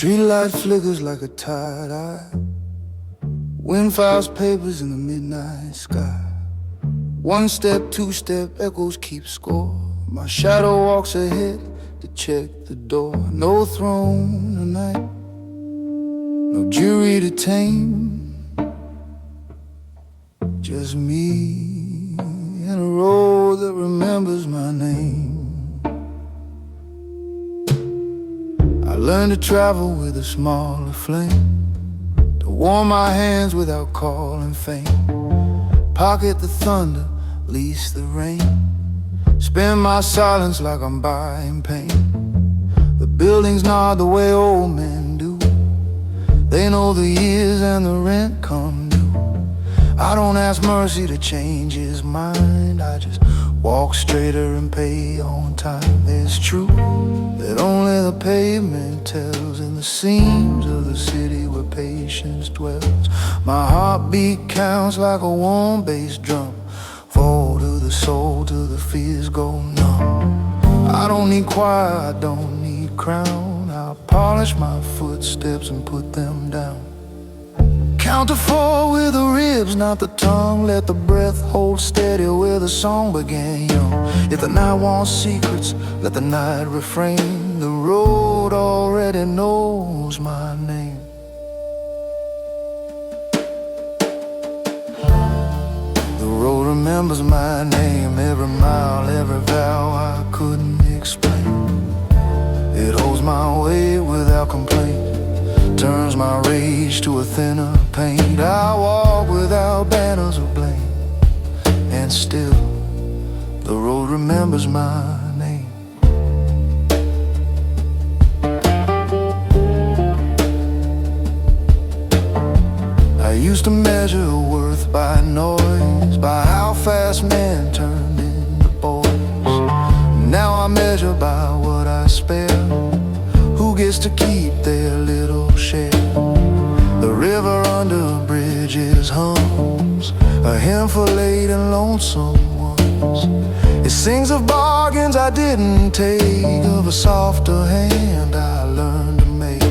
Streetlight flickers like a tired eye. Wind files papers in the midnight sky. One step, two step, echoes keep score. My shadow walks ahead to check the door. No throne tonight, no jury to tame. Just me and a road that remembers my name. I learned to travel with a smaller flame, to warm my hands without calling fame. Pocket the thunder, lease the rain. Spend my silence like I'm buying pain. The buildings nod the way old men do. They know the years and the rent come due. I don't ask mercy to change his mind. I just walk straighter and pay on time. It's true that only the pavement tells, in the seams of the city where patience dwells. My heartbeat counts like a warm bass drum. Fall to the soul till the fears go numb. I don't need choir, I don't need crown. I'll polish my footsteps and put them down. Count to 4 with the ribs, not the tongue. Let the breath hold steady where the song began young. If the night wants secrets, let the night refrain. The road already knows my name. The road remembers my name. Every mile, every vow I couldn't explain. It holds my weight without complaint, turns my rage to a thinner paint. I walk without banners of blame, and still the road remembers my name. I used to measure worth by noise, by how fast men turned into boys. Now I measure by what I spare. Who gets to keep their little share? The river under bridges hums a hymn for late and lonesome ones. It sings of bargains I didn't take, of a softer hand I learned to make.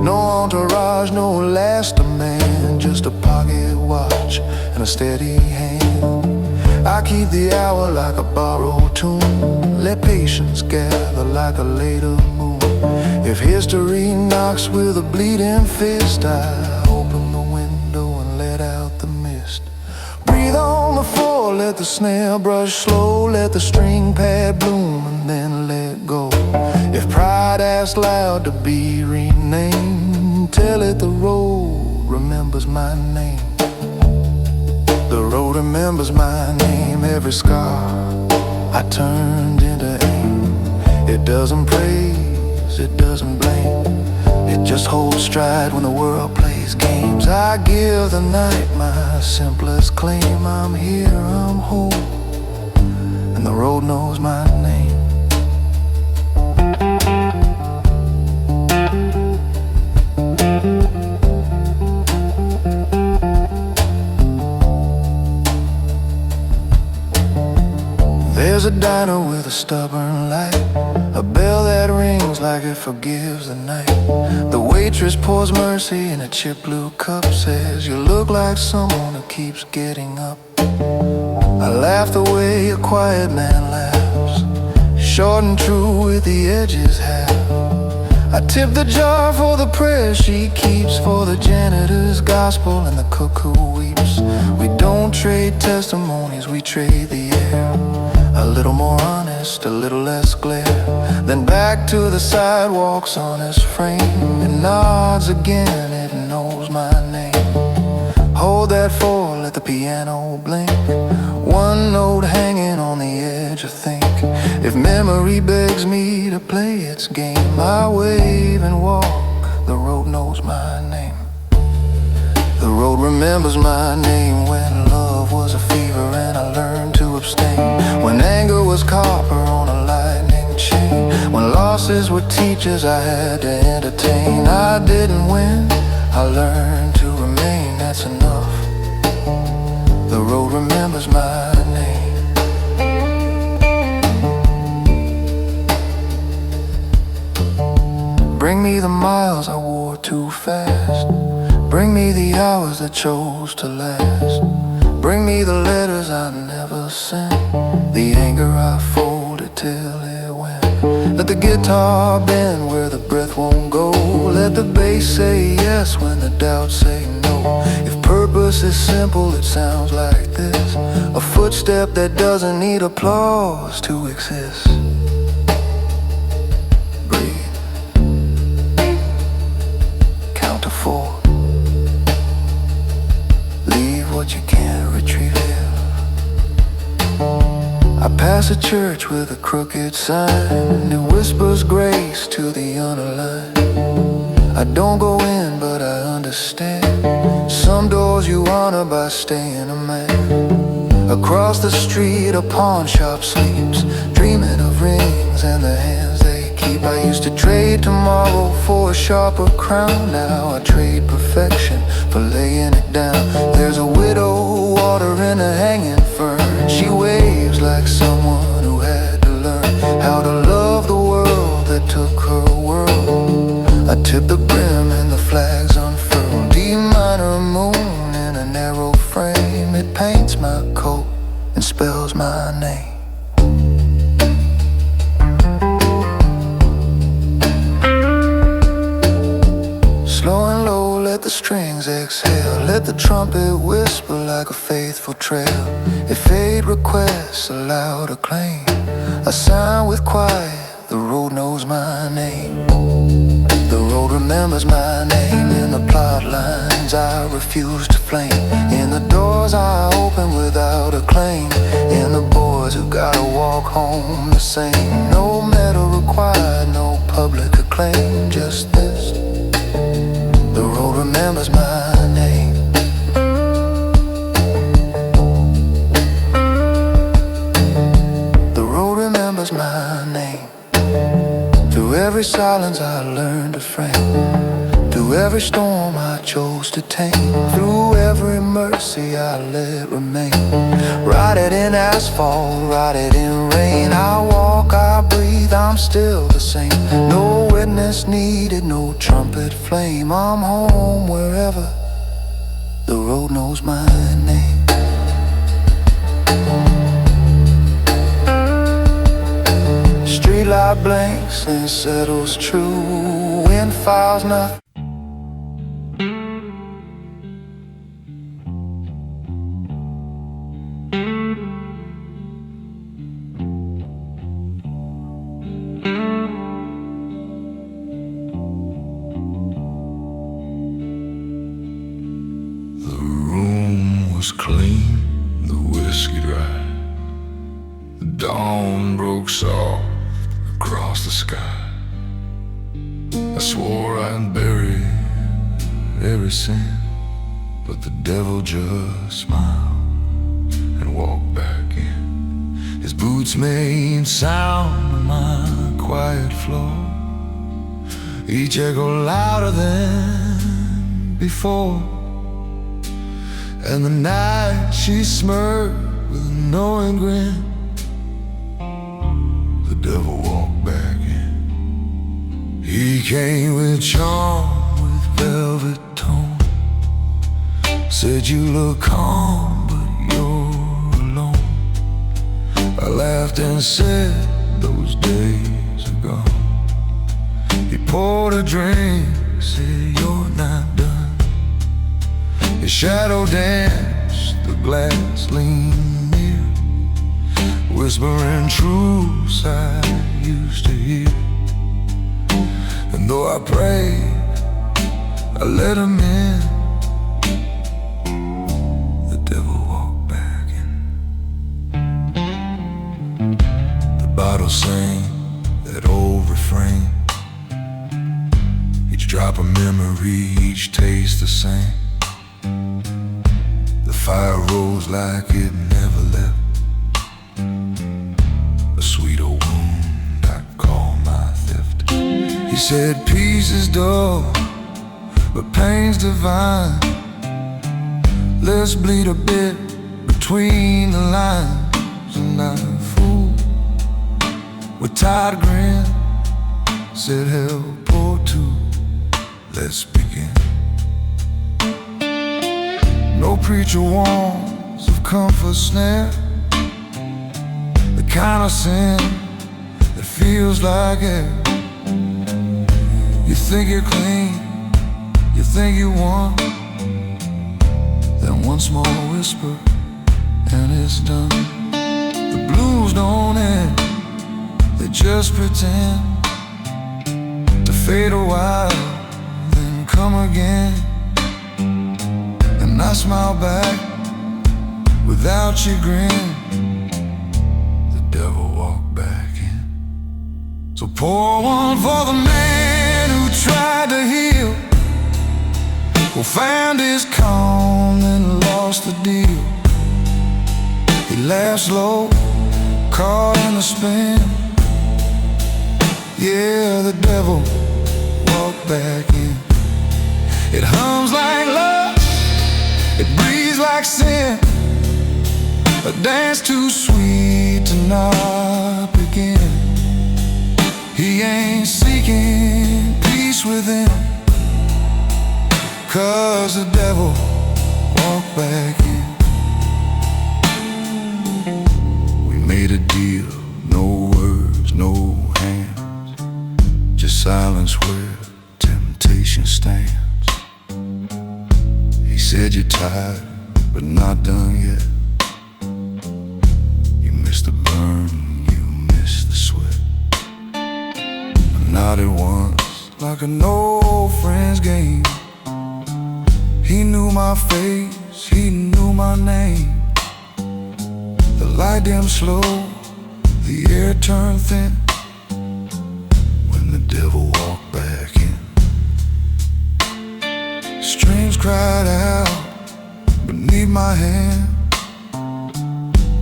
No entourage, no last man, just a pocket watch and a steady hand. I keep the hour like a borrowed tune, let patience gather like a later moon. If history knocks with a bleeding fist, I open the window and let out the mist. Breathe on the floor, let the snare brush slow, let the string pad bloom and then let go. If pride asks loud to be renamed, tell it the road remembers my name. The road remembers my name. Every scar I turned into aim. It doesn't praise, it doesn't blame. It just holds stride when the world plays games. I give the night my simplest claim. I'm here, I'm home, and the road knows my name. There's a diner with a stubborn light, a bell that rings like it forgives the night. The waitress pours mercy in a chip blue cup, says you look like someone who keeps getting up. I laugh the way a quiet man laughs, short and true with the edges half. I tip the jar for the prayer she keeps, for the janitor's gospel and the cook who weeps. We don't trade testimonies, we trade the air. A little more honest, a little less glare. Then back to the sidewalk's honest frame. It nods again, it knows my name. Hold that 4, let the piano blink. One note hanging on the edge, I think. If memory begs me to play its game, I wave and walk, the road knows my name. The road remembers my name. When love was a fever and I learned to abstain. When anger was copper on a lightning chain. When losses were teachers I had to entertain. I didn't win, I learned to remain, that's enough. The road remembers my name. Bring Bring me the miles I wore too fast. Bring me the hours that chose to last. Bring me the letters I never sent, the anger I folded till it went. Let the guitar bend where the breath won't go. Let the bass say yes when the doubts say no. If purpose is simple, it sounds like this: a footstep that doesn't need applause to exist. Breathe. Count to 4. Leave what you can't retrieve. I pass a church with a crooked sign. It whispers grace to the unaligned. I don't go in, but I understand. Some doors you honor by staying a man. Across the street a pawn shop sleeps, dreaming of rings and the hands they keep. I used to trade tomorrow for a sharper crown. Now I trade perfection for laying it down. There's a widow watering a hanging fern. She waves like someone who had to learn how to love the world that took her world. I tip the brim and the flags unfurl. D minor moon in a narrow frame. It paints my coat and spells my name. Slow and low, let the strings exhale. Let the trumpet whisper like a faithful trail. If fate requests a loud acclaim, I sign with quiet, the road knows my name. The road remembers my name. In the plot lines I refuse to flame. In the doors I open without a claim. In the boys who gotta walk home the same. No medal required, no public acclaim, just this: the road remembers my name. The road remembers my name. Through every silence I learned to frame. Through every storm I chose to tame. Through every mercy I let remain. Write it in asphalt, write it in rain. I walk, I breathe, I'm still the same. No witness needed, no trumpet flame. I'm home wherever the road knows my name. Streetlight blinks and settles true. Wind files nothing. The room was clean, the whiskey dry. The dawn broke soft across the sky. I swore I'd bury every sin, but the devil just smiled and walked back in. His boots made sound on my quiet floor, each echo louder than before. And the night she smirked with a knowing grin. The devil walked back in. He came with charm, with velvet tone. Said you look calm, but you're alone. I laughed and said those days are gone. He poured a drink, said you're not done. His shadow danced, the glass leaned near, whispering truths I used to hear. And though I prayed, I let him in. The devil walked back in. The bottle sang that old refrain, each drop a memory, each taste the same. The fire rose like it never left, a sweet old wound I call my theft. He said peace is dull, but pain's divine. Let's bleed a bit between the lines. And I fooled with tired grin, said hell pour two. let's begin. No preacher warns of comfort snare, the kind of sin that feels like air. You think you're clean, you think you won, then one small whisper and it's done. The blues don't end, they just pretend to fade a while, then come again. And I smile back without chagrin. The devil walked back in. So pour one for the man who tried to heal, who found his calm and lost the deal. He laughed slow, caught in the spin. Yeah, the devil walked back in. It hums like love, it breathes like sin, a dance too sweet to not begin. He ain't seeking peace within, 'cause the devil walked back in. We made a deal, no words, no hands, just silence where temptation stands. He said you're tired, but not done yet. You missed the burn, you missed the sweat. I nodded once, like an old friend's game. He knew my face, he knew my name. The light dimmed slow, the air turned thin, when the devil walked back in. Strings cried out beneath my hand,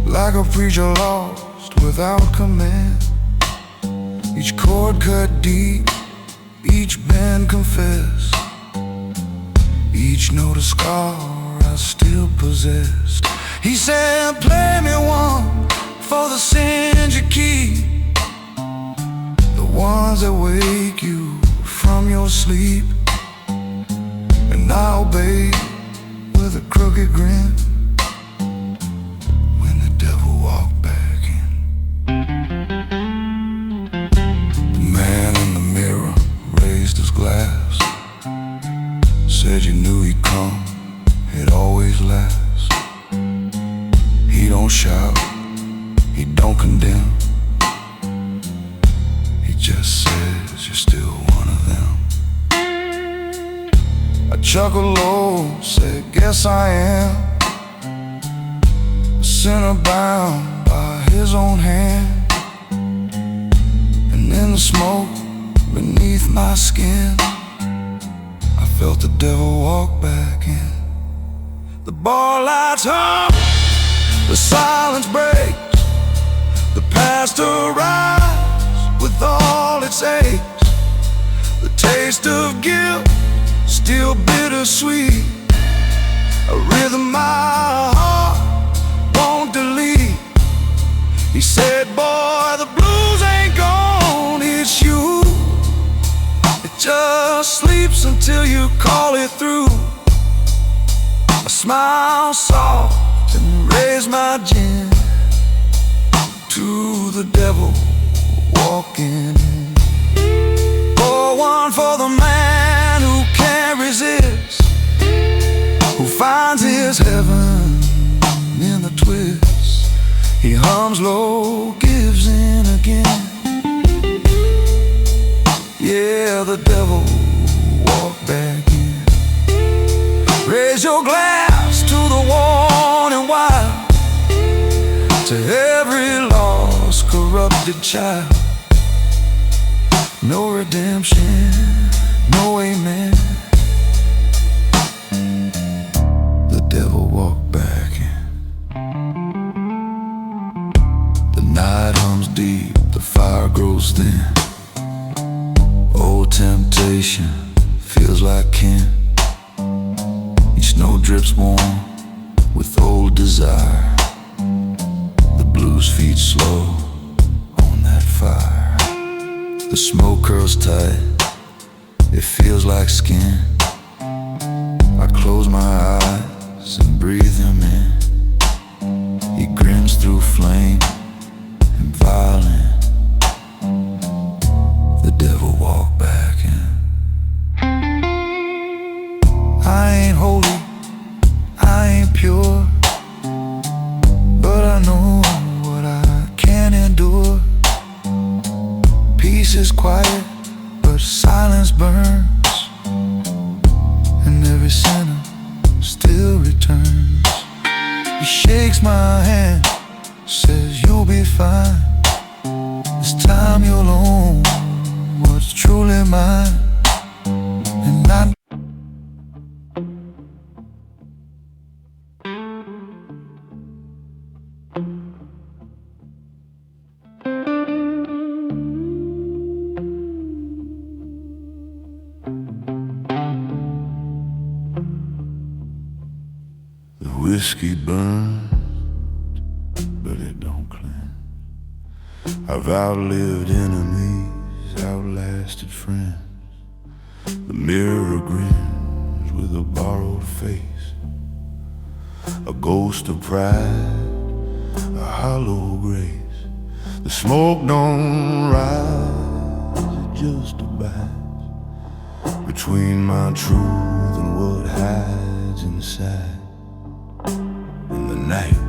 like a preacher lost without command. Each chord cut deep, each bend confessed, each note a scar I still possessed. He said, play me one for the sins you keep, the ones that wake you from your sleep. And I obeyed with a crooked grin, when the devil walked back in. The man in the mirror raised his glass, said you knew he'd come, he'd always last. He don't shout, he don't condemn, he just says you're still one of them. I chuckled low, said guess I am, a sinner bound by his own hand. And in the smoke beneath my skin, I felt the devil walk back in. The bar lights hum, the silence breaks, the past arrives with all its aches. The taste of guilt, still bittersweet, a rhythm my heart won't delete. He said, boy, the blues ain't gone, it's you. It just sleeps until you call it through. I smile soft and raise my gin to the devil walking in. Pour one for the man who can't resist, who finds his heaven in the twist. He hums low, gives in again. Yeah, the devil walked back in. Raise your glass to the worn and wild, to every lost, corrupted child. No redemption, no amen. The devil walked back in. The night hums deep, the fire grows thin. Old temptation feels like kin. Each snow drips warm with old desire. The blues feed slow on that fire. The smoke curls tight, It feels like skin. I close my eyes and breathe him in. He grins through flame and violent. The devil walked back in. I ain't holy, I ain't pure, but I know what I can endure. Peace is quiet, but silence burns, and every sinner still returns. He shakes my hand, says you'll be fine. This time you'll own what's truly mine. And I the whiskey burns, but it don't cleanse. I've outlived enemies, outlasted friends. The mirror grins with a borrowed face, a ghost of pride, a hollow grace. The smoke don't rise, it just abides between my truth and what hides inside. In the night,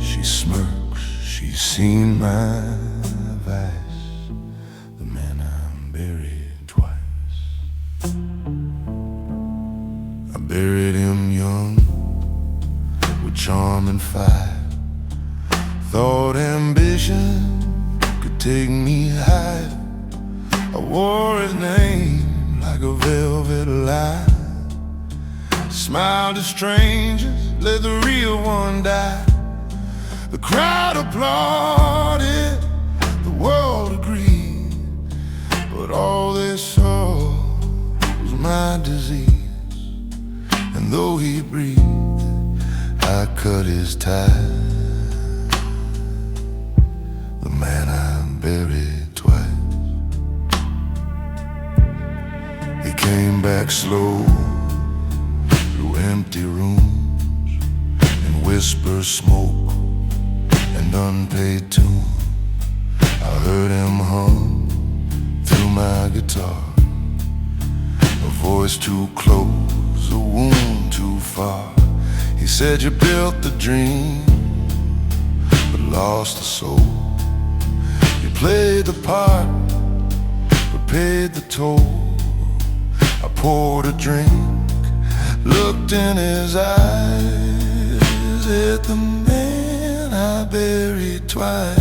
she smirks, she's seen my vice. The man I'm buried twice. I buried him young, with charm and fire. Thought ambition could take me higher. I wore his name like a velvet lie. Smiled to strangers, let the real one die. The crowd applauded, the world agreed, but all they saw was my disease. And though he breathed, I cut his ties. The man I buried twice. He came back slow through empty rooms and whisper smoke and unpaid tune. I heard him hum through my guitar, a voice too close, a wound too far. He said you built the dream, but lost the soul. You played the part, but paid the toll. I poured a drink, looked in his eyes at the man I buried twice.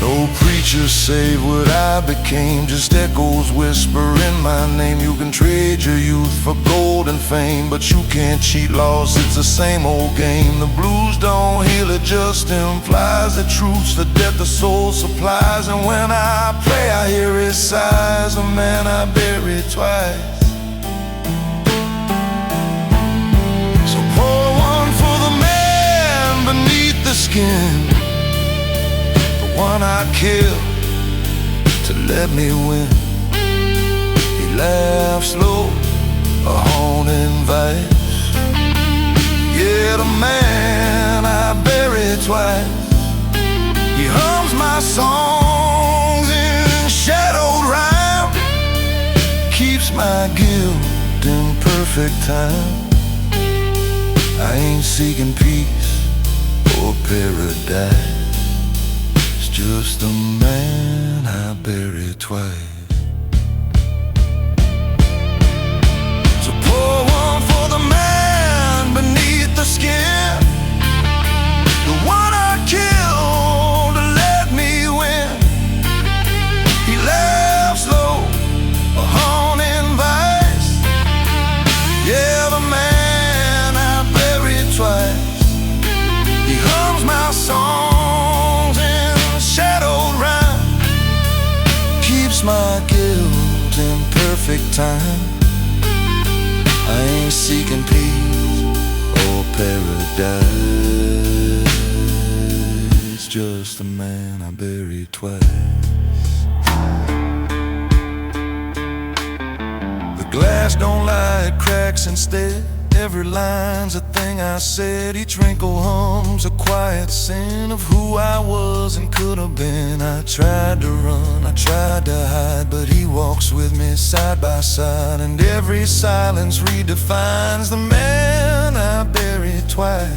No preacher saved what I became, just echoes whispering my name. You can trade your youth for gold and fame, but you can't cheat loss, it's the same old game. The blues don't heal, it just implies the truth's the death the soul supplies. And when I pray I hear his sighs, a man I buried twice. So pour one for the man beneath the skin, one I killed to let me win. He laughs slow, a haunting vice. Yeah, the man I buried twice. He hums my songs in shadowed rhyme, keeps my guilt in perfect time. I ain't seeking peace or paradise, just the man I buried twice. So pour one for the man beneath the skin, the one I killed to let me win. He laughs low, a haunting vice. Yeah, the man I buried twice. He hums my songs in shadowed rhyme, keeps my guilt in perfect time. I ain't seeking peace or paradise, just a man I buried twice. Glass don't lie, it cracks instead. Every line's a thing I said. Each wrinkle hums a quiet sin of who I was and could have been. I tried to run, I tried to hide, but he walks with me side by side. And every silence redefines the man I buried twice.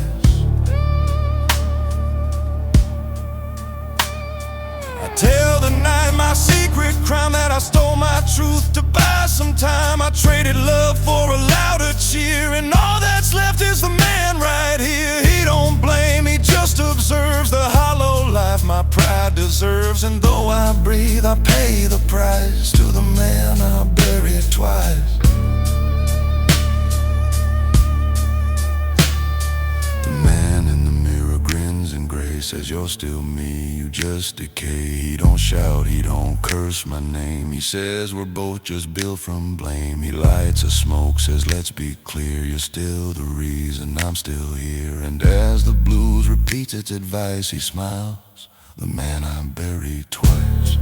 I tell the night my secret crime, that I stole my truth to buy some time. I traded love for a louder cheer, and all that's left is the man right here. He don't blame, he just observes the hollow life my pride deserves. And though I breathe, I pay the price to the man I buried twice. The man in the mirror grins and gray, says you're still me, you just decay. He don't shout, he don't curse my name. He says we're both just built from blame. He lights a smoke, says let's be clear, you're still the reason I'm still here. And as the blues repeats its advice, he smiles, the man I buried twice.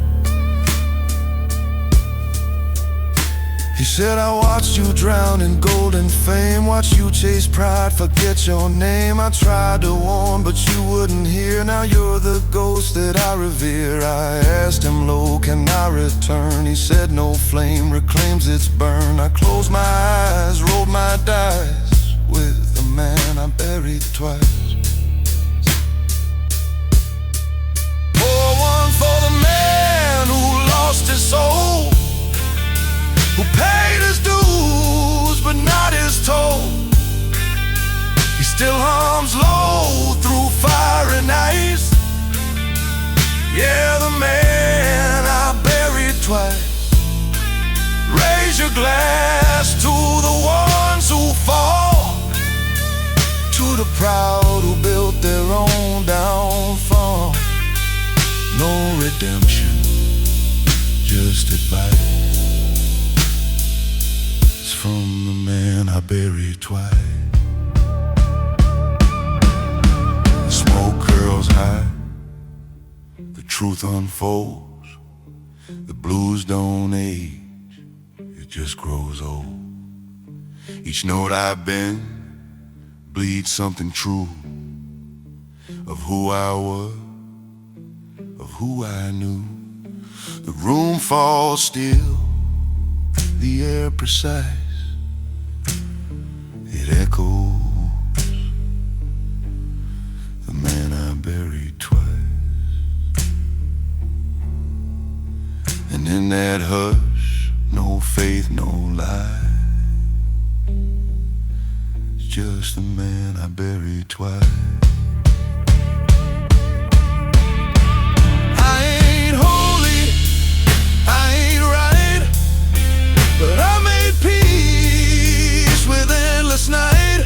He said I watched you drown in golden fame, watched you chase pride, forget your name. I tried to warn, but you wouldn't hear. Now you're the ghost that I revere. I asked him low, can I return? He said no flame reclaims its burn. I closed my eyes, rolled my dice with the man I buried twice. Pour one for the man who lost his soul, who paid his dues but not his toll. He still hums low through fire and ice. Yeah, the man I buried twice. Raise your glass to the ones who fall, to the proud who built their own downfall. No redemption, just advice from the man I buried twice. The smoke curls high, the truth unfolds. The blues don't age, it just grows old. Each note I bend bleeds something true of who I was, of who I knew. The room falls still, the air precise, it echoes, the man I buried twice. And in that hush, no faith, no lie, it's just the man I buried twice. I ain't holy, I ain't right, but I made peace with endless night.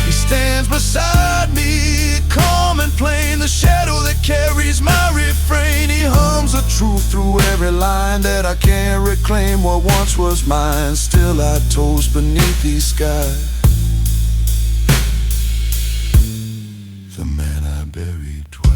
He stands beside me, calm and plain, the shadow that carries my refrain. He hums the truth through every line that I can't reclaim. What once was mine, still I toast beneath these skies. The man I buried twice.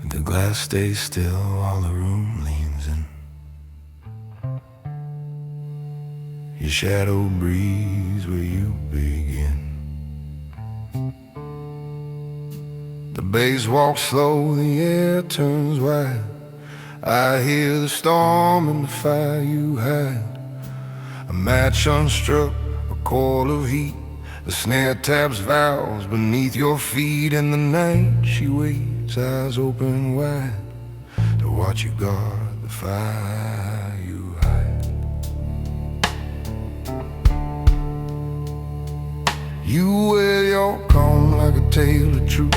The glass stays still while the room leans in. Your shadow breathes where you begin. The bass walks slow, the air turns wide. I hear the storm and the fire you hide. A match unstruck, a coil of heat. The snare taps vows beneath your feet. In the night she waits, eyes open wide, to watch you guard the fire you hide. You wear your calm like a tale of truth,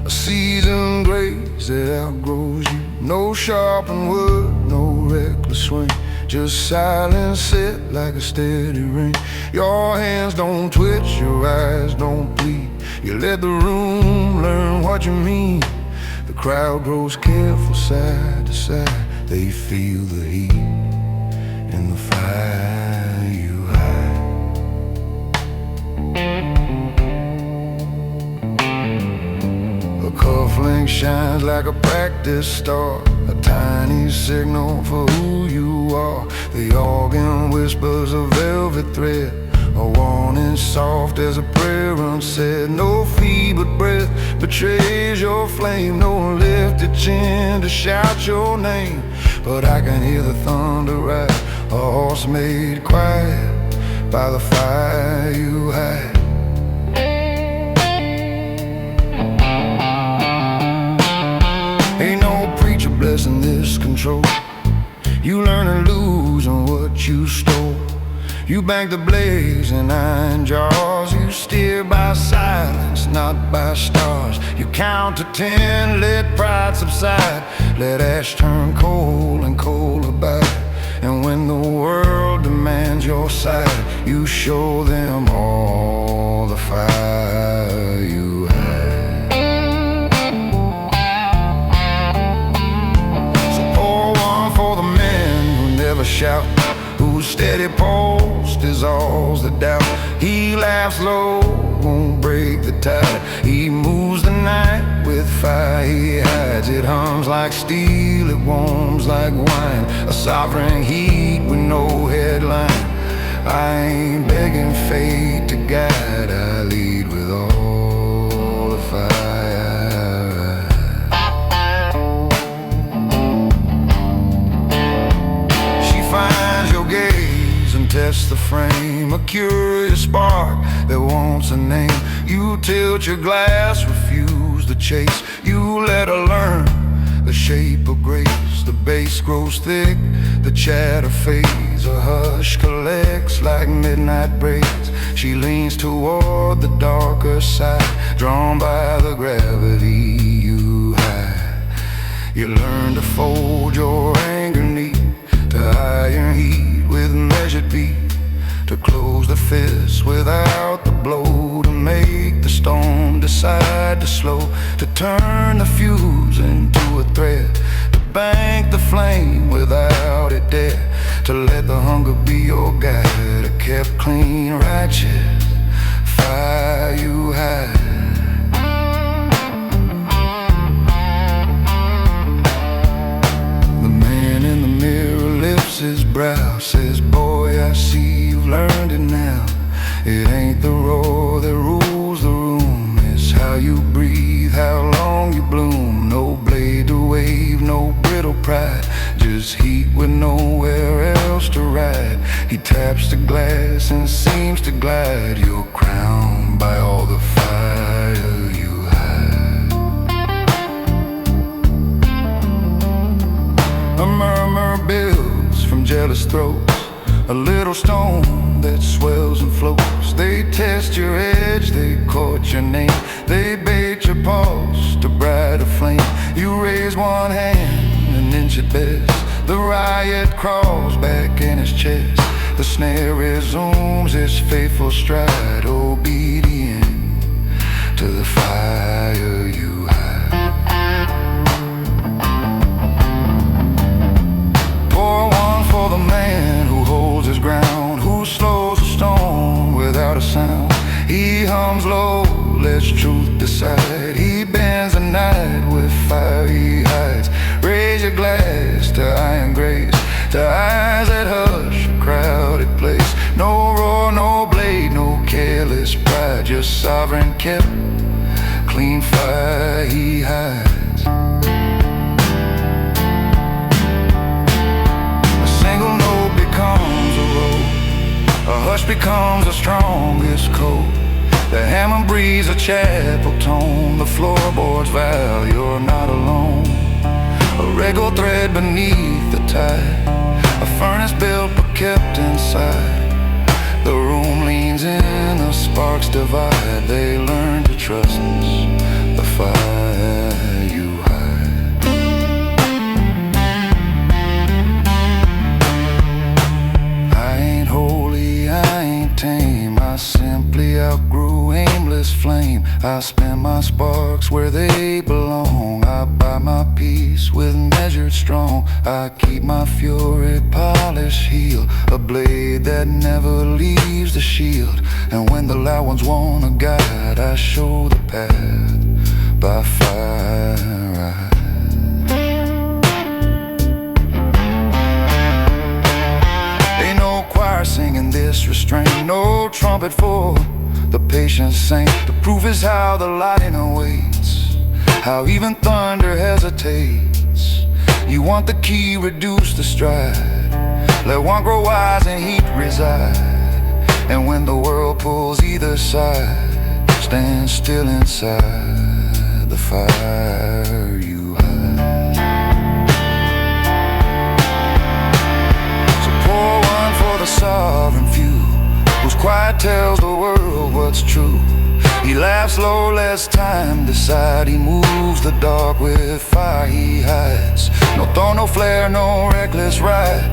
a seasoned grace that outgrows you. No sharpened word, no reckless swing. Just silence sit like a steady rain. Your hands don't twitch, your eyes don't bleed. You let the room learn what you mean. The crowd grows careful side to side. They feel the heat and the fire you hide. A cufflink shines like a practice star, a tiny signal for who you are. The organ whispers a velvet thread, a warning soft as a prayer unsaid. No fevered breath betrays your flame, no lifted chin to shout your name. But I can hear the thunder ride, a horse made quiet by the fire you hide. Ain't no preacher blessing this control. You learn to lose on what you stole. You bank the blazing iron jaws. You steer by silence, not by stars. You count to 10, let pride subside. Let ash turn coal and coal abide. And when the world demands your side, you show them all the fire you had. So pour one for the men who never shout, whose steady post is all's the doubt. He laughs low, won't break the tide. He moves the night with fire he hides. It hums like steel, it warms like wine, a sovereign heat with no headline. I ain't begging fate to guide, I lead with all the fire. She finds your gaze and tests the frame, a curious spark that wants a name. You tilt your glass, refuse the chase. You let her learn the shape of grace. The bass grows thick, the chatter fades. A hush collects like midnight breaks. She leans toward the darker side, drawn by the gravity you hide. You learn to fold your anger neat, to iron heat with measured beat, to close the fist without the blow, to make the storm decide to slow, to turn the fuse into a thread, to bank the flame without it dead, to let the hunger be your guide. A kept clean, righteous fire you hide. The man in the mirror lifts his brow, says, boy, I see you've learned it now. It ain't the roar that rules the room, it's how you breathe, how long you bloom. No blade to wave, no brittle pride, just heat with nowhere else to ride. He taps the glass and seems to glide. You're crowned by all the fire you hide. A murmur builds from jealous throats, a little stone that swells and floats. They test your edge, they court your name, they bait your pulse to brighter flame. You raise one hand, an inch at best. The riot crawls back in his chest. The snare resumes its faithful stride, obedient to the fire you hide. Pour one for the man who holds his ground, who slows a stone without a sound. He hums low, lets truth decide. He bends the night with fire he hides. Raise your glass to iron grace, to eyes that hush a crowded place. No roar, no blade, no careless pride, just sovereign kept clean fire he hides. A single note becomes a road, a hush becomes the strongest code. The hammer breathes a chapel tone, the floorboards vow you're not alone. A regal thread beneath the tide, a furnace built but kept inside. The room leans in, the sparks divide. They learn to trust the fire you hide. flame. I spin my sparks where they belong. I buy my peace with measured strong. I keep my fury polished heel, a blade that never leaves the shield. And when the loud ones wanna guide, I show the path by fire. Ain't no choir singing this restraint, no trumpet for the patient saint. The proof is how the lightning awaits, how even thunder hesitates. You want the key, reduce the stride, let one grow wise and heat reside. And when the world pulls either side, stand still inside the fire you hide. So pour one for the sovereign few, whose quiet tells the world what's true. He laughs low, lets time decide. He moves the dark with fire he hides. No thorn, no flare, no reckless ride,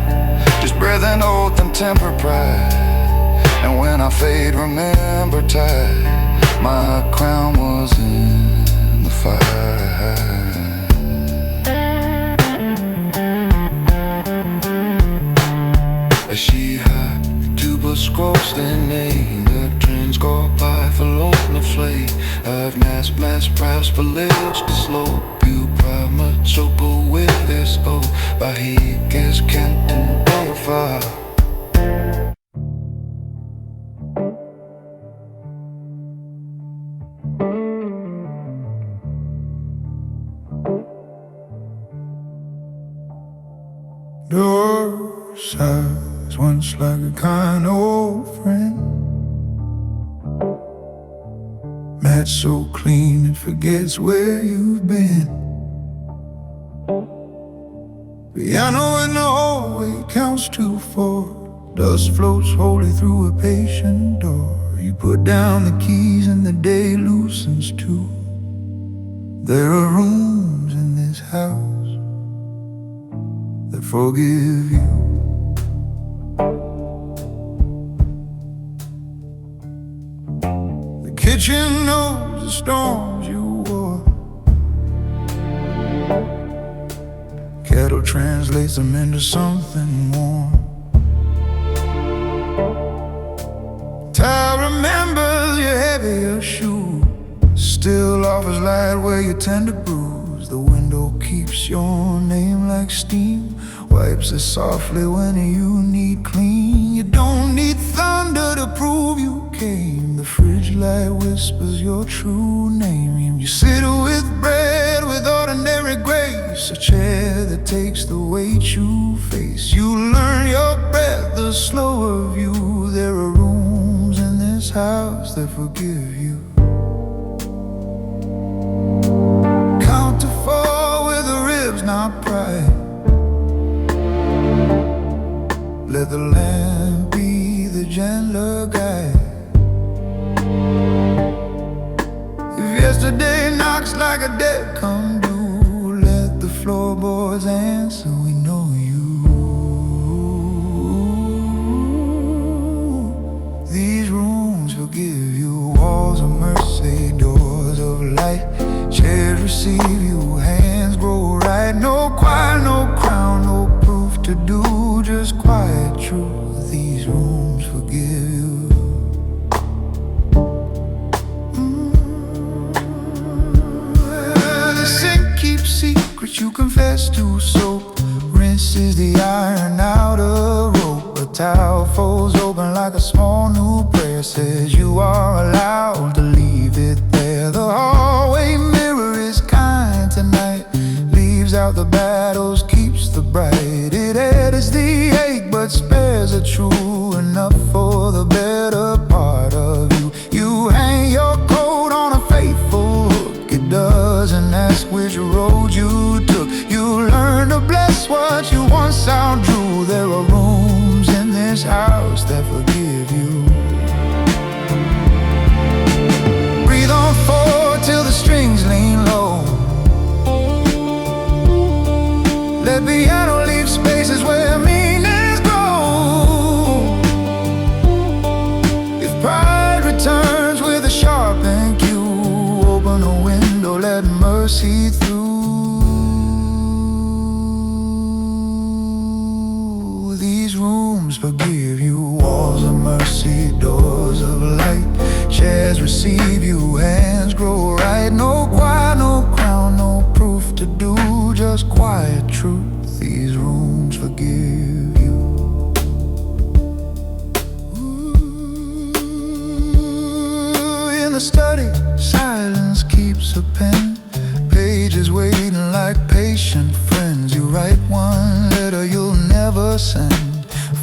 just breath and oath and temper pride. And when I fade, remember tide, my crown was in the fire. As she high, tuba scrolls their name, the trends go by for the flame. I've mass praps for lips to slow. You prima choco with this go. Bahikes Kenton Boulevard. Door sighs once like a kind old friend, mat so clean it forgets where you've been. Piano in the hallway counts to 4. Dust floats wholly through a patient door. You put down the keys and the day loosens too. There are rooms in this house that forgive you. The kitchen knows the storms you wore. Kettle translates them into something warm. Tile remembers your heavier shoe, still offers light where you tend to bruise. The window keeps your name like steam, wipes it softly when you need clean. You don't need thunder to prove you came. The fridge light whispers your true name. You sit with bread with ordinary grace, a chair that takes the weight you face. You learn your breath, the slower view. There are rooms in this house that forgive you. Count to 4 with the ribs, not pride. Let the lamp be the gentler guide. If yesterday knocks like a dead come due, let the floorboards answer, we know you. These rooms forgive you, walls of mercy, doors of light. Chairs receive you, hands grow right. No choir, no crown, no proof to do, just quiet truth. These rooms forgive you. The sink keeps secrets you confess to. Soap rinses the iron out of rope. A towel folds open like a small new prayer, says you are allowed to leave it there. The hallway mirror is kind tonight, leaves out the battles, keeps the bright. It edits the ache but spares the true enough for the better part of you. You hang your coat on a faithful hook, it doesn't ask which road you took. You learn to bless what you once outdrew. There are rooms in this house that forgive you. Breathe on forward till the strings lean low. Let piano leave spaces where meanings grow. If pride returns with a sharpened key, mercy through. These rooms forgive you, walls of mercy, doors of light. Chairs receive you, hands grow right. No choir, no crown, no proof to do, just quiet truth. These rooms forgive you. In the study, silence keeps a pen. Pages waiting like patient friends. You write one letter you'll never send.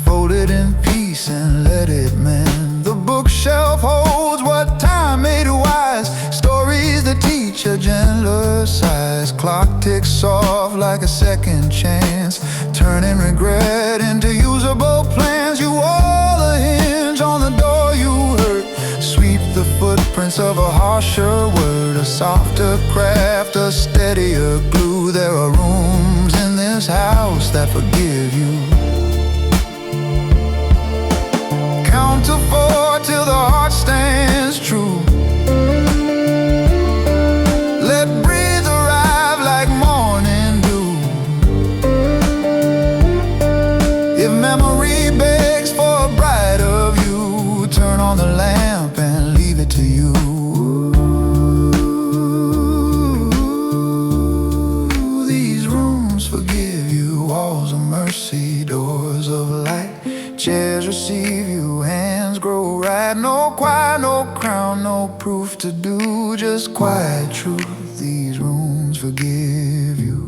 Fold it in peace and let it mend. The bookshelf holds what time made wise. Stories that teach a gentler size. Clock ticks soft like a second chance, turning regret into usable plans. You all a hinge on the door you hurt. Sweep the footprints of a harsher word, a softer craft, a steadier glue. There are rooms in this house that forgive you. Count to 4 till the heart stands true. Let breeze arrive like morning dew. If memory begs for a brighter view, turn on the lamp and leave it to you. These rooms forgive you, walls of mercy, doors of light. Chairs receive you, hands grow right. No choir, no crown, no proof to do, just quiet truth. These rooms forgive you.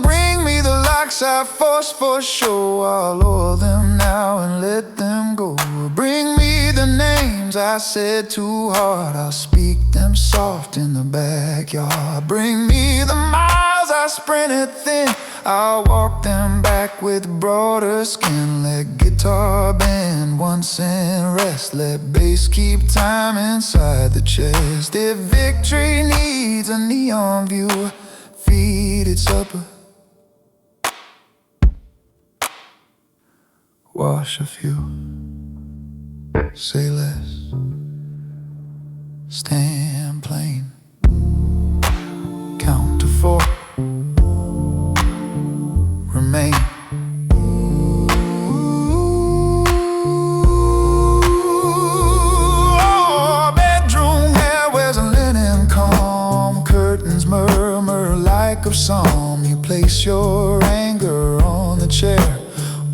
Bring me the locks I forced for show. I'll lower them now and let them go. Bring me the names I said too hard. I'll speak them soft in the backyard. Bring me the miles I sprinted thin. I'll walk them back with broader skin. Let guitar bend once and rest. Let bass keep time inside the chest. If victory needs a neon view, feed it supper, wash a few, say less, stand plain. Count to 4, remain. Oh, bedroom hair wears a linen calm. Curtains murmur like a psalm. You place your anger on the chair.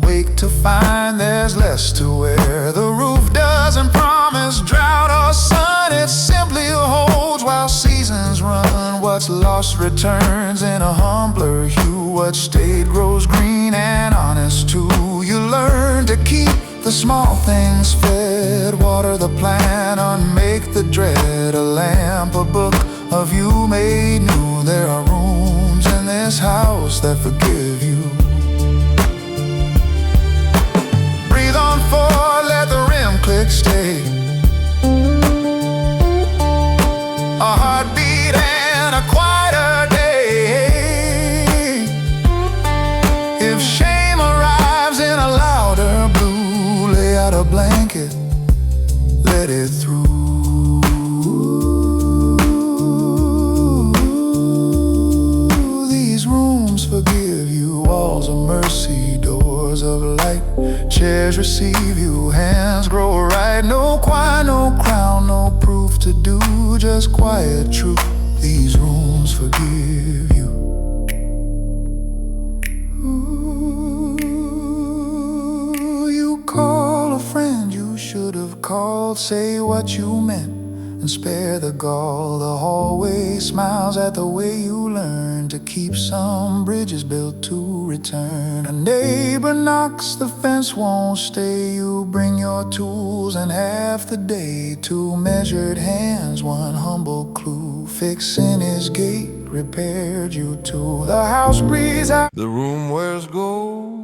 Wake to find there's less to wear. The roof doesn't promise drought or sun. It simply holds while seasons run. What's lost returns in a humbler hue. What stayed grows green and honest too. You learn to keep the small things fed. Water the plant, unmake the dread. A lamp, a book, a view made new. There are rooms in this house that forgive you. Breathe on 4, let the rim click stay. A heartbeat and a quieter day. If shame arrives in a louder blue, lay out a blanket, let it through. These rooms forgive you, walls of mercy, doors of light. Chairs receive you, hands grow right. No choir, no crown, no proof to do, just quiet truth. These rooms forgive you. Ooh, you call a friend you should have called. Say what you meant and spare the gall. The hallway smiles at the way you learn to keep some bridges built to return. A neighbor knocks, the fence won't stay. You bring your tools and half the day. 2 measured hands, 1 humble clue. Fixing his gate repaired you too. The house breathes out. The room wears gold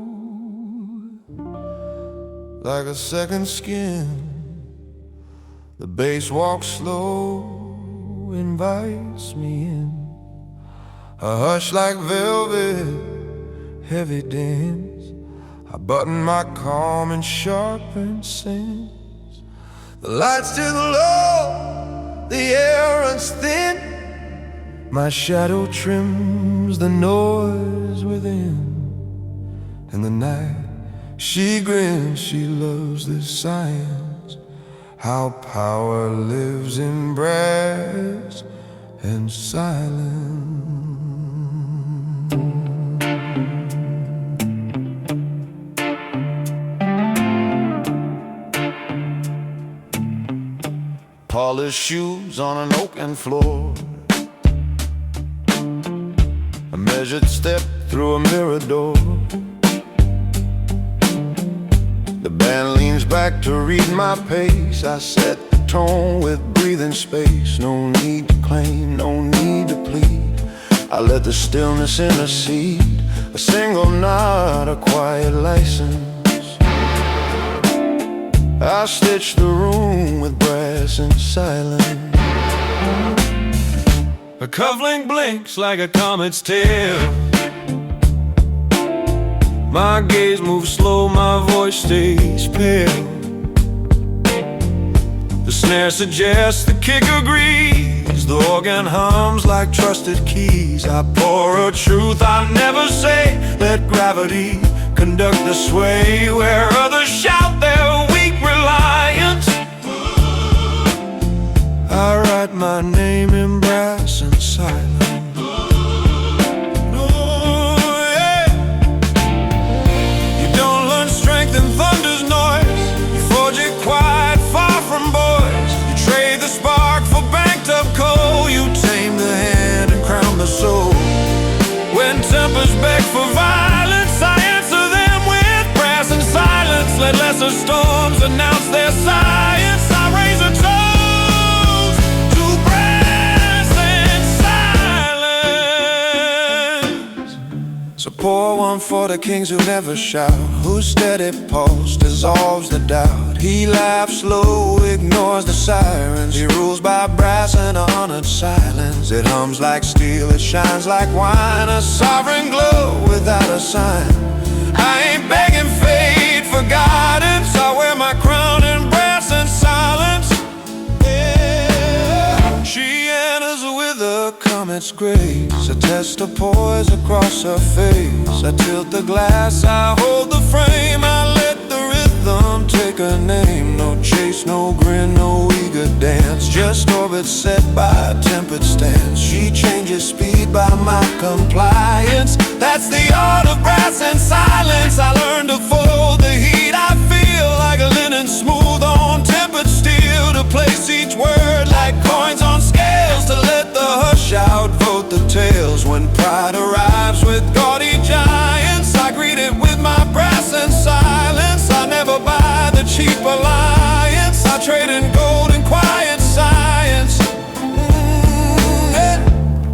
like a second skin. The bass walks slow, invites me in. A hush like velvet, heavy dense. I button my calm and sharpened sense. The lights too low, the air runs thin. My shadow trims the noise within. In the night she grins, she loves this science. How power lives in brass and silence. Polished shoes on an oaken floor, a measured step through a mirror door. The band leans back to read my pace. I set the tone with breathing space. No need to claim, no need to plead. I let the stillness intercede. A single nod, a quiet license. I stitch the room with brass and silence. A cufflink blinks like a comet's tail. My gaze moves slow, my voice stays pale. The snare suggests, the kick agrees. The organ hums like trusted keys. I pour a truth I never say. Let gravity conduct the sway. Where others shout their weak reliance, I write my name in brass and silence. In thunder's noise, you forge it quiet, far from boys. You trade the spark for banked up coal. You tame the hand and crown the soul. When tempers beg for violence, I answer them with brass and silence. Let lesser storms announce their science. I raise a toast to brass and silence. So pour one for the kings who never shout, whose steady pulse dissolves the doubt. He laughs low, ignores the sirens. He rules by brass and honored silence. It hums like steel, it shines like wine. A sovereign glow without a sign. I ain't begging fate for guidance. I wear my crown in brass and silence. Yeah. She enters with a comet's grace, a test of poise across her face. I tilt the glass, I hold the frame. I let the rhythm take a name. No chase, no grin, no eager dance. Just orbit set by a tempered stance. She changes speed by my compliance. That's the art of brass and silence. I learned to fold the heat I feel, like a linen smooth on tempered steel. To place each word like coins on scales. To let the hush outvote the tales. When pride arrives with gaudy giants, I greet it with my brass and silence. I never buy the cheap alliance. I trade in gold and quiet science.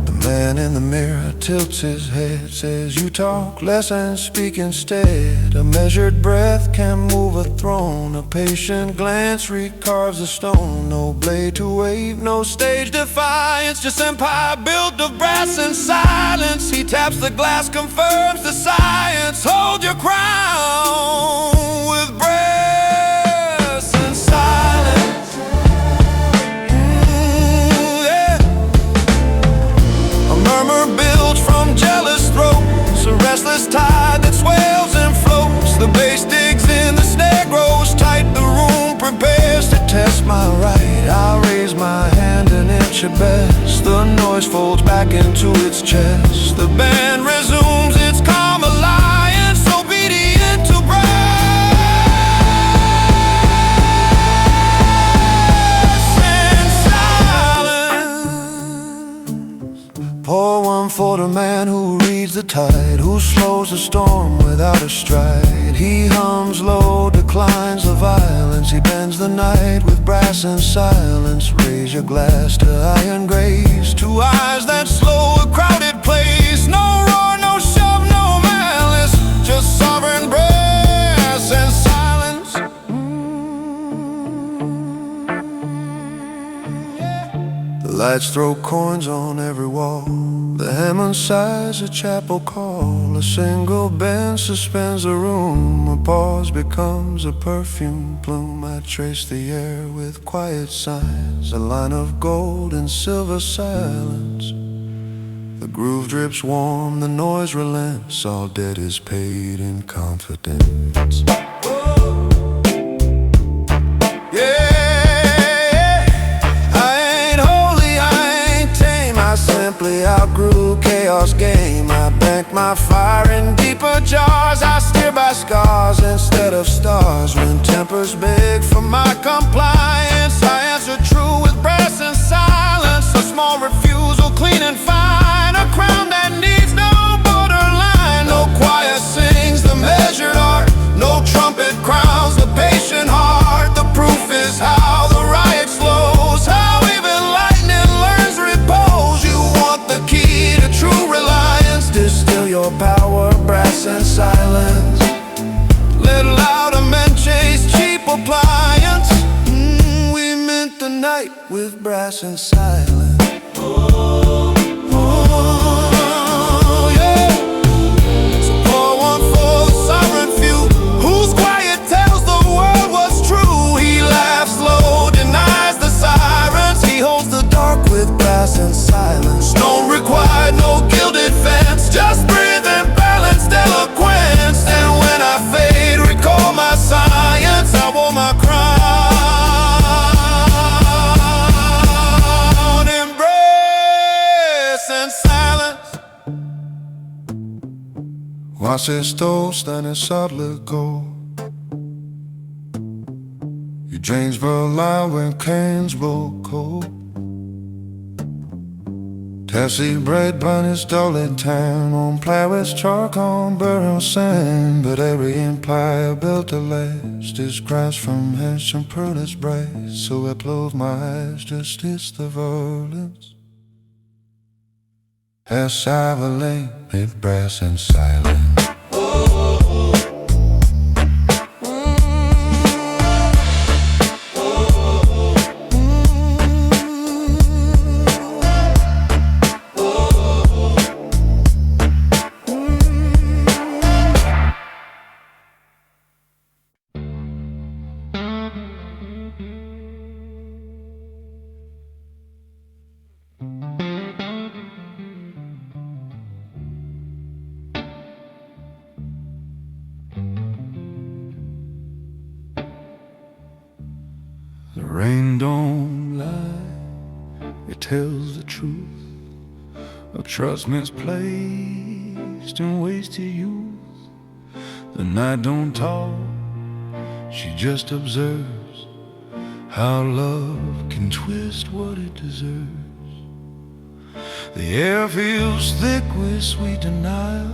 The man in the mirror tilts his head, says you talk less and speak instead. A measured breath can move a throne. A patient glance recarves a stone. No blade to wave, no stage defiance. Just empire built of brass and silence. He taps the glass, confirms the science. Hold your crown with brass and silence. Yeah. A murmur builds from jealous throats, a restless tide that swells and floats. The bass digs in, the snare grows tight. The room prepares to test my right. I raise my hand an inch at best. The noise folds back into its chest. The band resumes its calm alliance, obedient to brass and silence. Pour one for the man who reads the tide, who slows the storm without a stride. He hums low, declines the violence. He bends the night with brass and silence. Raise your glass to iron grace, to eyes that slow a crowded place. No roar, no shove, no malice, just sovereign brass and silence. The Lights throw coins on every wall. The Hammond sighs a chapel call. A single bench suspends the room. A pause becomes a perfume plume. I trace the air with quiet signs, a line of gold and silver silence. The groove drips warm, the noise relents. All debt is paid in confidence. I outgrew chaos game. I bank my fire in deeper jars. I steer by scars instead of stars. When tempers beg for my compliance, I answer true with brass and silence. A small refusal, clean and fine. A crown that needs no borderline. No choir sings the measured art. No trumpet crowns the patient heart. The proof is how the riot slows. How even lightning learns repose. You want the key to true reliance. Distill your power, brass and silence. Let louder men chase cheap appliance. We mint the night with brass and silence. Yeah. So pour one for the sovereign few, whose quiet tells the world what's true. He laughs low, denies the sirens. He holds the dark with brass and silence. No required, no gilded fence. Just breathe and balanced eloquence. And when I fade, recall my science. I wore my crown. Embrace and silence. Watch this toast and it's subtly gold. Your dreams were alive when cans roll cold. Tessie bread bun is dully tan on plywood's chalk on burial sand. But every empire built to last is grass from hedge and prudence brass. So I close my eyes, just it's the violence. As I relate with brass and silence. The rain don't lie, it tells the truth of trust misplaced and wasted youth. The night don't talk, she just observes how love can twist what it deserves. The air feels thick with sweet denial,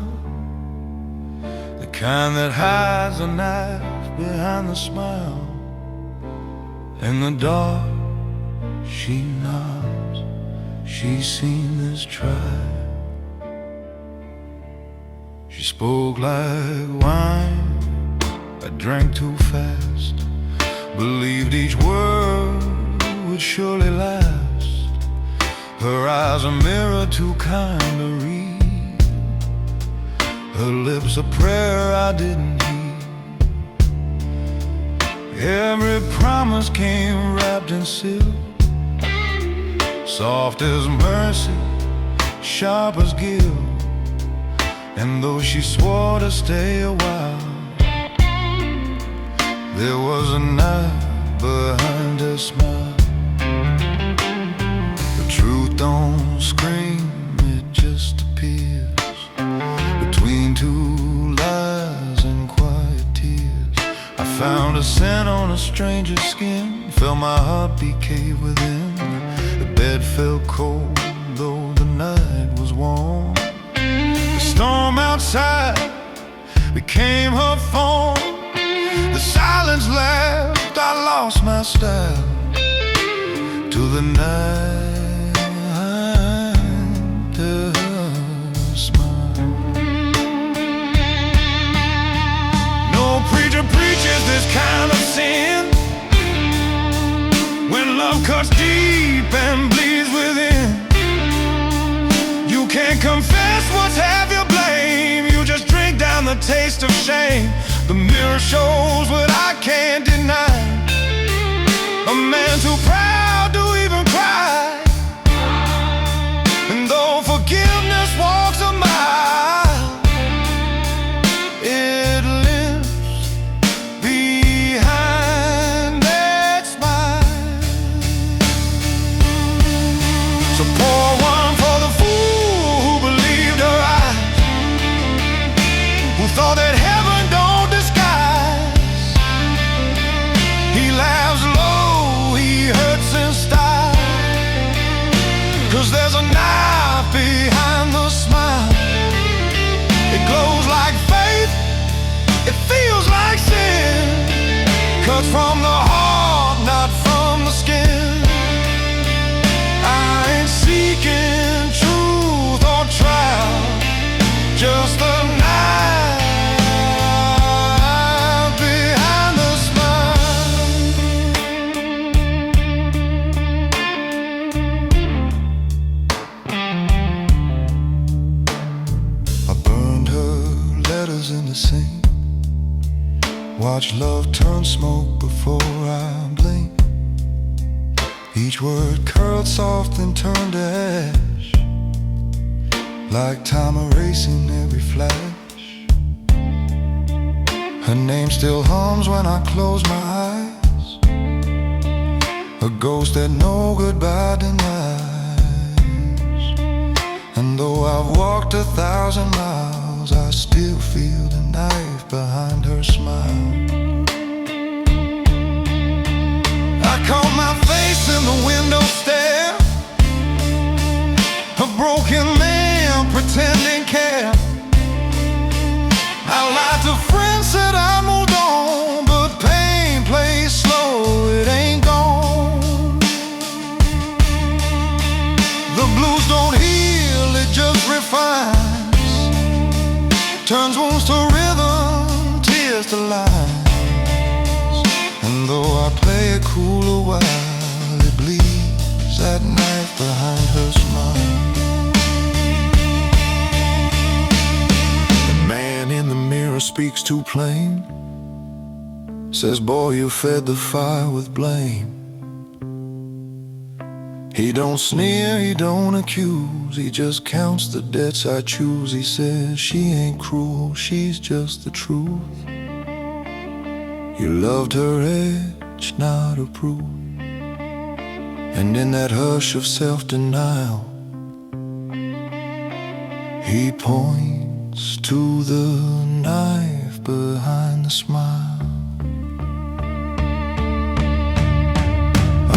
the kind that hides a knife behind the smile. In the dark, she nods, she's seen this trial. She spoke like wine, I drank too fast. Believed each word would surely last. Her eyes a mirror too kind to read. Her lips a prayer I didn't heed. Every promise came wrapped in silk, soft as mercy, sharp as guilt. And though she swore to stay a while, there was a knife behind her smile. The truth don't scream, it just appears between two lies and quiet tears. I found a scent on a stranger's skin, felt my heartbeat cave within. The bed felt cold, though the night was warm. The storm outside became her phone. The silence laughed, I lost my style. To the night, to her smile. No preacher preaches this kind of sin, when love cuts deep and bleeds within. a taste of shame. The mirror shows what I can't deny. A man too proud to even cry. And though forgiveness walks a mile, it lives behind that smile. So pour one for the fool who believed her eyes, who thought that heaven don't disguise. He laughs low, he hurts in style, 'cause there's a knife behind the smile. It glows like faith, it feels like sin, cuts from the heart, not from the skin. I ain't seeking truth or trial, just a knife behind the smile. I burned her letters in the sink, watch love turn smoke before I blink. Each word curled soft and turned to ash, like time erasing every flash. Her name still hums when I close my eyes, a ghost that no goodbye denies. And though I've walked 1,000 miles, I still feel the knife behind her smile. I caught my face in the window stare, a broken man pretending care. I lied to friends, said I moved on, but pain plays slow, it ain't gone. The blues don't heal, it just refines, turns wounds to rhythm, tears to lines. And though I play it cool a while, it bleeds, that knife behind her smile. The man in the mirror speaks too plain, says, boy, you fed the fire with blame. He don't sneer, he don't accuse, he just counts the debts I choose. He says, she ain't cruel, she's just the truth. You loved her edge, not her proof. And in that hush of self-denial, he points to the knife behind the smile.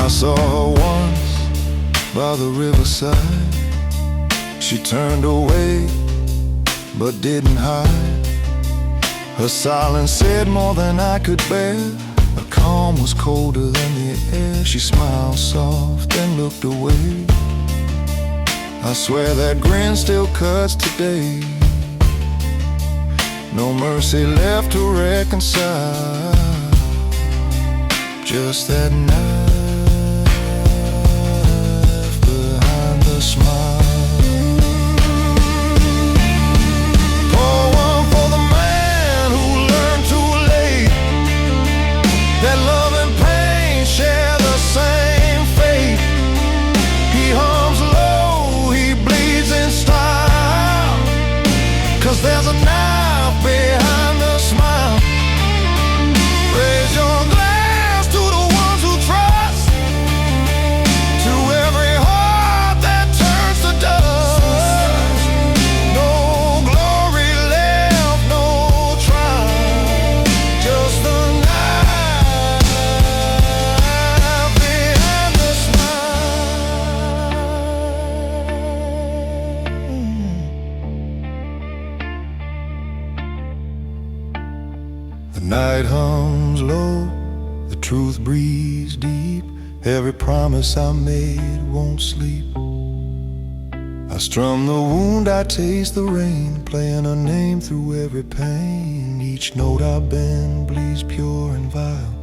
I saw her once by the riverside. She turned away, but didn't hide. Her silence said more than I could bear. Her calm was colder than the air. She smiled soft, then looked away. I swear that grin still cuts today. No mercy left to reconcile, just that knife behind the smile. Pour one for the man who learned too late that love and pain share the same fate. He hums low, he bleeds in style, 'cause there's a knife behind the smile. Raise your glass to the ones who trust, to every heart that turns to dust. No glory left, no trial, just the knife behind the smile. The night hums low, the truth breathes deep. Every promise I made won't sleep. I strum the wound, I taste the rain, playing her name through every pain. Each note I bend bleeds pure and vile.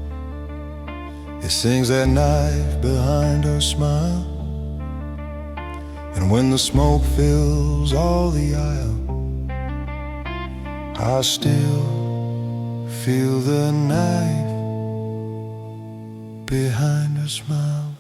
It sings that knife behind her smile. And when the smoke fills all the aisle, I still feel the knife behind her smile.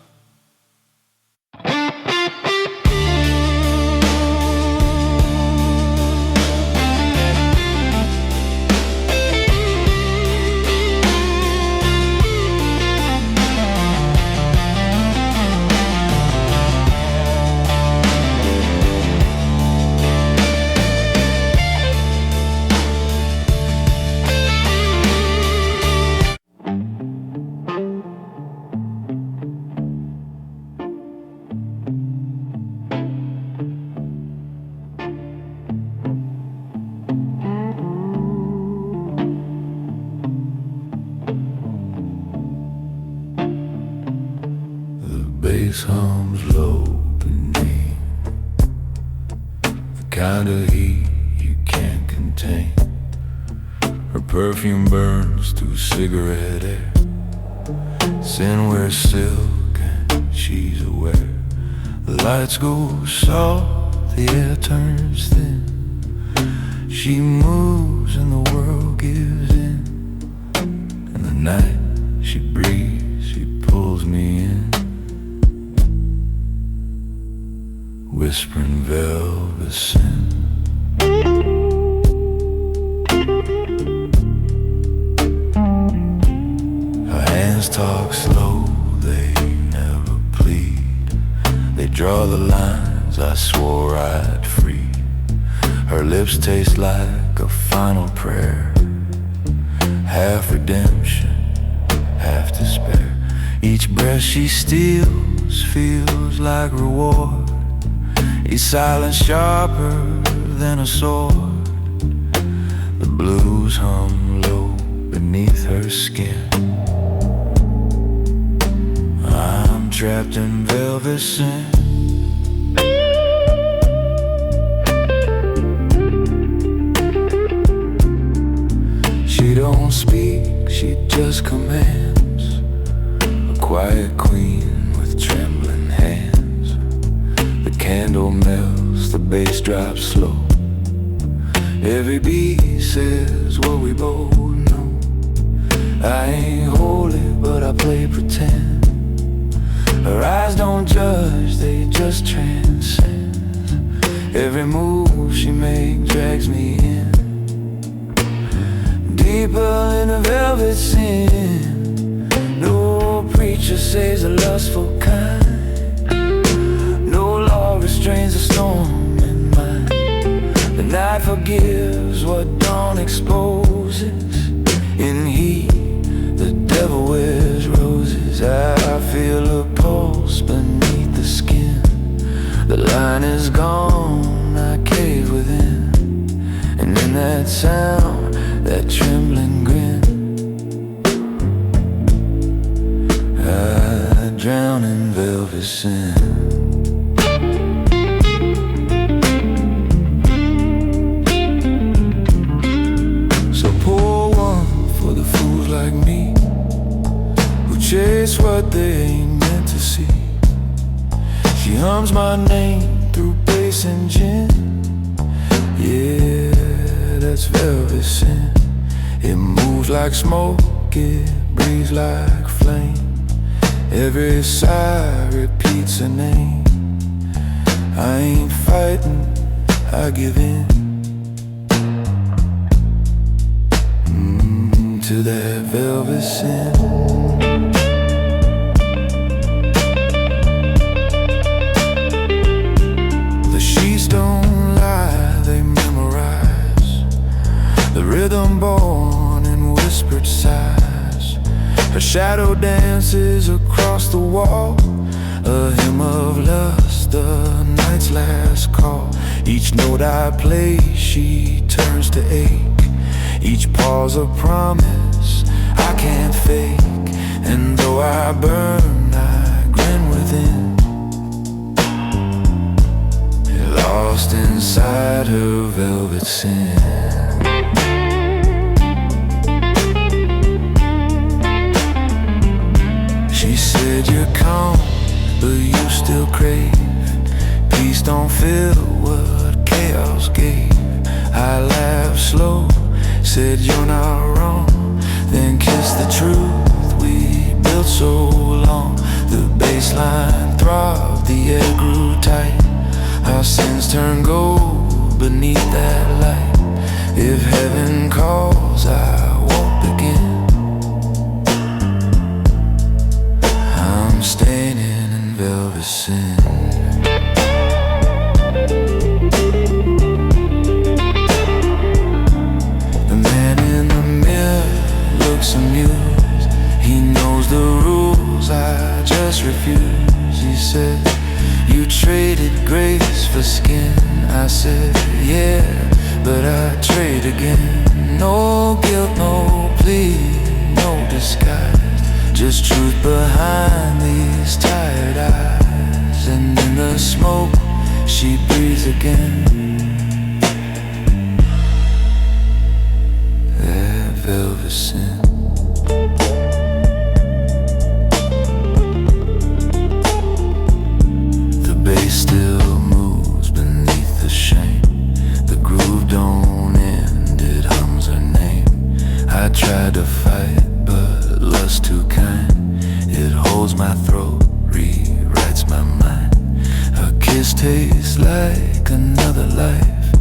Bass hums low beneath, the kind of heat you can't contain. Her perfume burns through cigarette air. Sin wears silk and she's aware. The lights go soft, the air turns thin. She moves and the world gives in. And the night she breathes, she pulls me in. Whispering velvet sin. Her hands talk slow, they never plead. They draw the lines I swore I'd free. Her lips taste like a final prayer, half redemption, half despair. Each breath she steals feels like reward. Each silence sharper than a sword. The blues hum low beneath her skin. I'm trapped in velvet sin. She don't speak, she just commands. A quiet queen with trembling hands. The candle melts, the bass drops slow. Every beat says what we both know. I ain't holy, but I play pretend. Her eyes don't judge, they just transcend. Every move she makes drags me in, deeper in the velvet sin. No preacher saves a lustful kind. Restrains a storm in mine. The night forgives what dawn exposes. In heat, the devil wears roses. I feel a pulse beneath the skin. The line is gone, I cave within. And in that sound, that trembling grin, I drown in velvet sin. Like me, who chase what they ain't meant to see. She hums my name through bass and gin. Yeah, that's velvet sin. It moves like smoke, it breathes like flame. Every sigh repeats a name. I ain't fighting, I give in to that velvet sin. The sheets don't lie, they memorize the rhythm born in whispered sighs. Her shadow dances across the wall, a hymn of lust, the night's last call. Each note I play, she turns to ache. Each pause a promise I can't fake. And though I burn, I grin within, lost inside her velvet sin. She said you're calm, but you still crave. Peace don't feel what chaos gave. I laugh slow, said you're not wrong, then kissed the truth we built so long. The baseline throbbed, the air grew tight. Our sins turn gold beneath that light. If heaven calls, I won't begin. I'm standing in velvet sin. The man in the mirror looks amused. He knows the rules, I just refuse. He said, you traded grace for skin. I said, yeah, but I trade again. No guilt, no plea, no disguise, just truth behind these tired eyes. And in the smoke, she breathes again. That velvet sin. The bass still moves beneath the shame. The groove don't end, it hums her name. I tried to fight, but lust too kind. It holds my throat, rewrites my mind. Her kiss tastes like another life,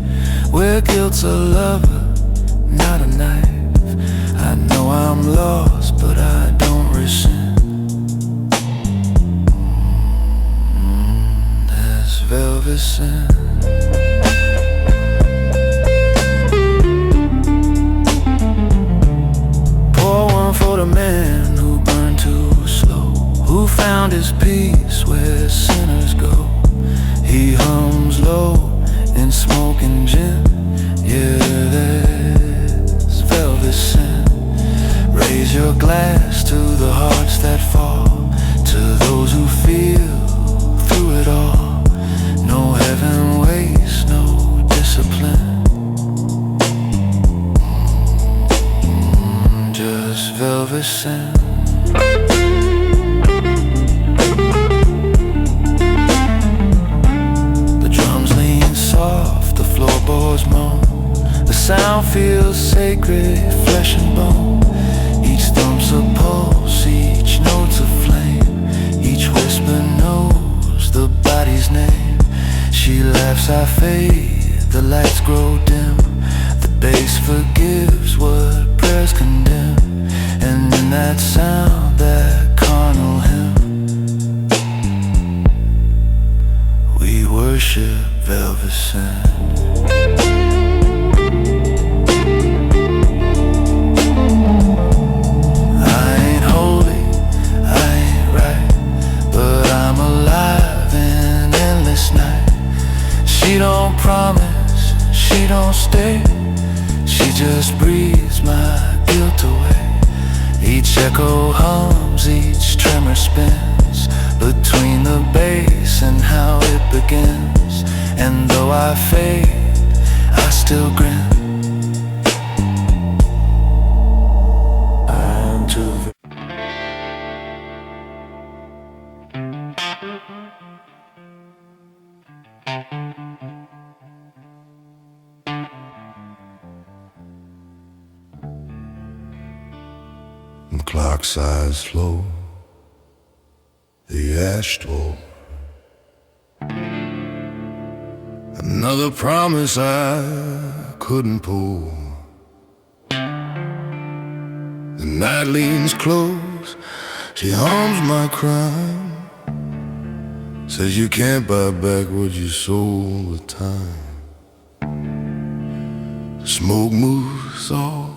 where guilt's a lover, not a knife. I know I'm lost, but I don't resent. That's velvet sin. Pour one for the man who burned too slow, who found his peace where sinners go. He hums low in smoking gin. Yeah, that's velvet sin. Raise your glass to the hearts that fall, to those who feel through it all. No heaven waits, no discipline. Just velvet sin. The drums lean soft, the floorboards moan. The sound feels sacred, flesh and bone. Each thump's a pulse, each note's a flame. Each whisper knows the body's name. She laughs, I fade, the lights grow dim. The bass forgives what prayers condemn. And in that sound, that carnal hymn, we worship velvet sin. She don't promise, she don't stay. She just breathes my guilt away. Each echo hums, each tremor spins between the bass and how it begins. And though I fade, I still grin. I'm too Clock's eyes flow, the ashtray. Another promise I couldn't pull. The night leans close, she hums my crime. Says you can't buy back what you sold with time. The smoke moves off,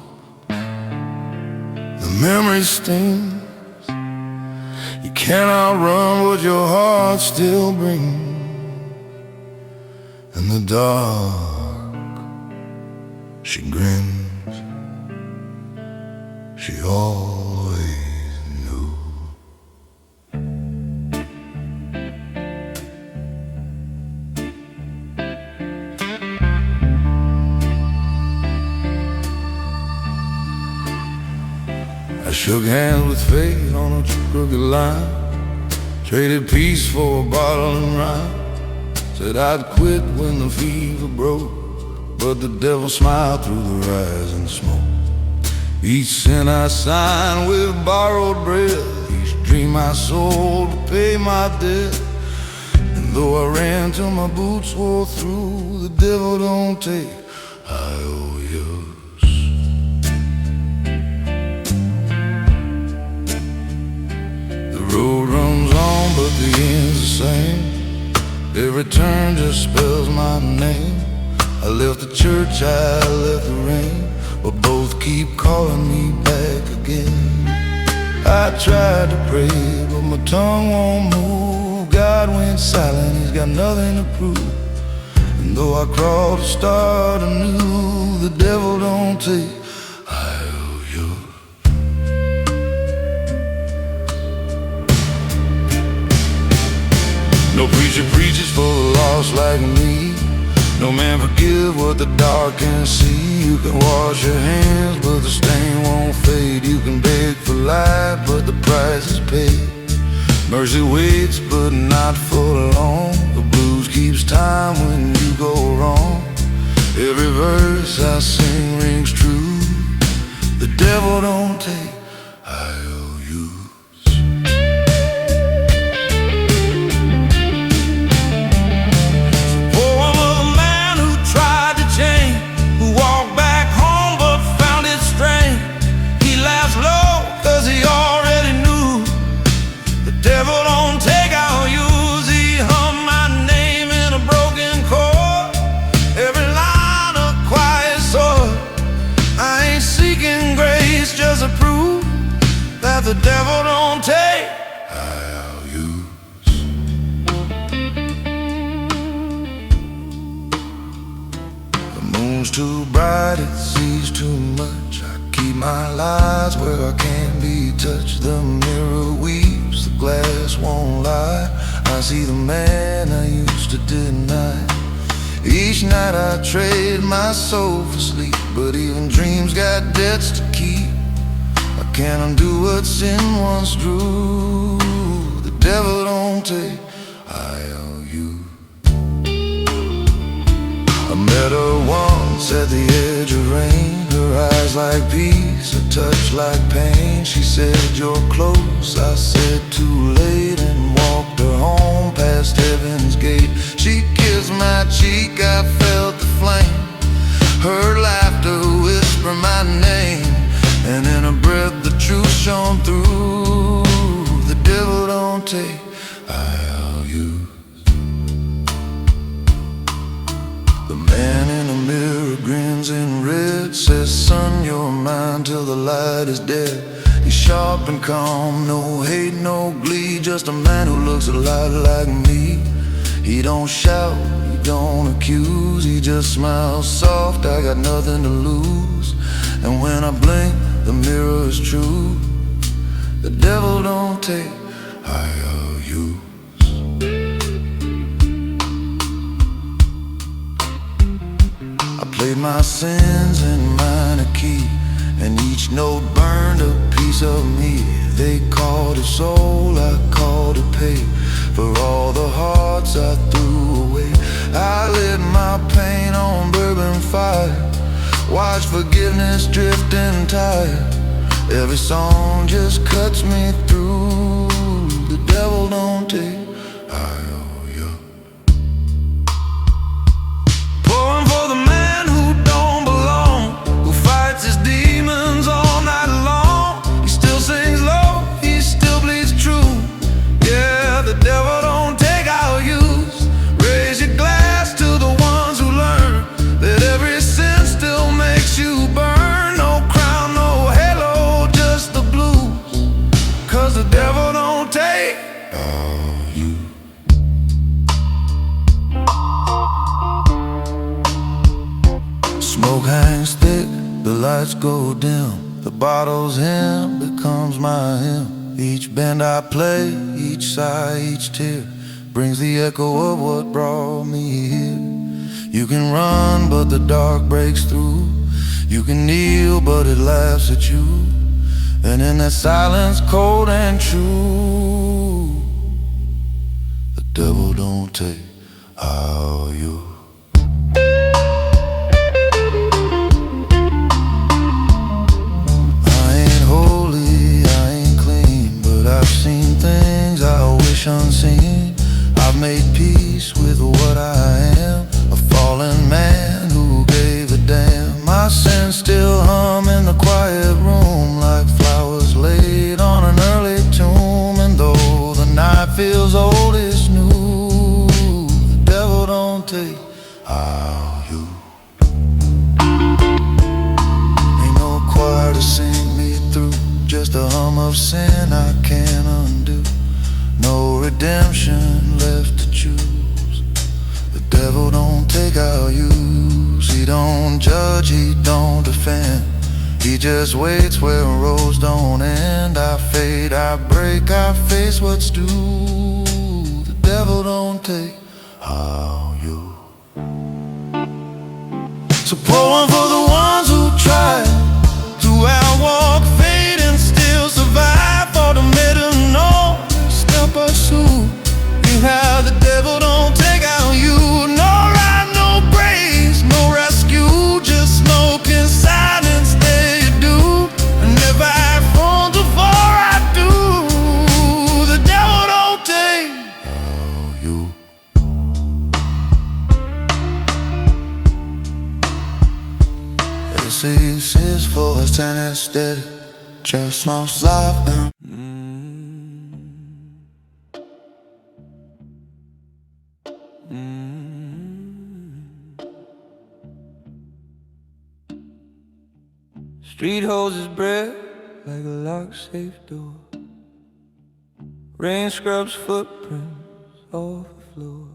the memory stings. You can't outrun what your heart still brings. In the dark, she grins. She always knew. I shook hands with fate on a crooked line, traded peace for a bottle and rhyme. Said I'd quit when the fever broke, but the devil smiled through the rising smoke. Each sin I signed with borrowed breath, each dream I sold to pay my debt. And though I ran till my boots wore through, the devil don't take IOUs. The road runs on, but the end's the same. Every turn just spells my name. I left the church, I left the rain, but both keep calling me back again. I tried to pray, but my tongue won't move. God went silent, he's got nothing to prove. And though I crawled to start anew, the devil don't take IOUs. No preacher preaches for the lost like me. No man forgive what the dark can see. You can wash your hands, but the stain won't fade. You can beg for life, but the price is paid. Mercy waits, but not for long. The blues keeps time when you go wrong. Every verse I sing rings true. The devil don't take IOUs. The devil don't take IOUs. The moon's too bright, it sees too much. I keep my lies where I can't be touched. The mirror weeps, the glass won't lie. I see the man I used to deny. Each night I trade my soul for sleep, but even dreams got debts to keep. Can't undo what sin once drew. The devil don't take IOU. I met her once at the edge of rain. Her eyes like peace, her touch like pain. She said, "You're close." I said, "Too late," and walked her home past heaven's gate. She kissed my cheek, I felt the flame. Her laughter whispered my name, and in her breath the truth shone through. The devil don't take IOUs. The man in the mirror grins in red, says, "Son, you're mine till the light is dead." He's sharp and calm, no hate, no glee. Just a man who looks a lot like me. He don't shout, he don't accuse. He just smiles soft, I got nothing to lose. And when I blink, the mirror is true. The devil don't take IOUs. I played my sins in minor key, and each note burned a piece of me. They called it soul, I called it pay, for all the hearts I threw away. I lit my pain on bourbon fire, watch forgiveness drifting tired. Every song just cuts me through. The devil don't take IOU. Pouring for the man who don't belong, who fights his demons all night long. He still sings low, he still bleeds true. Yeah, the devil don't take IOUs. Raise your glass to the ones who learn that every sin still makes you burn. No crown, no halo, just the blues. 'Cause the devil don't take IOUs. Smoke hangs thick, the lights go dim. The bottle's hymn becomes my hymn. Each bend I play, each sigh, each tear brings the echo of what brought me here. You can run, but the dark breaks through. You can kneel, but it laughs at you. And in that silence, cold and true, the devil don't take IOUs. redemption left to choose. The devil don't take our use. He don't judge, he don't defend. He just waits where roads don't end. I fade, I break, I face what's due. The devil don't take our you. So pour one for the ones who try to outwalk fate and still survive. For the middle, no, still pursue. You have the devil don't take out you. No rhyme, no praise, no rescue. Just smoke in silence, there you do. And if I fall before I do, the devil don't take out you. This is for us and it's steady. Just smells life and Street holds his breath like a locked safe door. Rain scrubs footprints off the floor.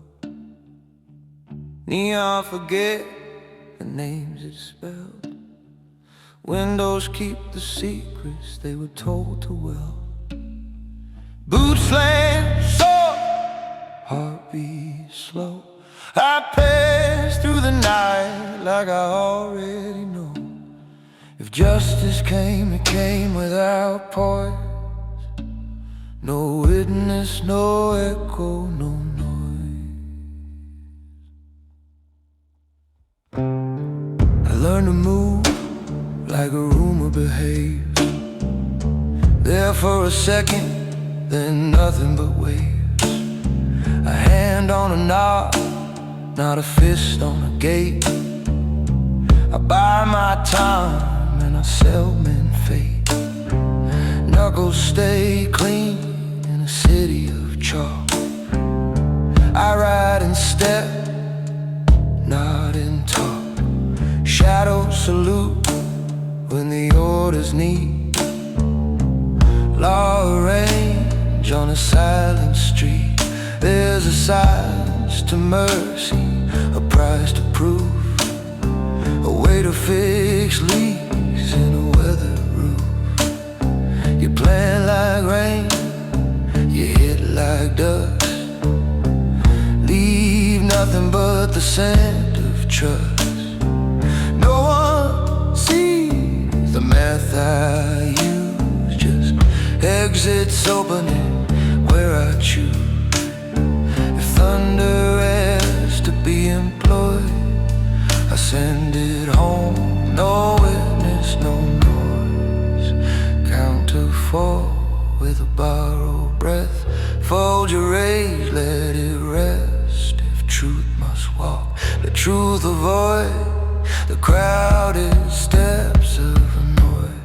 Neon forget the names it spelled. Windows keep the secrets they were told to well. Boots slam soft, heartbeat slow. I pass through the night like I already know. If justice came, it came without poise. No witness, no echo, no noise. I learned to move like a rumor behaves. There for a second, then nothing but waves. A hand on a knob, not a fist on a gate. I buy my time and I sell men fate. Knuckles stay clean in a city of chalk. I ride in step, not in talk. Shadows salute when the orders need. Law arrange on a silent street. There's a silence to mercy, a price to prove, a way to fix leaks in a weathered roof. You plan like rain, you hit like dust. Leave nothing but the scent of trust. No one sees the math I use, just exits opening where I choose. If thunder has to be employed, I send it home, no witness, no noise. Count to 4 with a borrowed breath. Fold your rage, let it rest. If truth must walk, the truth avoid the crowded steps of a noise.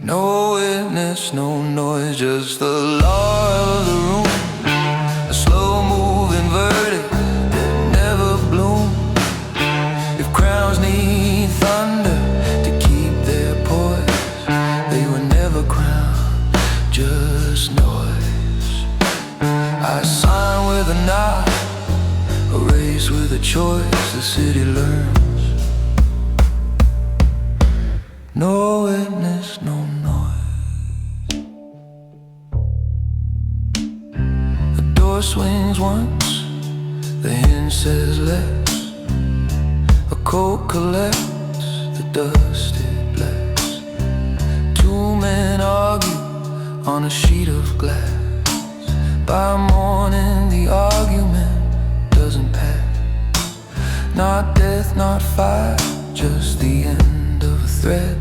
No witness, no noise, just the law of the room. A slow-moving verdict that never blooms. If crowns need thunder to keep their poise, they were never crowned, just noise. I sign with a nod, a race with a choice, the city learns. No witness, no noise. The door swings once, the hinge says less. A coat collects the dust it bless. Two men argue on a sheet of glass. By morning the argument doesn't pass. Not death, not fire, just the end of a thread.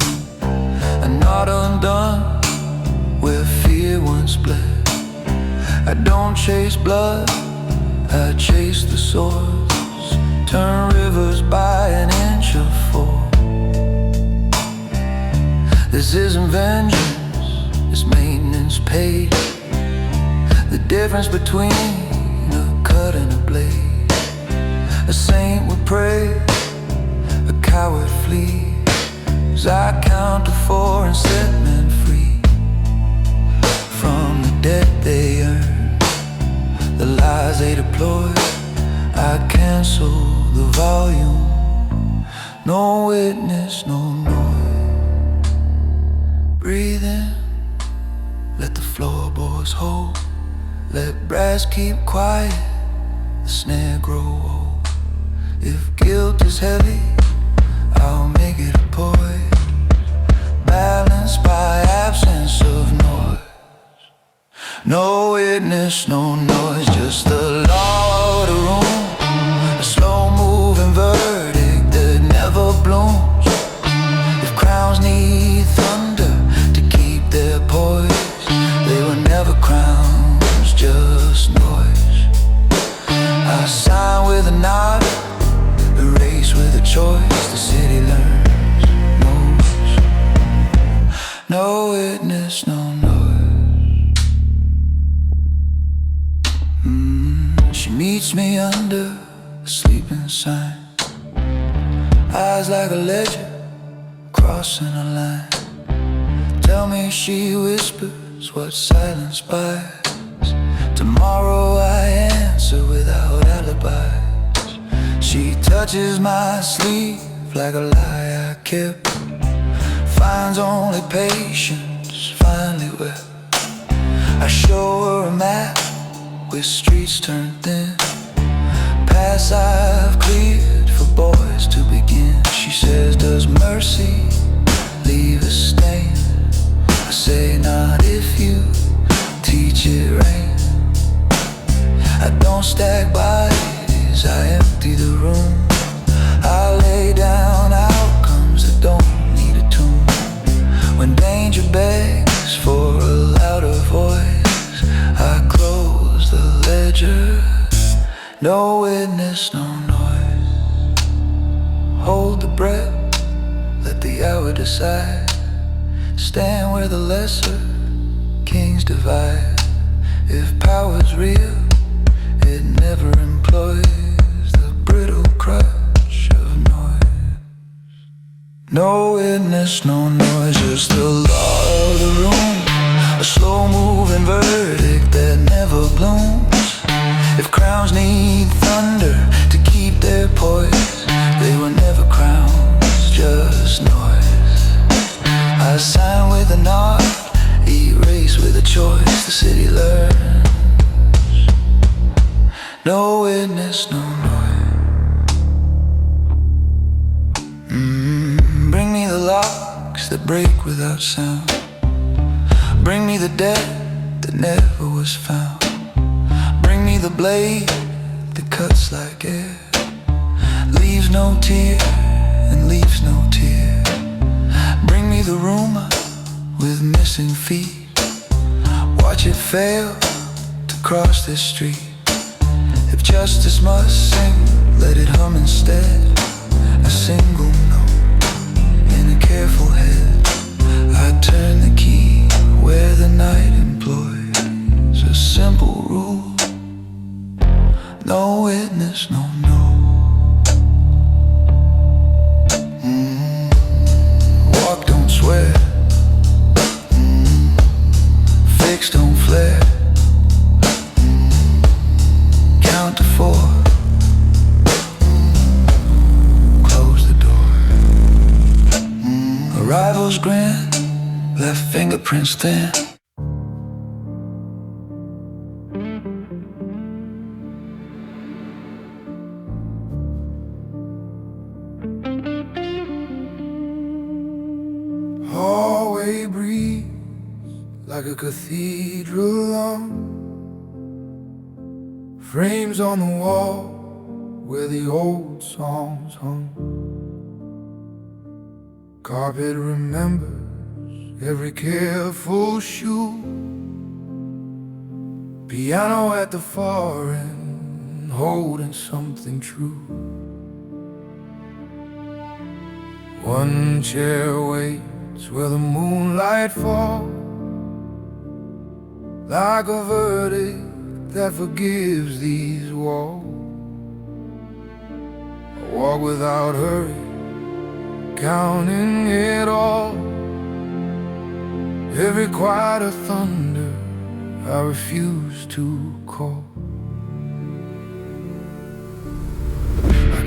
And not undone where fear once bled. I don't chase blood, I chase the source. Turn rivers by an inch of force. This isn't vengeance, it's maintenance paid. The difference between a cut and a blade. A saint would pray, a coward flee. As I count to 4 and set men free from the debt they earn. as they deploy, I cancel the volume. No witness, no noise. Breathe in, let the floorboards hold. Let brass keep quiet, the snare grow old. If guilt is heavy, I'll make it a poise, balanced by absence of noise. No witness, no noise, just the law of the room. A slow-moving verdict that never blooms. If crowns need thunder to keep their poise, they were never crowns, just noise. I sign with a nod, erase with a choice. The city learns, knows. No witness, no noise. She meets me under a sleeping sign, eyes like a ledger crossing a line. Tell me, she whispers, what silence buys. Tomorrow I answer without alibis. She touches my sleeve like a lie I kept, finds only patience, finally wept. I show her a map with streets turned thin, paths I've cleared for boys to begin. She says, does mercy leave a stain? I say, not if you teach it rain. I don't stack bodies, I empty the room. I lay down outcomes that don't need a tune. When danger begs for a louder voice, I close the ledger. No witness, no noise. Hold the breath, let the hour decide. Stand where the lesser kings divide. If power's real, it never employs the brittle crutch of noise. No witness, no noise, just the law of the room. A slow-moving verdict that never blooms. If crowns need thunder to keep their poise, they were never crowns, just noise. I sign with a nod, erase with a choice. The city learns. No witness, no noise. Bring me the locks that break without sound. Bring me the dead that never was found. Bring me the blade that cuts like air, leaves no tear and leaves no tear. Bring me the rumor with missing feet. Watch it fail to cross this street. If justice must sing, let it hum instead. A single note in a careful head. I turn the key where the night employs a simple rule. No witness, no no. Walk, don't swear. Fix, don't flare. Count to 4. Close the door. Arrival's grand, left fingerprints thin. Hallway breeze like a cathedral lung. Frames on the wall where the old songs hung. Carpet remembers every careful shoe. Piano at the far end, holding something true. One chair waits where the moonlight falls, like a verdict that forgives these walls. I walk without hurry, counting it all. Every quiet of thunder I refuse to call.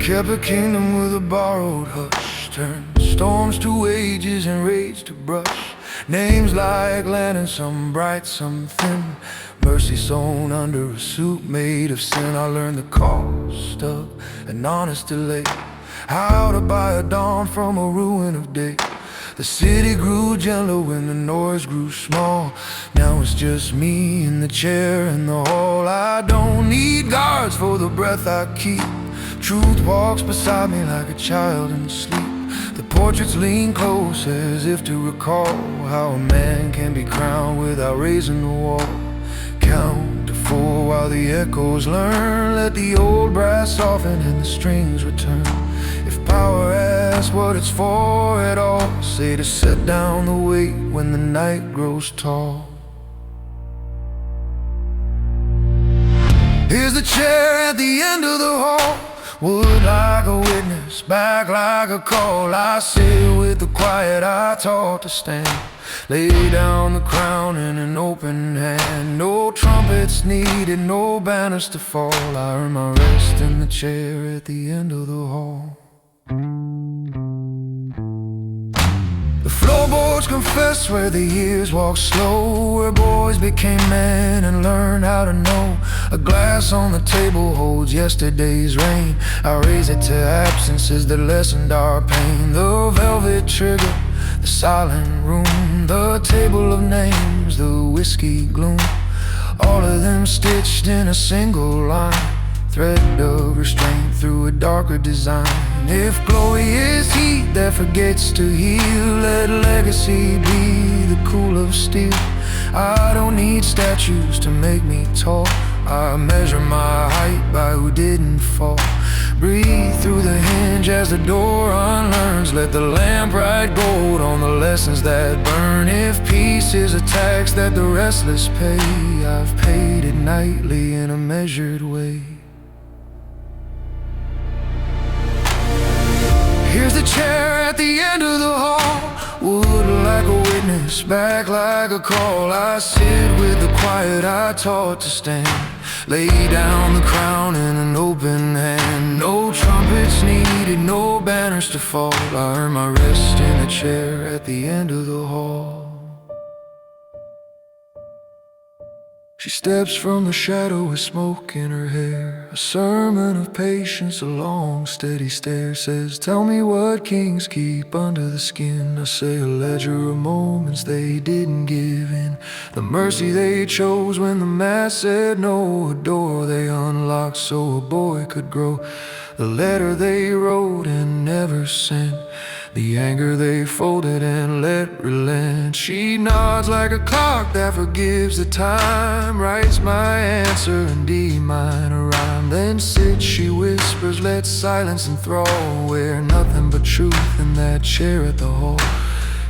kept a kingdom with a borrowed hush, turned storms to wages and rage to brush. Names like land, some bright, some thin, mercy sewn under a suit made of sin. I learned the cost of an honest delay, how to buy a dawn from a ruin of day. The city grew gentler when the noise grew small. Now it's just me in the chair in the hall. I don't need guards for the breath I keep. Truth walks beside me like a child in sleep. The portraits lean close as if to recall how a man can be crowned without raising the wall. Count to 4 while the echoes learn. Let the old brass soften and the strings return. If power asks what it's for at all, say to set down the weight when the night grows tall. Here's the chair at the end of the hall, wood like a witness, back like a call. I sit with the quiet I taught to stand. Lay down the crown in an open hand. No trumpets needed, no banners to fall. I earn my rest in the chair at the end of the hall. The floorboards confess where the years walk slow, where boys became men and learned how to know. A glass on the table holds yesterday's rain. I raise it to absences that lessened our pain. The velvet trigger, the silent room, the table of names, the whiskey gloom, all of them stitched in a single line, thread of restraint through a darker design. If glory is heat that forgets to heal, let legacy be the cool of steel. I don't need statues to make me tall. I measure my height by who didn't fall. Breathe through the hinge as the door unlearns. Let the lamp ride gold on the lessons that burn. If peace is a tax that the restless pay, I've paid it nightly in a measured way. Here's the chair at the end of the hall, wood like a witness, back like a call. I sit with the quiet I taught to stand. Lay down the crown in an open hand. No trumpets needed, no banners to fall. I earn my rest in the chair at the end of the hall. She steps from the shadow with smoke in her hair. A sermon of patience, a long steady stare. Says, tell me what kings keep under the skin. I say a ledger of moments they didn't give in. The mercy they chose when the mass said no. A door they unlocked so a boy could grow. The letter they wrote and never sent. The anger they folded and let relent. She nods like a clock that forgives the time. Writes my answer in D minor rhyme. Then sits, she whispers, let silence enthrall. Wear nothing but truth in that chair at the hall.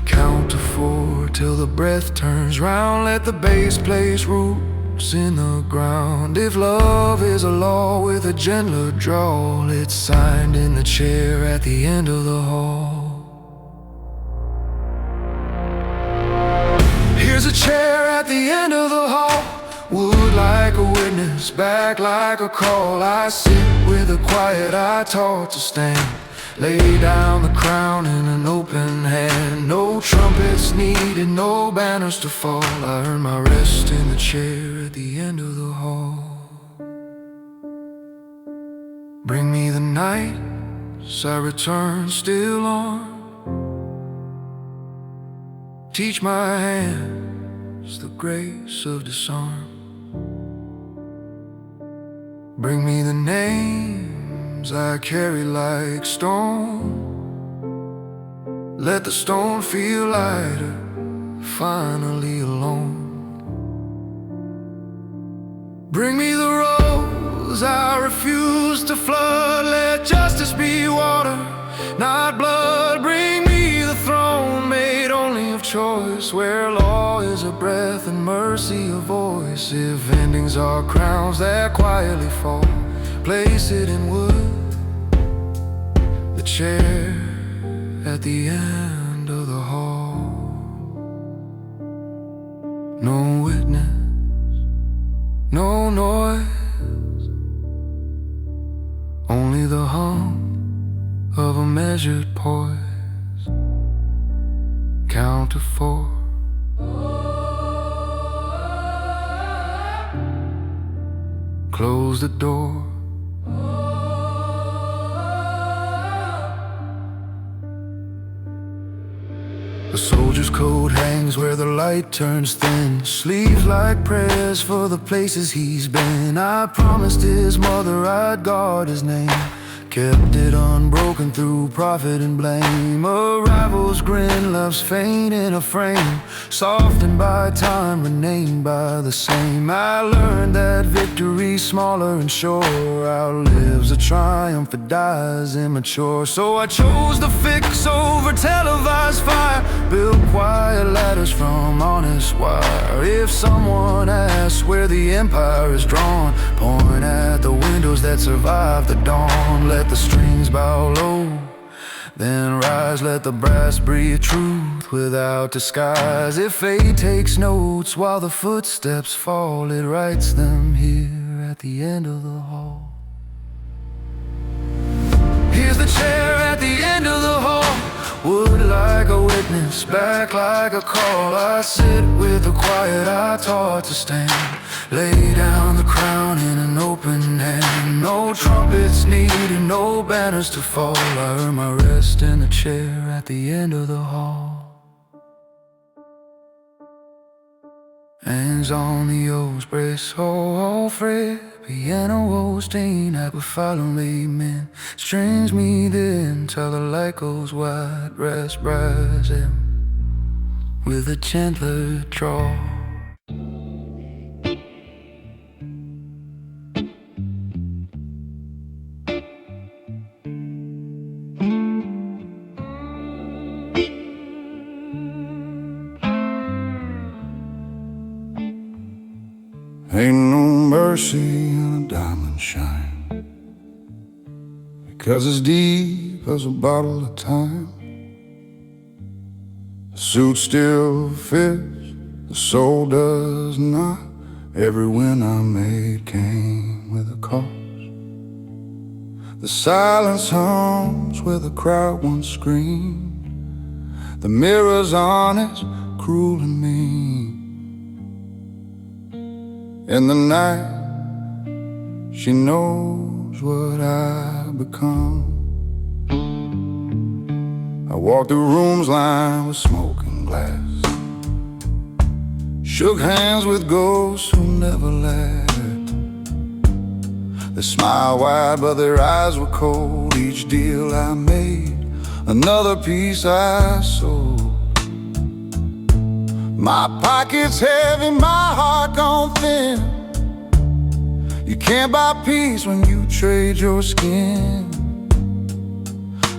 Count to 4 till the breath turns round. Let the bass place roots in the ground. If love is a law with a gentler drawl, it's signed in the chair at the end of the hall. Here's a chair at the end of the hall, wood like a witness, back like a call. I sit with the quiet I taught to stand. Lay down the crown in an open hand. No trumpets needed, no banners to fall. I earn my rest in the chair at the end of the hall. Bring me the night, so I return still on. Teach my hands the grace of disarm. Bring me the names I carry like stone. Let the stone feel lighter, finally alone. Bring me the rose I refuse to flood. Let justice be water, not blood. Bring me the throne made only of choice, where law is a breath and mercy a voice. If endings are crowns that quietly fall, place it in wood, the chair at the end of the hall. No witness, no noise, only the hum count to 4. Close the door. The soldier's coat hangs where the light turns thin, sleeves like prayers for the places he's been. I promised his mother I'd guard his name, kept it unbroken through profit and blame. A rival's grin, love's faint in a frame, softened by time, renamed by the same. I learned that victory's smaller and sure, outlives a triumph, it dies immature. So I chose the fix over televised fire, built quiet ladders from honest wire. If someone asks where the empire is drawn, point at the windows that survive the dawn. Let the strings bow low, then rise, let the brass breathe truth without disguise. If fate takes notes while the footsteps fall, it writes them here at the end of the hall. Here's the chair at the end of the hall, wood like a witness, back like a call. I sit with the quiet I taught to stand, lay down the crown in an open hand. No trumpets needed, no banners to fall. I earn my rest in the chair at the end of the hall. Hands on the oars, brace, ho, Fred. Piano woes, stain, aquafallen men. Strings me then till the light goes wide. Rest, rise, with a gentler draw. Ain't no mercy in a diamond shine, because it's deep as a bottle of time. The suit still fits, the soul does not. Every win I made came with a cost. The silence hums where the crowd once screamed. The mirror's honest, cruel and mean. In the night, she knows what I've become. I walk through rooms lined with smoking glass, shook hands with ghosts who never laughed. They smile wide but their eyes were cold. Each deal I made, another piece I sold. My pocket's heavy, my heart gone thin. You can't buy peace when you trade your skin.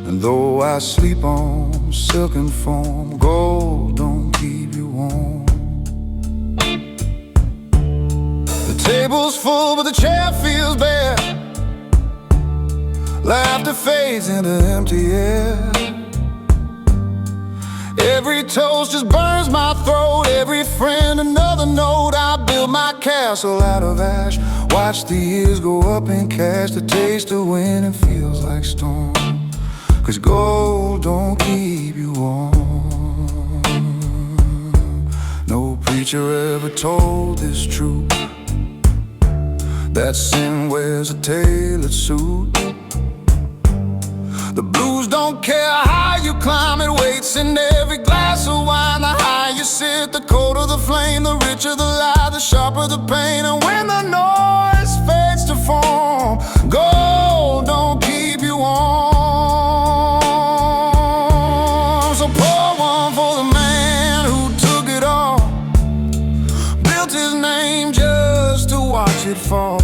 And though I sleep on silken foam, gold don't keep you warm. The table's full but the chair feels bare. Laughter fades into empty air. Every toast just burns my throat. Every friend another note. I build my castle out of ash, watch the years go up in cash. The taste of winning feels like storm, 'cause gold don't keep you warm. No preacher ever told this truth, that sin wears a tailored suit. The blues don't care how you climb, it waits in every glass of wine. The higher you sit, the colder the flame, the richer the lie, the sharper the pain. And when the noise fades to form, gold don't keep you warm. So pour one for the man who took it all, built his name just to watch it fall.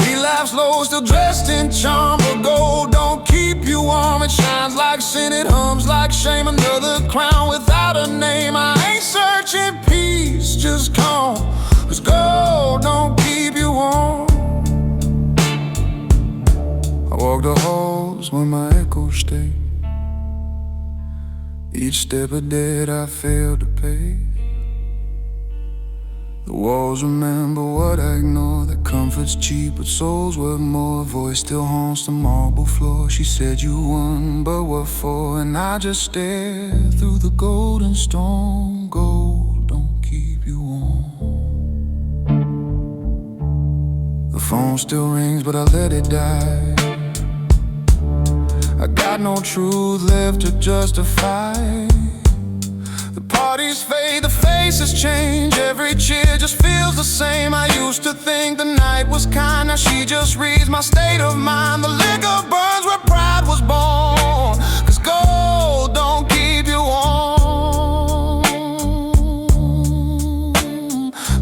He laughs low, still dressed in charm, but gold don't keep you warm. It shines like sin, it hums like shame. Another crown without a name. I ain't searching peace, just calm, 'cause gold don't keep you warm. I walk the halls where my echoes stay. Each step a debt I failed to pay. The walls remember what I ignore. That comfort's cheap, but soul's worth more. Voice still haunts the marble floor. She said you won, but what for? And I just stare through the golden storm. Gold don't keep you warm. The phone still rings, but I let it die. I got no truth left to justify. The parties fade, the faces change. Every cheer just feels the same. I used to think the night was kind. Now she just reads my state of mind. The liquor burns where pride was born. 'Cause gold don't keep you warm.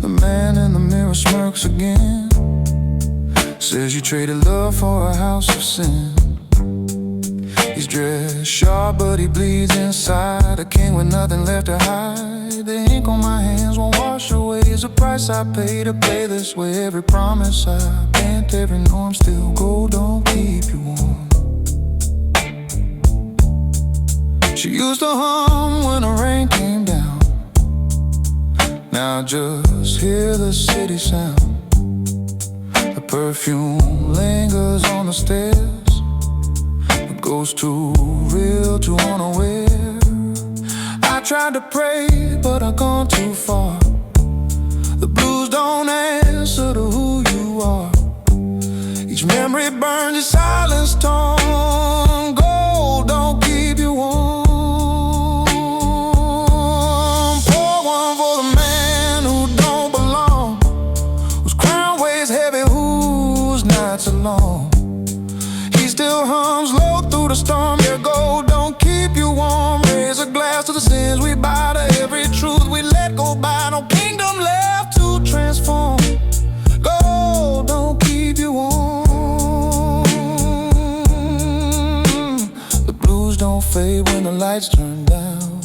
The man in the mirror smirks again. Says you traded love for a house of sin. He's dressed sharp, but he bleeds inside. A king with nothing left to hide. The ink on my hands won't wash away. It's a price I pay to play this way. Every promise I bent, every norm still gold don't keep you warm. She used to hum when the rain came down. Now I just hear the city sound. The perfume lingers on the stairs. Goes too real, too unaware. I tried to pray, but I've gone too far. The blues don't answer to who you are. Each memory burns, your silence torn. Gold don't keep you warm. Pour one for the man who don't belong, whose crown weighs heavy, whose nights are long. He still hums low through the storm. Yeah, gold don't keep you warm. Raise a glass to the sins we buy, to every truth we let go by. No kingdom left to transform. Gold don't keep you warm. The blues don't fade when the lights turn down.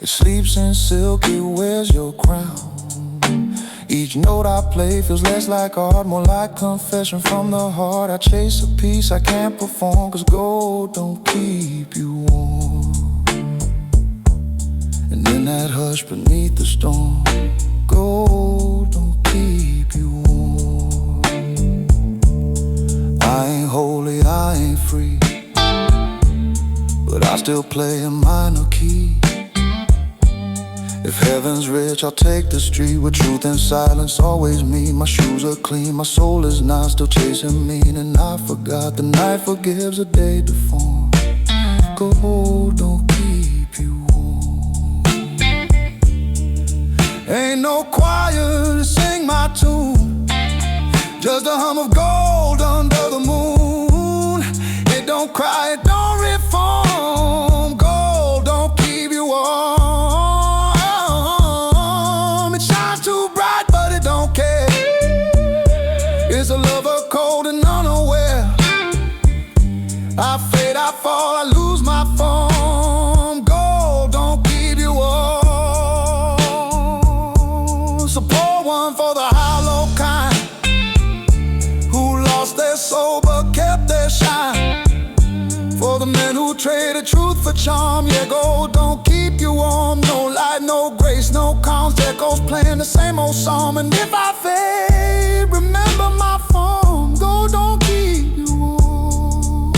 It sleeps in silk, it wears your crown. Each note I play feels less like art, more like confession from the heart. I chase a piece I can't perform, 'cause gold don't keep you warm. And in that hush beneath the storm, gold don't keep you warm. I ain't holy, I ain't free, but I still play a minor key. If heaven's rich, I'll take the street where truth and silence always meet. My shoes are clean, my soul is not still chasing mean. And I forgot the night forgives, a day to form. Gold don't keep you warm. Ain't no choir to sing my tune, just a hum of gold under the moon. It don't cry, it don't reform. Gold don't keep you warm. Is a lover cold and unaware? I fade, I fall, I lose my form. Gold don't keep you warm. So pour one for the hollow kind, who lost their soul but kept their shine. For the men who traded truth for charm. Yeah, gold don't keep you warm. No light, no grace, no calms. There goes playing the same old song. And if I fade, remember my form. Gold don't keep you warm.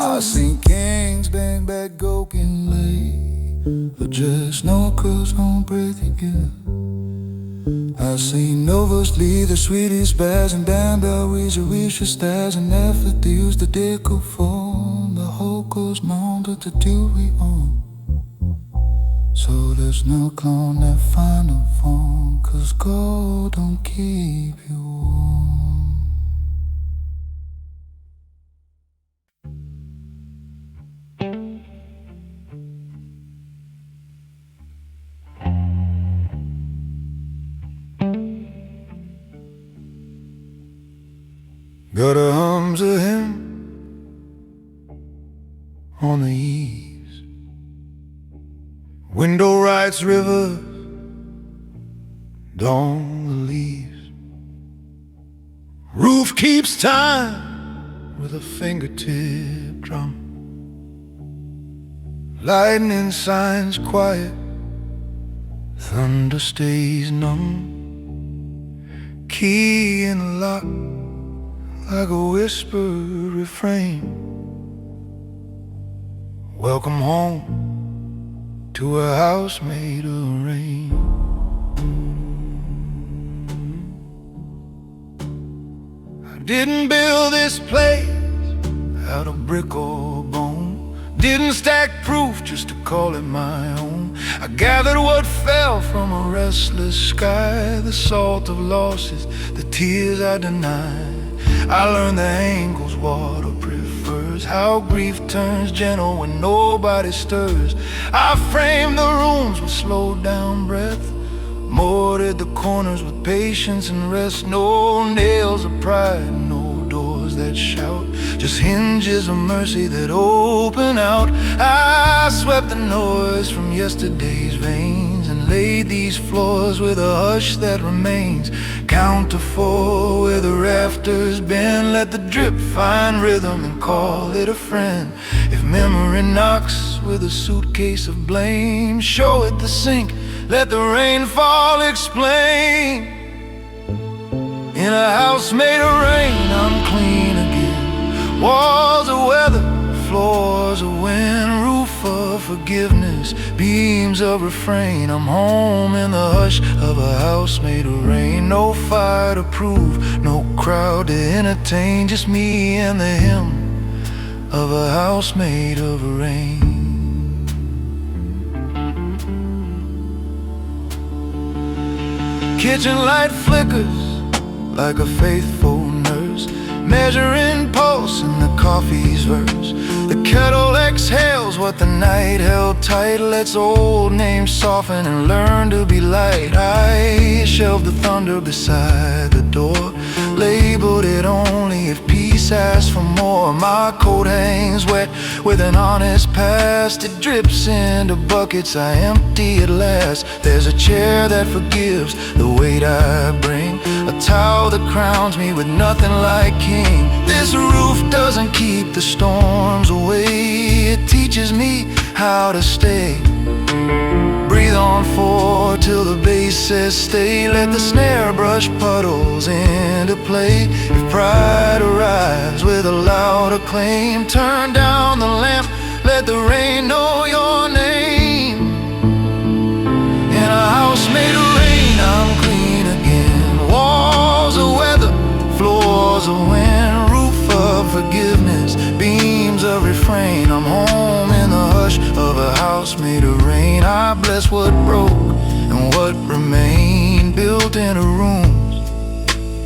I seen kings bang back broken late, but just no cross gon' break again. I seen novas leave the sweetest bears and damn berries or wish stairs and never used the dickle form. The whole goes mound to the dew we own. So there's no clone that final form, 'cause gold don't keep you warm. Got a hums of him on the eaves. Window writes rivers, dawn the leaves. Roof keeps time with a fingertip drum. Lightning signs quiet, Thunder stays numb, key in the lock, like a whispered refrain. Welcome home to a house made of rain. I didn't build this place out of brick or bone, didn't stack proof just to call it my own. I gathered what fell from a restless sky, the salt of losses, the tears I denied. I learned the angles water prefers, how grief turns gentle when nobody stirs. I framed the rooms with slowed down breath, mortared the corners with patience and rest. No nails of pride, no doors that shout, just hinges of mercy that open out. I swept the noise from yesterday's veins and laid these floors with a hush that remains. Count to 4 where the rafters bend, let the drip find rhythm and call it a friend. If memory knocks with a suitcase of blame, show it the sink, let the rainfall explain. In a house made of rain, I'm clean again. Walls of weather, floors of wind, roof of forgiveness, beams of refrain. I'm home in the hush of a house made of rain. No fire to prove, no crowd to entertain, just me and the hymn of a house made of rain. Kitchen light flickers like a faithful nurse, measuring pulse in the coffee's verse. The kettle exhales what the night held tight, lets old names soften and learn to be light. I shelved the thunder beside the door, labeled it only if peace asks for more. My coat hangs wet with an honest past, it drips into buckets I empty at last. There's a chair that forgives the weight I bring, a towel that crowns me with nothing like king. This roof doesn't keep the storms away, it teaches me how to stay. Breathe on 4 till the bass says stay, let the snare brush puddles into play. If pride arrives with a loud acclaim, turn down the lamp, let the rain know your name. In a house made of rain, I'm clean again. Walls of weather, floors of wind, roof of forgiveness, beams of refrain. I'm home in the hush of a house made of rain. I bless what broke and what remained, built into rooms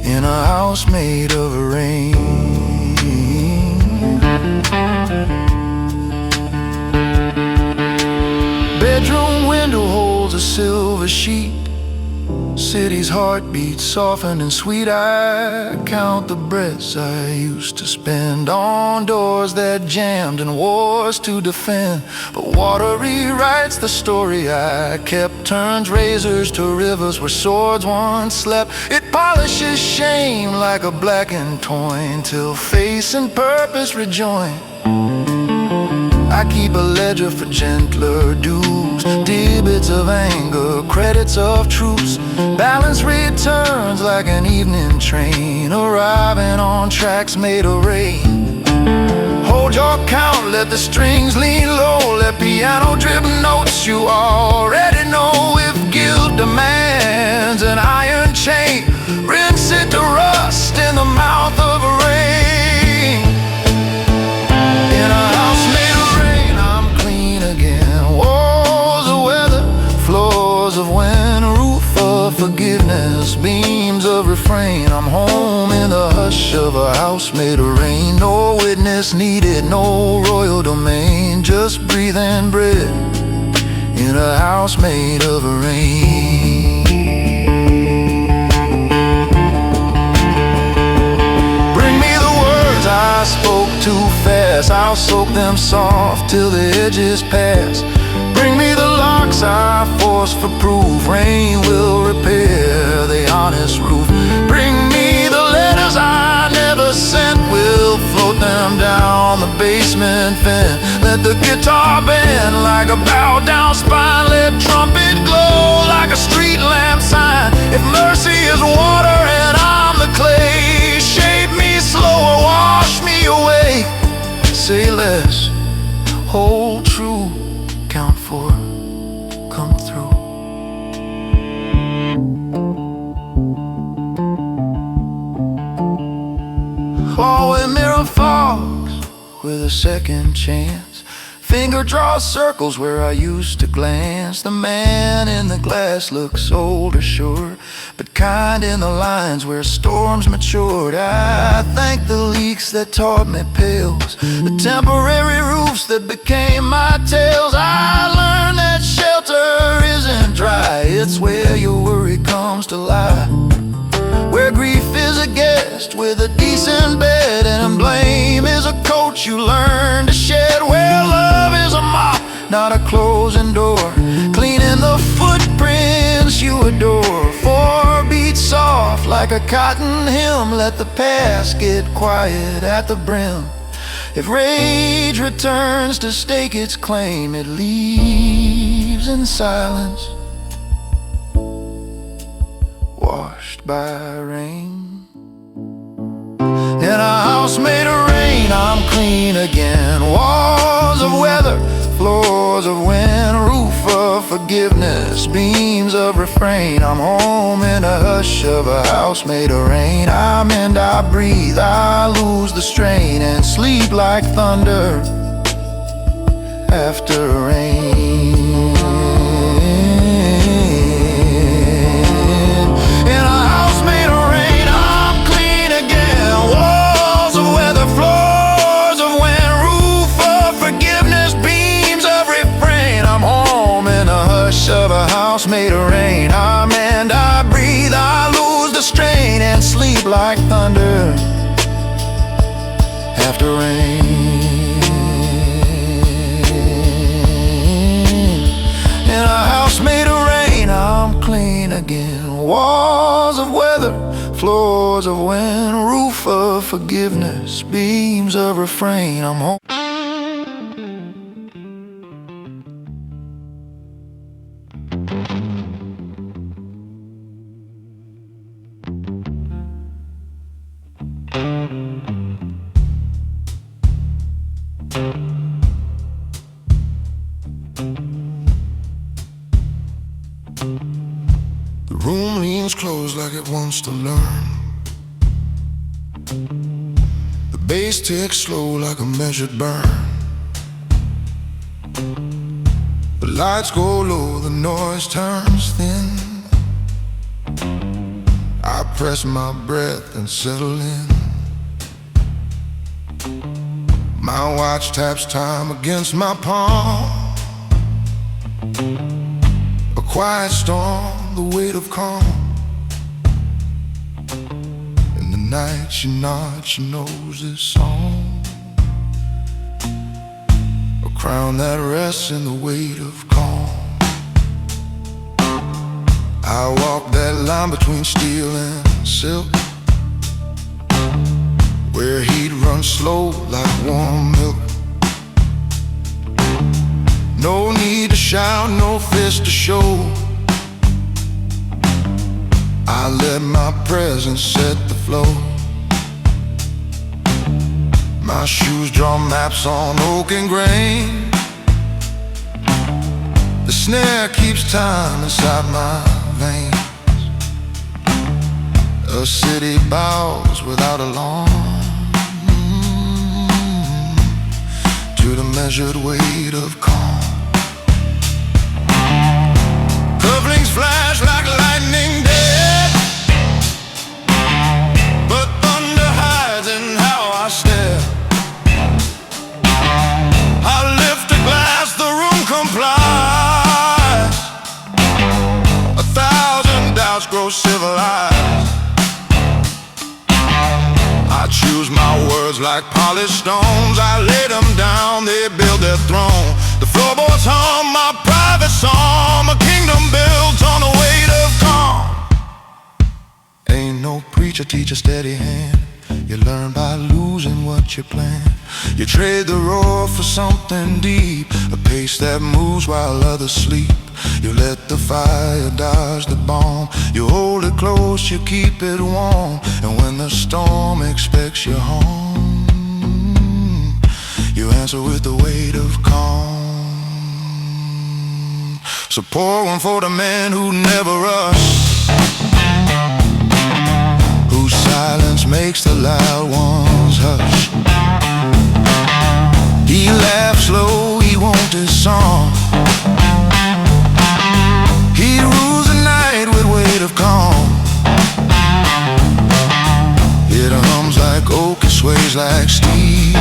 in a house made of rain. Bedroom window holds a silver sheet, city's heartbeat soft and sweet. I count the breaths I used to spend on doors that jammed and wars to defend. But water rewrites the story I kept, turns razors to rivers where swords once slept. It polishes shame like a blackened toy till face and purpose rejoin. I keep a ledger for gentler dues, debits of anger, credits of truce. Balance returns like an evening train, arriving on tracks made of rain. Hold your count, let the strings lean low, let piano drip notes you already know. If guilt demands an iron chain, rinse it to rust in the mouth of rain. In a house made of rain, I'm clean again. Walls of weather, floors of wind, roof of forgiveness, beams of refrain. I'm home in the hush of a house made of rain. No witness needed, no royal domain, just breathing bread in a house made of rain. Bring me the words I spoke too fast, I'll soak them soft till the edges pass. Bring me the locks I forced for proof, rain will repair the honest roof. Bring me the letters I never sent, we'll float them down the basement vent. Let the guitar bend like a bowed down spine. Let trumpet glow like a street lamp sign. If mercy is water and I'm the clay, shape me slower, wash me away. Say less, hold true, count four, come through. Hallway mirror fogs with a second chance. Finger draws circles where I used to glance. The man in the glass looks older, sure, but kind in the lines where storms matured. I thank the leaks that taught me pills, the temporary roofs that became my tales. I learned that shelter isn't dry, it's where your worry comes to lie. Where grief is a guest with a decent bed, and blame is a coat you learn to shed. Where love is a mop, not a closing door, cleaning the footprints you adore. 4 beats soft like a cotton hymn, let the past get quiet at the brim. If rage returns to stake its claim, it leaves in silence, washed by rain. In a house made of rain, I'm clean again. Walls of weather, floors of wind, roof of forgiveness, beams of refrain. I'm home in a hush of a house made of rain. I mend, I breathe, I lose the strain, and sleep like thunder after rain. Of a house made of rain, I mend, I breathe, I lose the strain, and sleep like thunder after rain. In a house made of rain, I'm clean again. Walls of weather, floors of wind, roof of forgiveness, beams of refrain. I'm home. The room leans close like it wants to learn. The bass ticks slow like a measured burn. The lights go low, the noise turns thin. I press my breath and settle in. My watch taps time against my palm. A quiet storm, the weight of calm. In the night she nods, she knows this song. A crown that rests in the weight of calm. I walk that line between steel and silk, where heat runs slow like warm milk. No need to shout, no fist to show. I let my presence set the flow. My shoes draw maps on oak and grain. The snare keeps time inside my veins. A city bows without alarm to the measured weight of calm. Cufflinks flash like lightning dead, but thunder hides in how I stare. I lift a glass, the room complies. 1,000 doubts grow civilized. I choose my words like polished stones. I lay them down, they build their throne. The floorboards hum my private song. A kingdom built on the weight of calm. Ain't no preacher teach a steady hand. You learn by losing what you plan. You trade the roar for something deep, a pace that moves while others sleep. You let the fire dodge the bomb. You hold it close, you keep it warm. And when the storm expects you home, you answer with the weight of calm. So pour one for the man who never rushed, whose silence makes the loud ones hush. He laughs slow, he won't his song. He rules the night with weight of calm. It hums like oak, it sways like steel,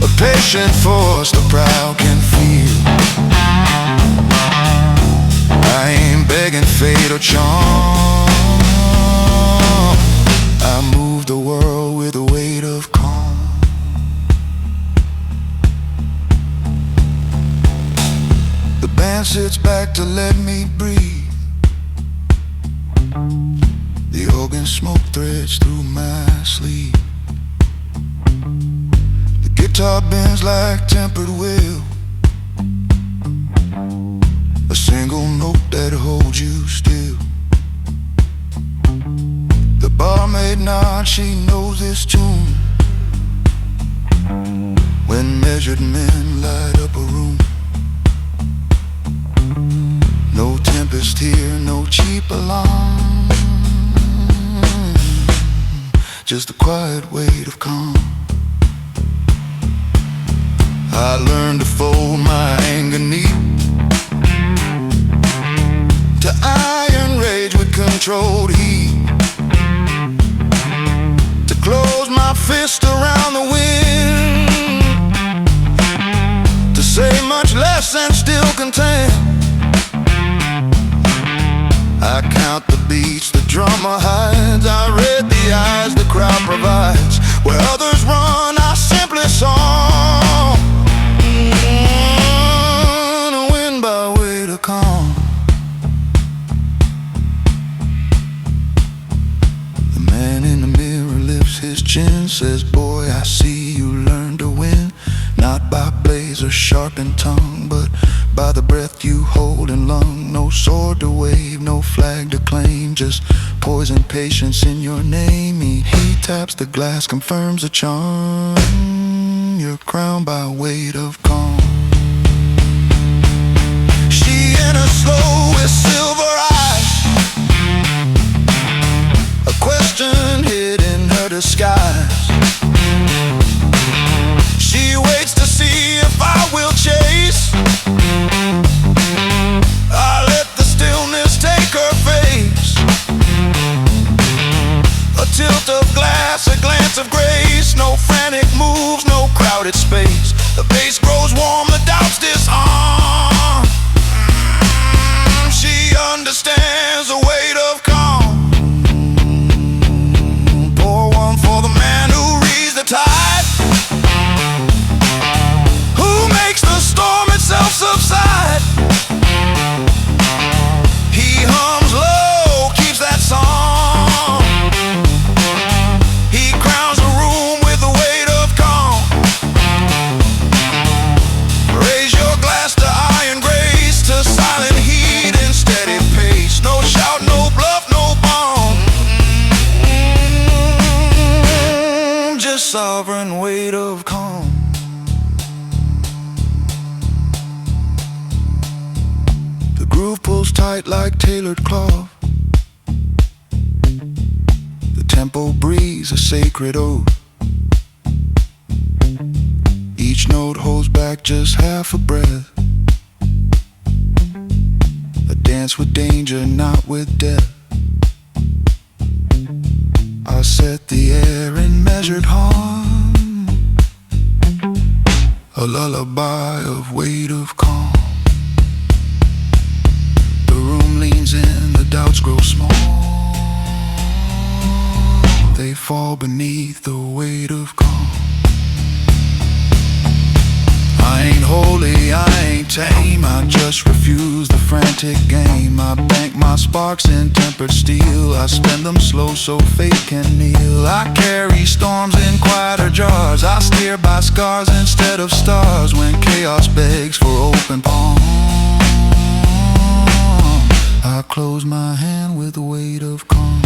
a patient force the proud can feel. I ain't begging fate or charm. I move the world with a weight of calm. The band sits back to let me breathe. The organ smoke threads through my sleeve. The guitar bends like tempered wheel, a single note that holds you still. The barmaid nods, she knows this tune. When measured men light up a room. No tempest here, no cheap alarm, just the quiet weight of calm. I learned to fold my anger neat, to iron rage with controlled heat, to close my fist around the wind, to say much less and still contain. I count the beats the drummer hides. I read the eyes the crowd provides. Where others run, I simply song. A wind by way to calm. The man in the mirror lifts his chin, says, boy, I see you learn to win. Not by blaze or sharpened tongue, but by the breath you hold in lung. No sword to wave, no flag to claim, just poison patience in your name. He taps the glass, confirms the charm. You're crowned by weight of calm. She enters slow with silver eyes, a question hid in her disguise. She waits to see if I will chase. I let the stillness take her face. A tilt of glass, a glance of grace. No frantic moves, no crowded space. The bass grows warm, the doubts disarm. She understands the weight of calm. Pour one for the man who reads the tide, who makes the storm itself subside. He hums low, keeps that song. He crowns the room with the weight of calm. Raise your glass to iron grace, to silent heat and steady pace. No shout, no bluff, no bomb, just sovereign weight of calm. The groove pulls tight like tailored cloth. The tempo breathes a sacred oath. Each note holds back just half a breath. A dance with danger, not with death. I set the air in measured harm, a lullaby of weight of calm. The room leans in, the doubts grow small. They fall beneath the weight of calm. I ain't holy, I ain't tame. I just refuse the frantic game. I bank my sparks in tempered steel. I spend them slow so fate can kneel. I carry storms in quieter jars. I steer by scars instead of stars. When chaos begs for open palm, I close my hand with the weight of calm.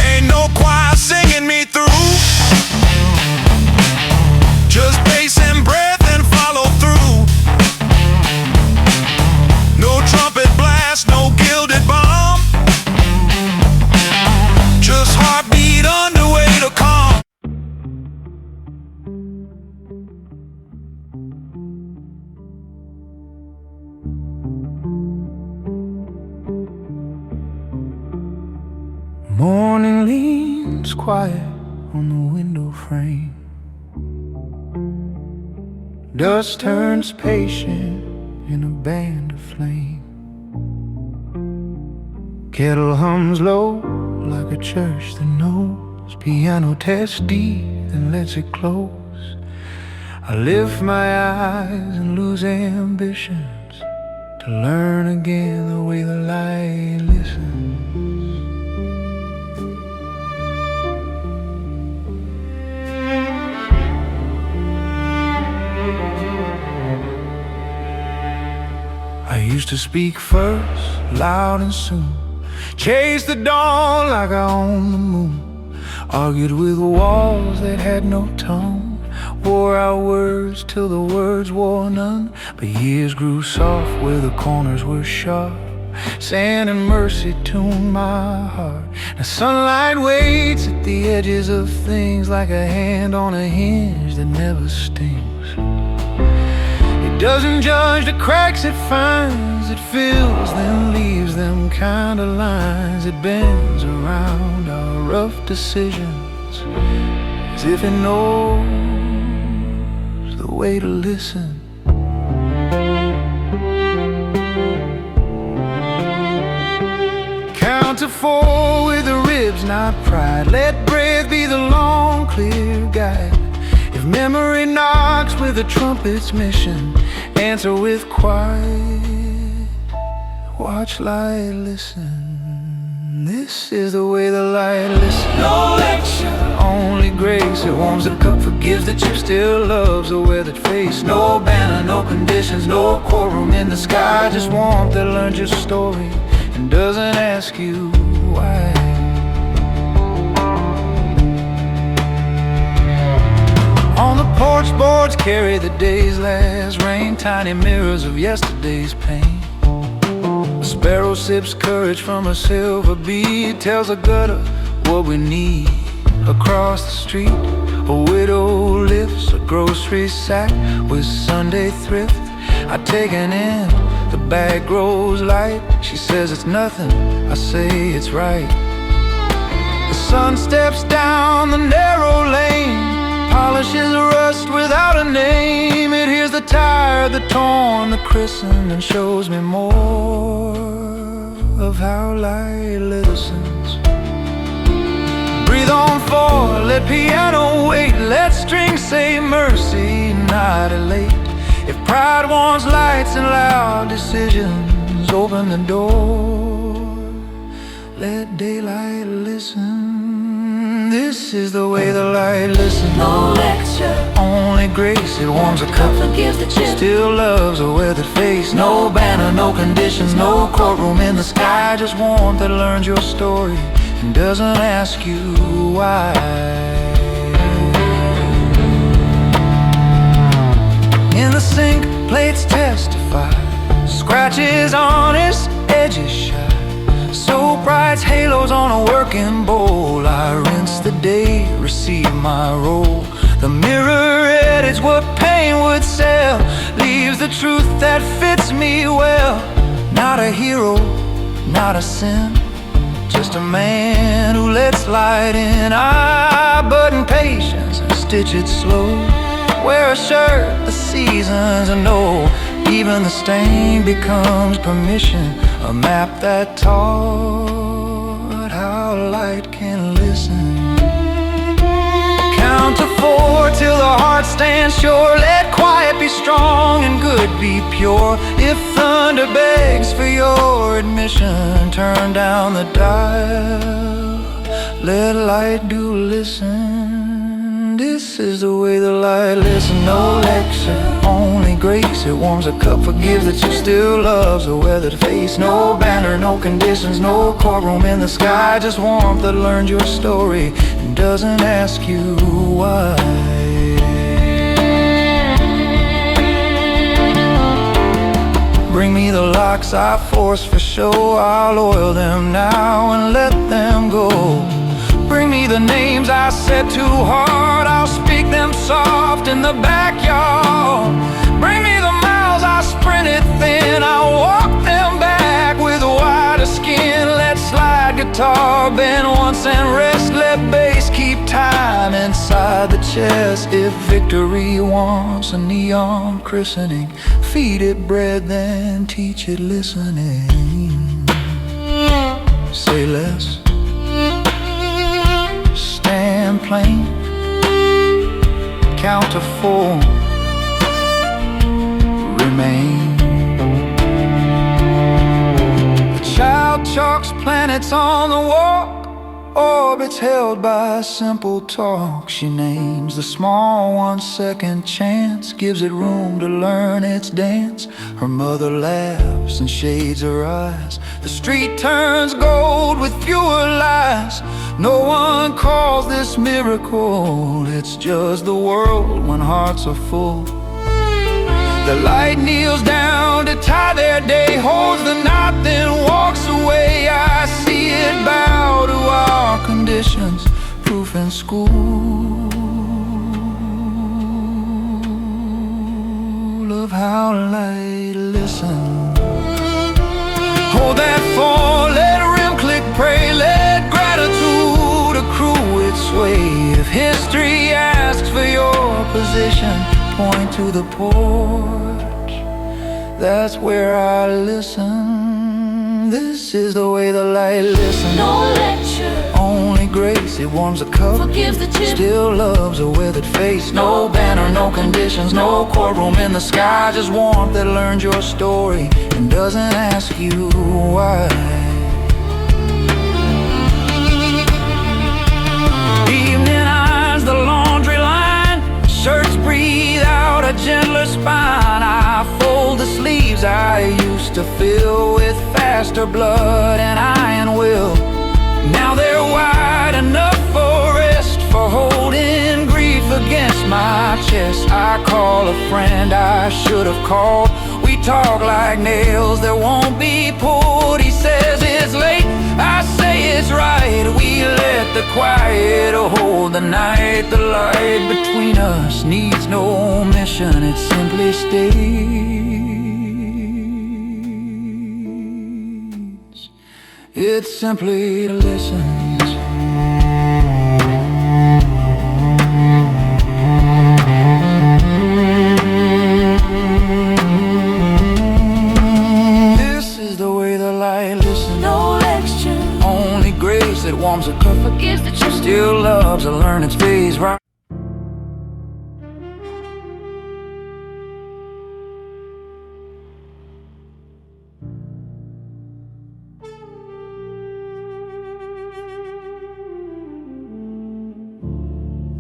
Ain't no choir singing me through, just bass and breath and follow through. No trumpet blast, no gilded bomb, just heartbeat underway to calm. Morning leans quiet on the window frame. Dust turns patient in a band of flame. Kettle hums low like a church that knows. Piano tests deep and lets it close. I lift my eyes and lose ambitions to learn again the way the light listens. I used to speak first, loud and soon, chase the dawn like I owned the moon. Argued with walls that had no tone, wore out words till the words wore none. But years grew soft where the corners were sharp. Sand and mercy tuned my heart. Now sunlight waits at the edges of things like a hand on a hinge that never stings. Doesn't judge the cracks it finds, it fills them, leaves them kind of lines. It bends around our rough decisions as if it knows the way to listen. Count to 4 with the ribs, not pride. Let breath be the long, clear guide. If memory knocks with a trumpet's mission, answer with quiet. Watch light, listen. This is the way the light listens. No lecture, only grace. It warms the cup, forgives the chip, still loves a weathered face. No banner, no conditions, no courtroom in the sky. Just warmth that learns your story and doesn't ask you why. On the porch boards carry the day's last rain, tiny mirrors of yesterday's pain. A sparrow sips courage from a silver bead, tells a gutter what we need. Across the street, a widow lifts a grocery sack with Sunday thrift. I take an end, the bag grows light. She says it's nothing, I say it's right. The sun steps down the narrow lane, polishes rust without a name. It hears the tired, the torn, the christened, and shows me more of how light listens. Breathe on forward, let piano wait, let strings say mercy, not elate. If pride wants lights and loud decisions, open the door, let daylight listen. This is the way the light listens. No lecture, only grace. It warms a cup, forgives the chip, still loves a weathered face. No banner, no conditions, no courtroom in the sky. Just warmth that learns your story and doesn't ask you why. In the sink, plates testify, scratches honest, edges shy. Soap writes halos on a working bowl. I rinse the day, receive my roll. The mirror edits what pain would sell, leaves the truth that fits me well. Not a hero, not a sin, just a man who lets light in. I button patience and stitch it slow. Wear a shirt the seasons know. Even the stain becomes permission, a map that taught how light can listen. Count to 4 till the heart stands sure. Let quiet be strong and good, be pure. If thunder begs for your admission, turn down the dial, let light do listen. This is the way the light listen. No lecture, only grace. It warms a cup, forgives that you still loves a weathered face. No banner, no conditions, no courtroom in the sky. Just warmth that learned your story and doesn't ask you why. Bring me the locks I forced for show, I'll oil them now and let them go. Bring me the names I said too hard, I'll speak them soft in the backyard. Bring me the miles I sprinted thin, I'll walk them back with wider skin. Let slide guitar bend once and rest, let bass keep time inside the chest. If victory wants a neon christening, feed it bread, then teach it listening. Say less, stand plain, count to 4, remain. The child chalks planets on the walk, orbits held by simple talk. She names the small one second chance, gives it room to learn its dance. Her mother laughs and shades her eyes. The street turns gold with fewer lies. No one calls this miracle, it's just the world when hearts are full. The light kneels down to tie their day, holds the knot then walks away. I see it bow to our conditions, proof in school of how light listens. Hold that phone, let rim click, pray, let gratitude accrue its way. If history asks for your position, point to the porch, that's where I listen. This is the way the light listens. No lecture, only grace. It warms a cup, forgives the chip, still loves a weathered face. No banner, no conditions, no courtroom in the sky. Just warmth that learns your story and doesn't ask you why. Evening eyes, the laundry line, shirts breathe out a gentler spine. I fold the sleeves I used to fill with faster blood and iron will. Now they're wide enough for rest, for holding grief against my chest. I call a friend I should have called. We talk like nails that won't be pulled. He says it's late, I say it's right. We let the quiet hold the night. The light between us needs no mission, it simply stays. It simply listens. This is the way the light listens. no lecture, Only grace that warms a cup, forgives the chip, still loves to learn its days right.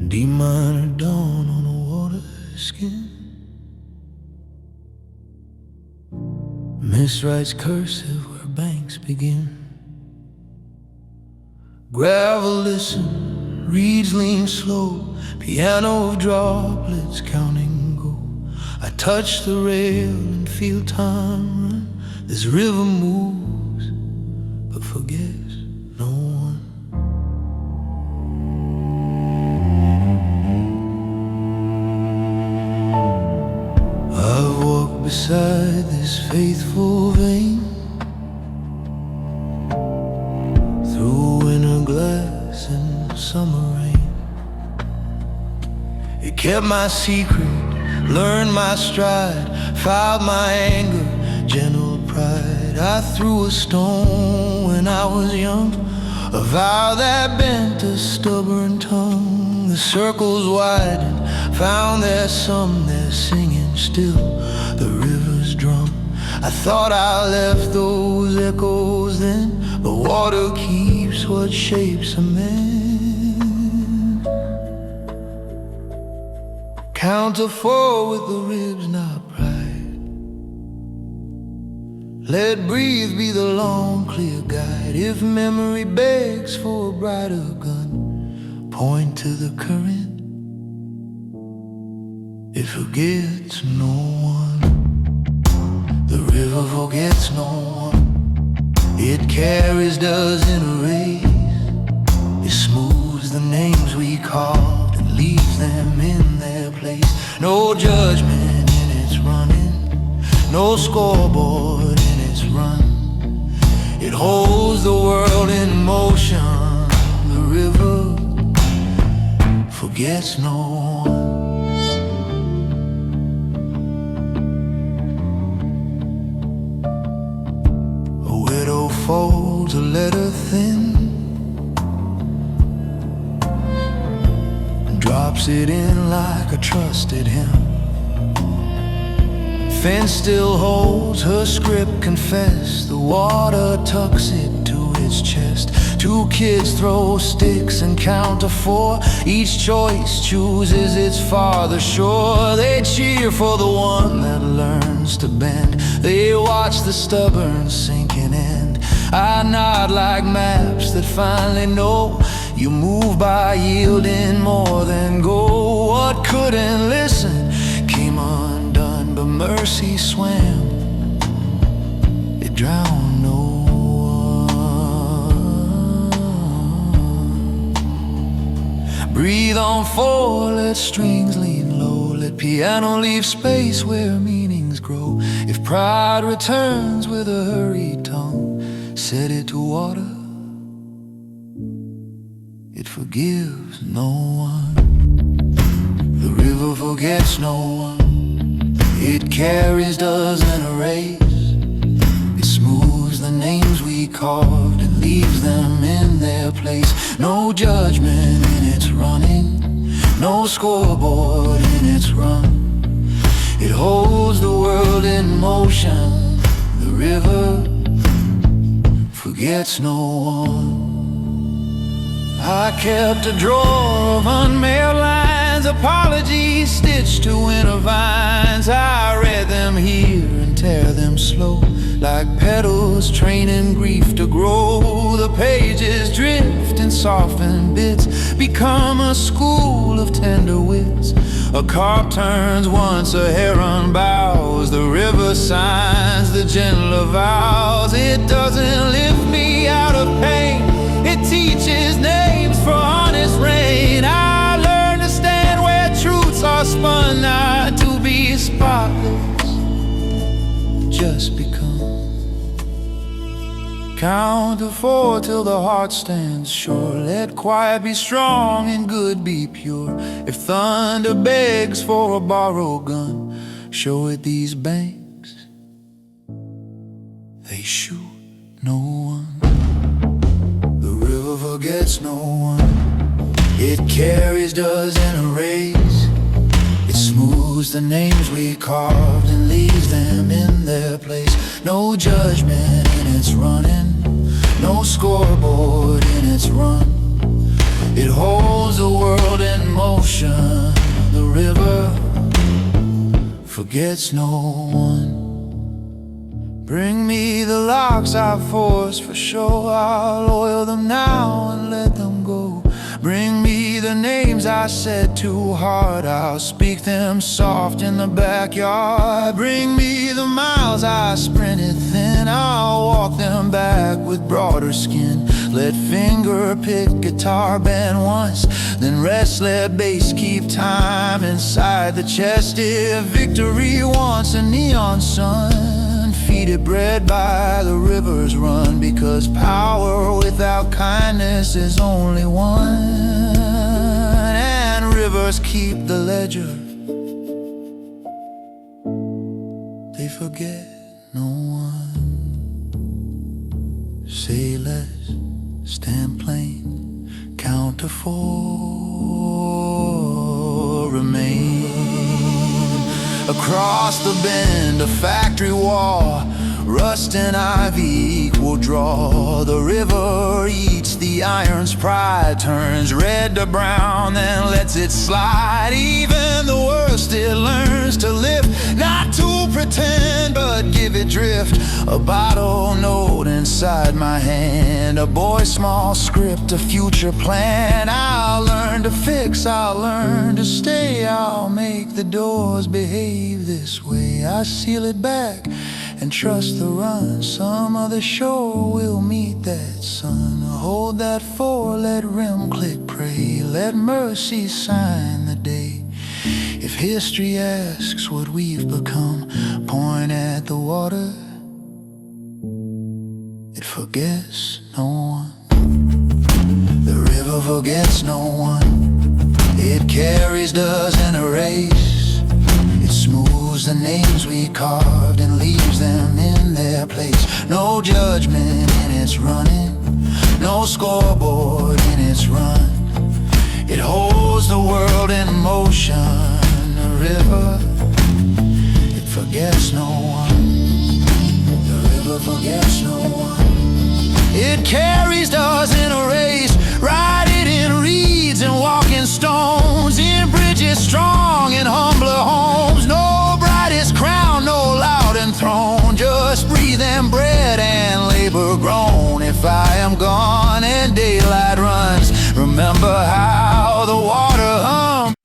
D minor dawn on a water skin. Miss writes cursive where banks begin. Gravel listen, reeds lean slow. Piano of droplets counting go. I touch the rail and feel time run. This river moves but forgets no one. I've walked beside this faithful vein, through winter glass and summer rain. It kept my secret, learned my stride, filed my anger, gentle pride. I threw a stone when I was young, a vow that bent a stubborn tongue. the circles widen. Found there's some there singing still, the river's drum. I thought I left those echoes then, but water keeps what shapes a man. Count to 4 with the ribs, not pride. Let breathe be the long, clear guide. If memory begs for a brighter gun, point to the current. It forgets no one. The river forgets no one. It carries, doesn't erase. It smooths the names we called and leaves them in their place. No judgment in its running, no scoreboard in its run. It holds the world in motion. The river forgets no one. Folds a letter thin and drops it in like a trusted hymn. Fence still holds her script, confess. The water tucks it to its chest. 2 kids throw sticks and count to 4. Each choice chooses its farther shore. They cheer for the one that learns to bend. They watch the stubborn sinking end. I nod like maps that finally know you move by yielding more than go. What couldn't listen came undone, but mercy swam. It drowned no one. Breathe on 4, let strings lean low. Let piano leave space where meanings grow. If pride returns with a hurried tongue, set it to water. It forgives no one. The river forgets no one. It carries, doesn't erase. It smooths the names we carved and leaves them in their place. No judgment in its running, no scoreboard in its run. It holds the world in motion. The river forgets no one. I kept a drawer of unmailed lines, apologies stitched to winter vines. I read them here and tear them slow, like petals training grief to grow. The pages drift in softened bits, become a school of tender wits. A carp turns once, a heron bows. The river signs the gentler vows. It doesn't lift me out of pain, it teaches names for honest rain. I learned to stand where truths are spun, not to be spotless, just become. Count to 4 till the heart stands sure. Let quiet be strong and good be pure. If thunder begs for a borrowed gun, show it these banks, they shoot no one. The river forgets no one. It carries, doesn't erase. It smooths the names we carved and leaves them in their place. No judgment in its running, no scoreboard in its run. It holds the world in motion. The river forgets no one. Bring me the locks I forced for show. I'll oil them now and let them go. Bring me the names I said too hard, I'll speak them soft in the backyard. Bring me the miles I sprinted thin, I'll walk them back with broader skin. Let finger pick guitar bend once, then rest, let bass keep time inside the chest. If victory wants a neon sun, feed it bread by the river's run, because power without kindness is only one. And rivers keep the ledger, they forget no one. Say less, stand plain, count to 4. remain. Across the bend, a factory wall, rust and ivy equal draw. The river eats the iron's pride, turns red to brown, then lets it slide. Even the worst, it learns to live, not to pretend, but give it drift. A bottle note inside my hand, a boy's small script, a future plan. I'll learn to fix, I'll learn to stay, I'll make the doors behave this way. I seal it back and trust the run. Some other shore will meet that sun. Hold that four, let rim click, pray, let mercy sign the day. If history asks what we've become, point at the water, it forgets no one. The river forgets no one. It carries, doesn't erase. It smooths the names we carved and leaves them in their place. No judgment in its running, no scoreboard in its run. It holds the world in motion. The river, it forgets no one. The river forgets no one. It carries, doesn't erase. Write it in reeds and walking stones, in bridges strong and humbler homes. No brightest crown, no loud enthroned, just breathe and bread and labor grown. If I am gone and daylight runs, remember how the water hums.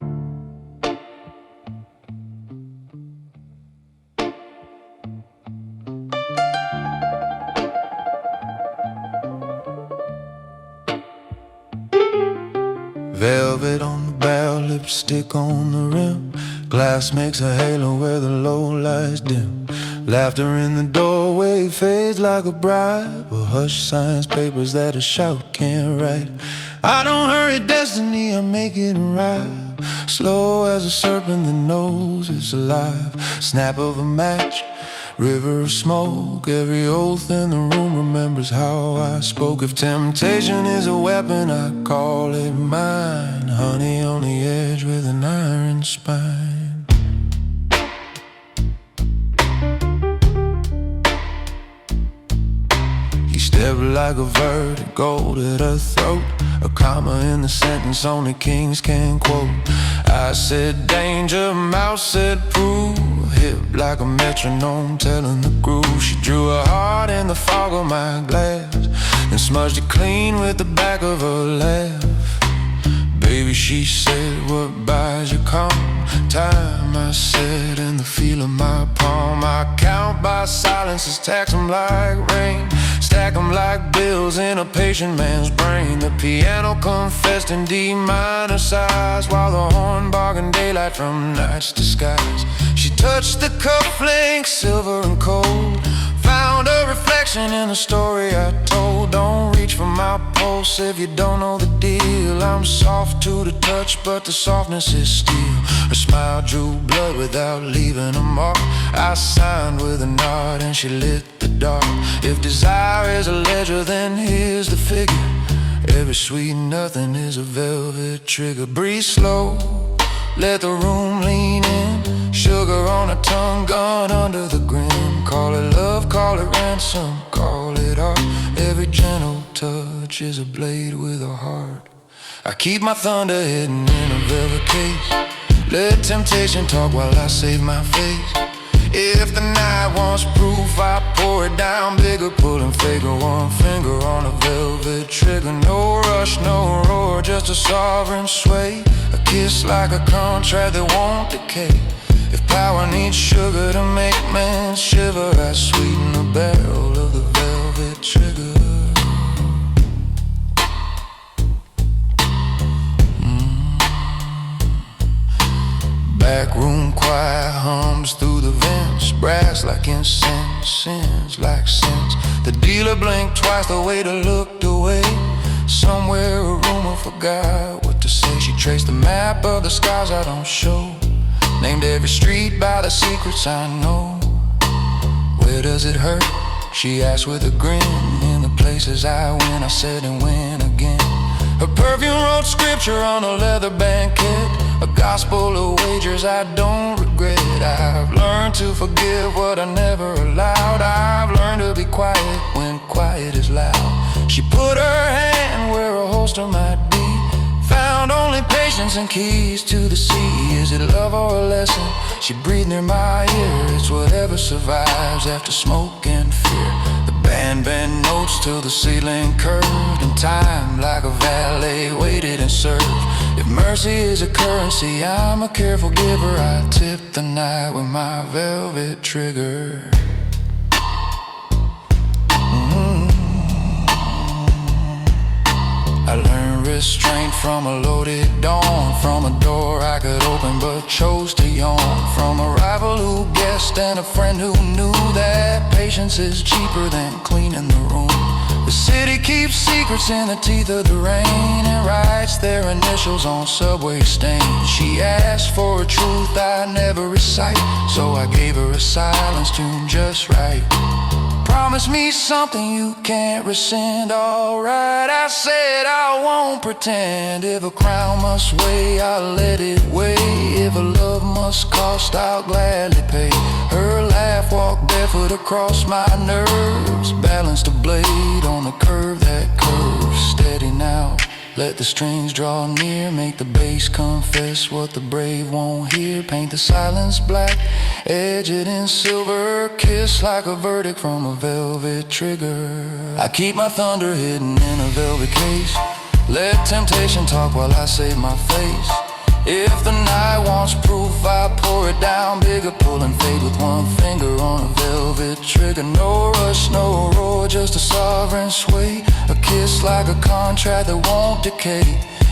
Velvet on the barrel, lipstick on the rim. Glass makes a halo where the low lights dim. Laughter in the doorway fades like a bribe, or hush signs, papers that a shout can't write. I don't hurry destiny, I make it right. Slow as a serpent that knows it's alive. Snap of a match, river of smoke. Every oath in the room remembers how I spoke. If temptation is a weapon, I call it mine. Honey on the edge with an iron spine. He stepped like a verdict, gold at her throat. A comma in the sentence only kings can quote. I said danger, mouse said prove. Hip like a metronome telling the groove. She drew her heart in the fog of my glass and smudged it clean with the back of her laugh. Baby, she said, what buys you calm? Time, I said, in the feel of my palm. I count by silences, tax them like rain, stack them like bills in a patient man's brain. The piano confessed in D minor size, while the horn bargained daylight from night's disguise. She touched the cufflinks, silver and cold, found a reflection in the story I told. Don't reach for my pulse if you don't know the deal. I'm soft to the touch, but the softness is steel. Her smile drew blood without leaving a mark. I signed with a nod and she lit the dark. If desire is a ledger, then here's the figure. Every sweet nothing is a velvet trigger. Breathe slow, let the room lean in. Sugar on her tongue, gun under the grin. Call it love, call it ransom, call it art. Every gentle touch is a blade with a heart. I keep my thunder hidden in a velvet case. Let temptation talk while I save my face. If the night wants proof, I pour it down bigger, pulling faker, one finger on a velvet trigger. No rush, no roar, just a sovereign sway. A kiss like a contract that won't decay. If power needs sugar to make men shiver, I sweeten the barrel of the velvet trigger. Back room quiet hums through the vents. Brass like incense, sins like sense. The dealer blinked twice, the waiter looked away. Somewhere a rumor forgot what to say. She traced the map of the scars I don't show. Named every street by the secrets I know. Where does it hurt? She asked with a grin. In the places I win, I said and win again. Her perfume wrote scripture on a leather banquet. a gospel of wagers I don't regret. I've learned to forgive what I never allowed. I've learned to be quiet when quiet is loud. She put her hand where a holster might be, found only patience and keys to the sea. Is it love or a lesson? She breathed near my ear. It's whatever survives after smoke and fear. The band bent notes till the ceiling curved, and time like a valet waited and served. If mercy is a currency, I'm a careful giver. I tip the night with my velvet trigger. I learned restraint from a loaded dawn, from a door I could open but chose to yawn, from a rival who guessed and a friend who knew that patience is cheaper than cleaning the room. The city keeps secrets in the teeth of the rain and writes their initials on subway stains. She asked for a truth I never recite, so I gave her a silence tuned just right. Promise me something you can't rescind. Alright, I said I won't pretend. If a crown must weigh, I'll let it weigh. If a love must cost, I'll gladly pay. Her laugh walked barefoot across my nerves, balanced a blade on a curve that curves. Steady now, let the strings draw near, make the bass confess what the brave won't hear. Paint the silence black, edge it in silver, kiss like a verdict from a velvet trigger. I keep my thunder hidden in a velvet case, let temptation talk while I save my face. If the night wants proof, I pour it down bigger, pulling fate with one finger on a velvet trigger. No rush, no roar, just a sovereign sway, a kiss like a contract that won't decay.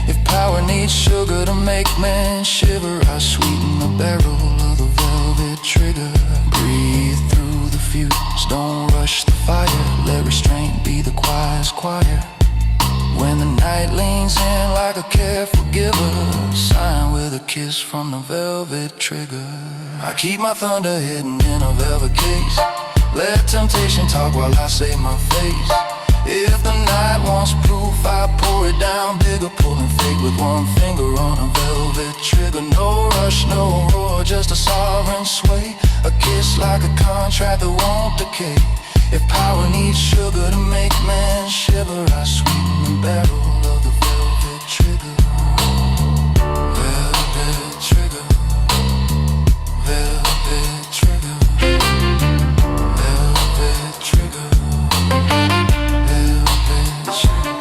If power needs sugar to make men shiver, I sweeten the barrel of the velvet trigger. Breathe through the fuse, don't rush the fire, let restraint be the quietest choir. When the night leans in like a careful giver, sign with a kiss from the velvet trigger. I keep my thunder hidden in a velvet case, let temptation talk while I save my face. If the night wants proof, I pour it down bigger, pulling fate with one finger on a velvet trigger. No rush, no roar, just a sovereign sway, a kiss like a contract that won't decay. If power needs sugar to make men shiver, I sweeten the barrel of the velvet trigger. Velvet trigger, velvet trigger, velvet trigger, velvet trigger.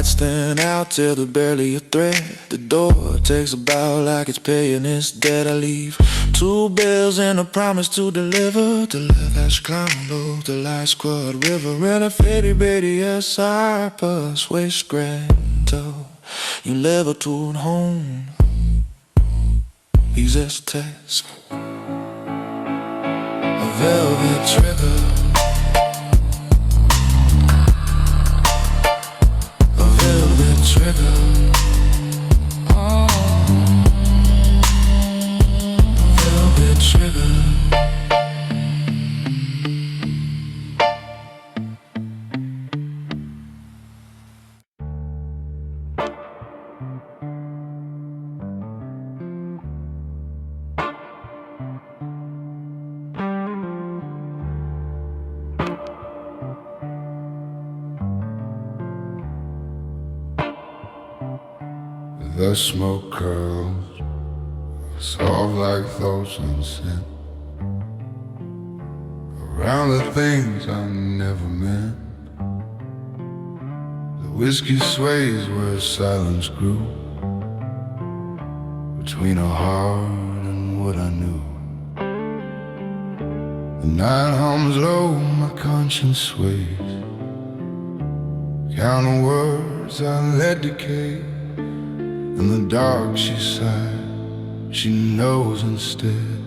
Stand out till there's barely a thread. The door takes a bow like it's paying its debt. I leave 2 bills and a promise to deliver. The left hash clown low, the light squad river. And a faded baby, yes, I persuade granto. You level to home. Easy task. A velvet trigger. Trigger, oh, velvet trigger. The smoke curls, soft like thoughts unsent, around the things I never meant. The whiskey sways where silence grew, between a heart and what I knew. The night hums low, my conscience sways, counting words I let decay. In the dark she sighs, she knows instead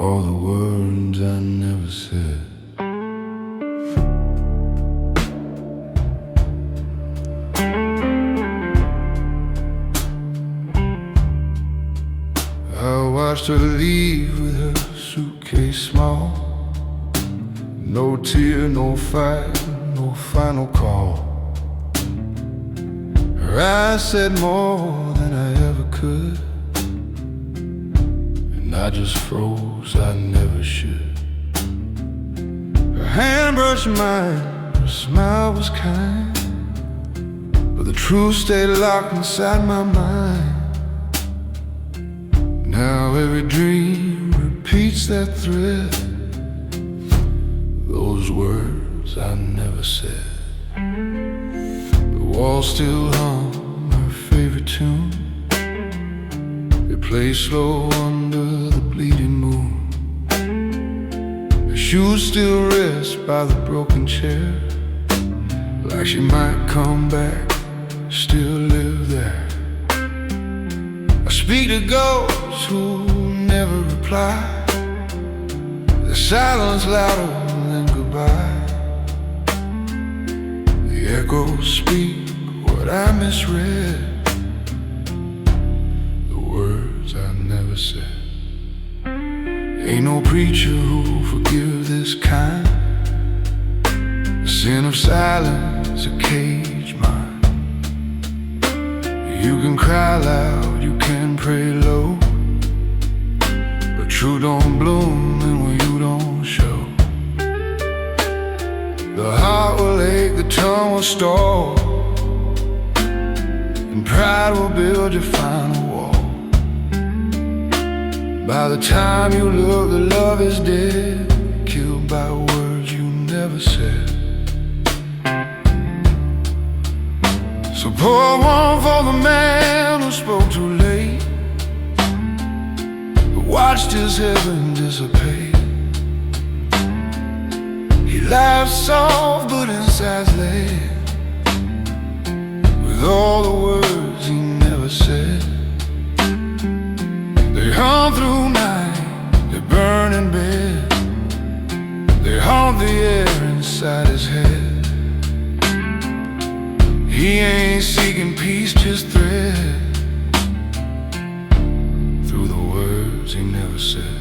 all the words I never said. I watched her leave with her suitcase small. No tear, no fight, no final call. Her eyes said more than I ever could, and I just froze, I never should. Her hand brushed mine, her smile was kind, but the truth stayed locked inside my mind. Now every dream repeats that thread, those words I never said. The wall still hum her favorite tune. It plays slow under the bleeding moon. Her shoes still rest by the broken chair, like she might come back, still live there. I speak to ghosts who never reply, the silence louder than goodbye. The echoes speak what I misread, the words I never said. Ain't no preacher who'll forgive this kind. The sin of silence, a cage mind. You can cry loud, you can pray low, but truth don't bloom and when you don't show. The heart will ache, the tongue will stall, and pride will build your final wall. By the time you look, the love is dead, killed by words you never said. So pour one for the man who spoke too late, who watched his heaven dissipate. He laughed soft but inside's laid, with all the words he never said. They hum through night, they burn in bed, they haunt the air inside his head. He ain't seeking peace, just thread through the words he never said.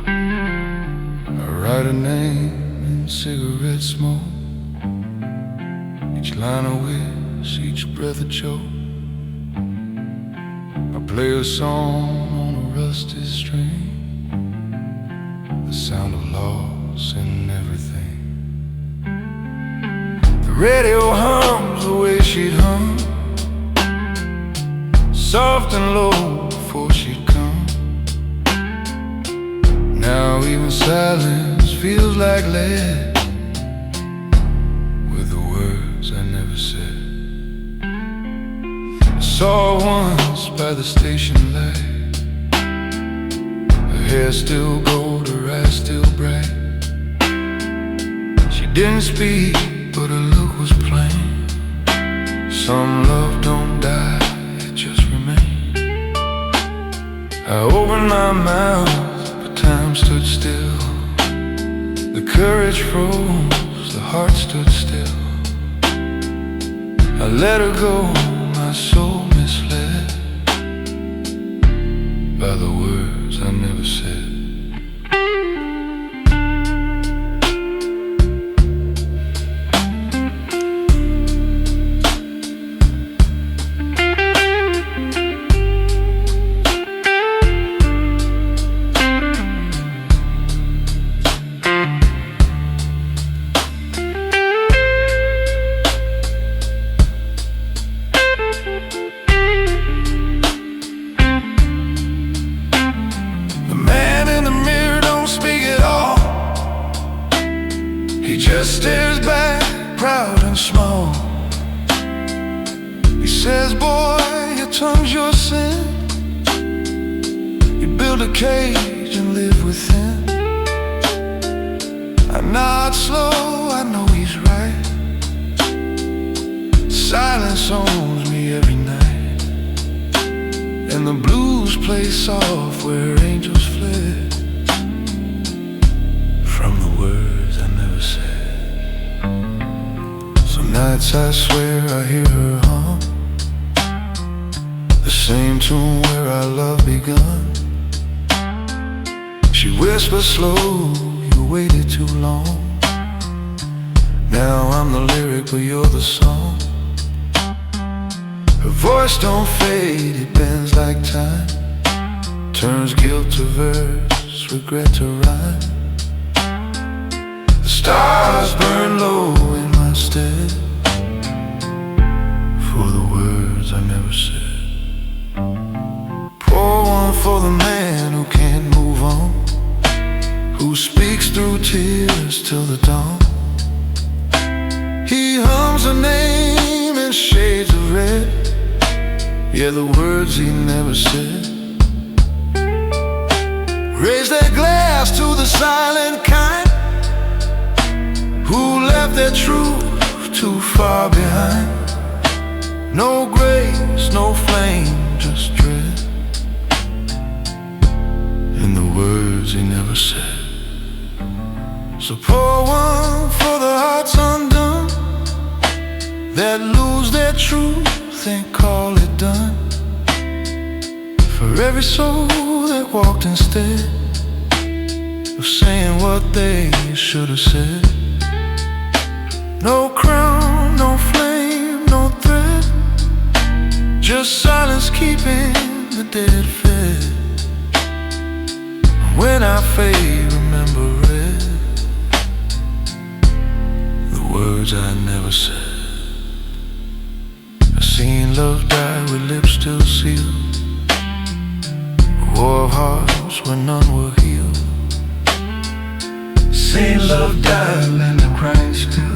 I write a name in cigarette smoke, each line a wish, each breath a choke. I play a song on a rusty string, the sound of loss in everything. The radio hums the way she'd hum, soft and low before she'd come. Now even silence feels like lead, with the words I never said. I saw her once by the station light, her hair still gold, her eyes still bright. She didn't speak, but her look was plain. Some love don't die, it just remains. I opened my mouth, but time stood still. The courage froze, the heart stood still. I let her go, my soul misled by the words I never said. He just stares back, proud and small. He says, boy, your tongue's your sin. You build a cage and live within. I nod slow, I know he's right. Silence owns me every night, and the blues play soft where angels fled. nights I swear I hear her hum, the same tune where our love begun. She whispers slow, you waited too long. Now I'm the lyric but you're the song. Her voice don't fade, it bends like time, turns guilt to verse, regret to rhyme. The stars burn low in my stead for the words I never said. Pour one for the man who can't move on, who speaks through tears till the dawn. He hums her name in shades of red, yeah, the words he never said. Raise their glass to the silent kind, who left their truth too far behind. No grace, no flame, just dread, in the words he never said. So pour one for the hearts undone, that lose their truth and call it done. For every soul that walked instead of saying what they should have said. No crown, no flame, no thread, just silence keeping the dead fed. When I fade, remember red, the words I never said. I seen love die with lips still sealed, a war of hearts where none were healed. Seen love die and the crying still.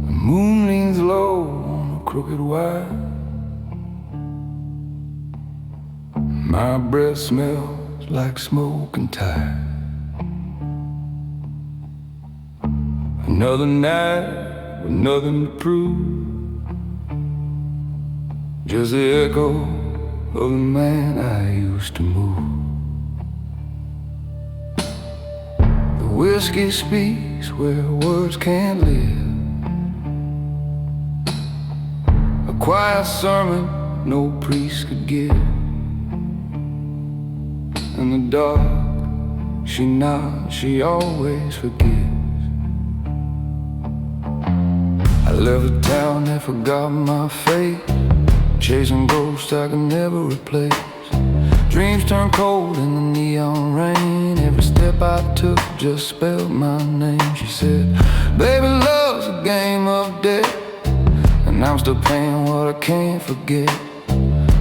The moon leans low on a crooked wire, my breath smells like smoke and tire. Another night with nothing to prove, just the echo of the man I used to move. The whiskey speaks where words can't live, a quiet sermon no priest could give. In the dark, she nods, she always forgives. I left the town and forgot my fate, chasing ghosts I could never replace. Dreams turned cold in the neon rain, every step I took just spelled my name. She said, baby, love's a game of death, and I'm still paying what I can't forget.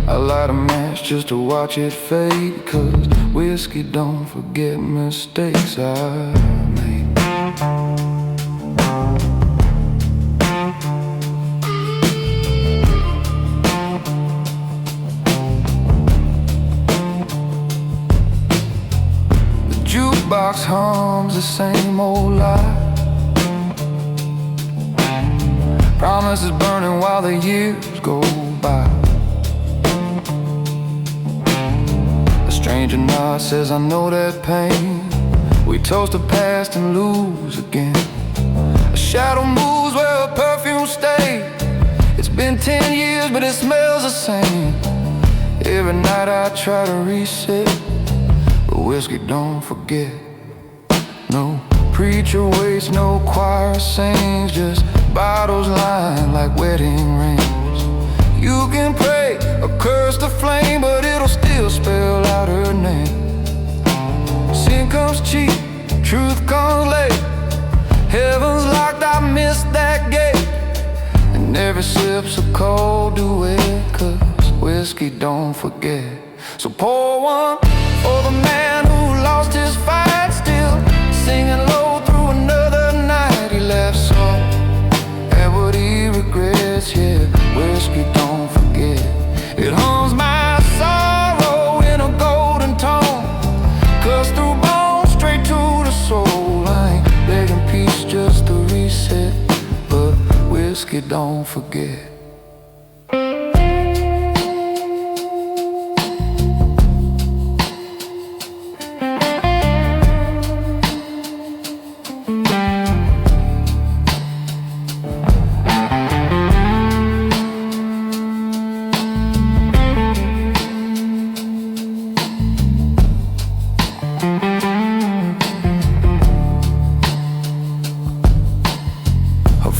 I light a match just to watch it fade, 'cause whiskey don't forget mistakes I made. The jukebox hums the same old lie, promises burning while the years go by. Stranger nod says I know that pain, we toast the past and lose again. A shadow moves where a perfume stays, it's been 10 years but it smells the same. Every night I try to reset, but whiskey don't forget. No preacher waits, no choir sings, just bottles lined like wedding rings. You can pray or curse the flame, but it'll still spell out her name. Sin comes cheap, truth comes late, heaven's locked, I missed that gate. And every sip's a cold duet, 'cause whiskey don't forget. So pour one for the man who lost his fight, still singing low through another night. He left soft at what he regrets, yeah, whiskey don't forget. It hums my sorrow in a golden tone, cuts through bones straight to the soul. I ain't begging peace, just a reset, but whiskey whiskey don't forget.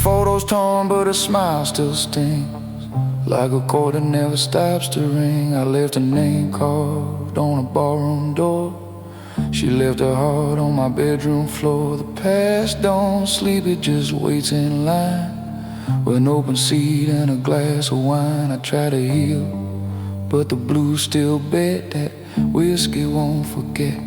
Photos torn, but her smile still stings like a chord that never stops to ring. I left a name carved on a ballroom door. She left her heart on my bedroom floor. The past don't sleep, it just waits in line with an open seat and a glass of wine. I try to heal, but the blues still bet that whiskey won't forget.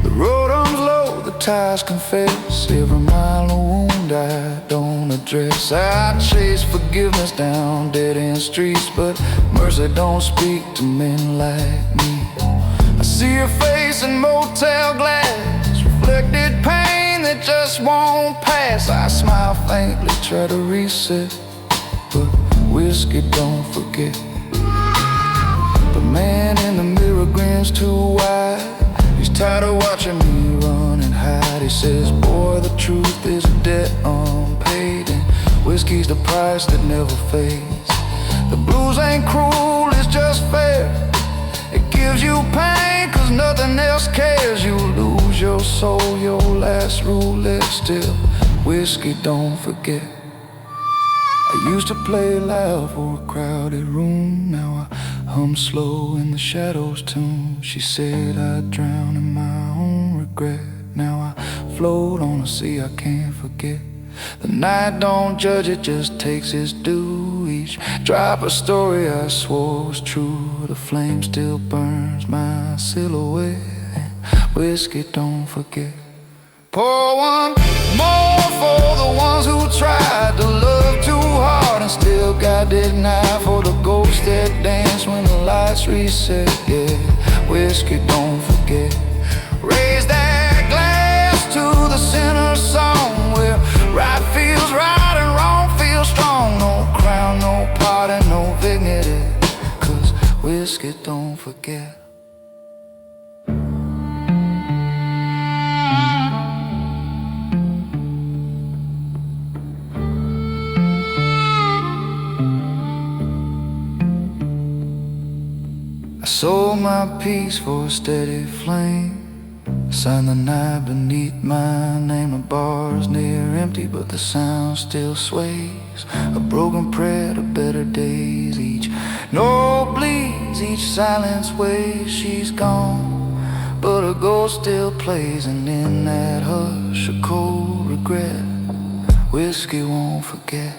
The road arms low, the ties confess. Every mile a wound I don't address. I chase forgiveness down dead-end streets, but mercy don't speak to men like me. I see her face in motel glass, reflected pain that just won't pass. I smile faintly, try to reset, but whiskey don't forget. The man in the mirror grins too wide. He's tired of watching me run and hide. He says, boy, the truth is a debt unpaid, and whiskey's the price that never fades. The blues ain't cruel, it's just fair. It gives you pain, cause nothing else cares. You lose your soul, your last roulette. Still, whiskey don't forget. I used to play loud for a crowded room. Now I hum slow in the shadows tune. She said I'd drown in my own regret. Now I float on a sea I can't forget. The night don't judge, it just takes its due. Each drop a story I swore was true. The flame still burns my silhouette. Whiskey don't forget. Pour one more for the ones who tried to love too hard and still got denied. For the ghosts that dance when the lights reset. Yeah, whiskey don't forget. Raise that glass to the sinner's song, where right feels right and wrong feels strong. No crown, no party, no dignity, cause whiskey don't forget. I sold my peace for a steady flame. Signed the night beneath my name. The bar's near empty, but the sound still sways. A broken prayer to better days. Each note bleeds, each silence weighs. She's gone, but her ghost still plays. And in that hush, a cold regret whiskey won't forget.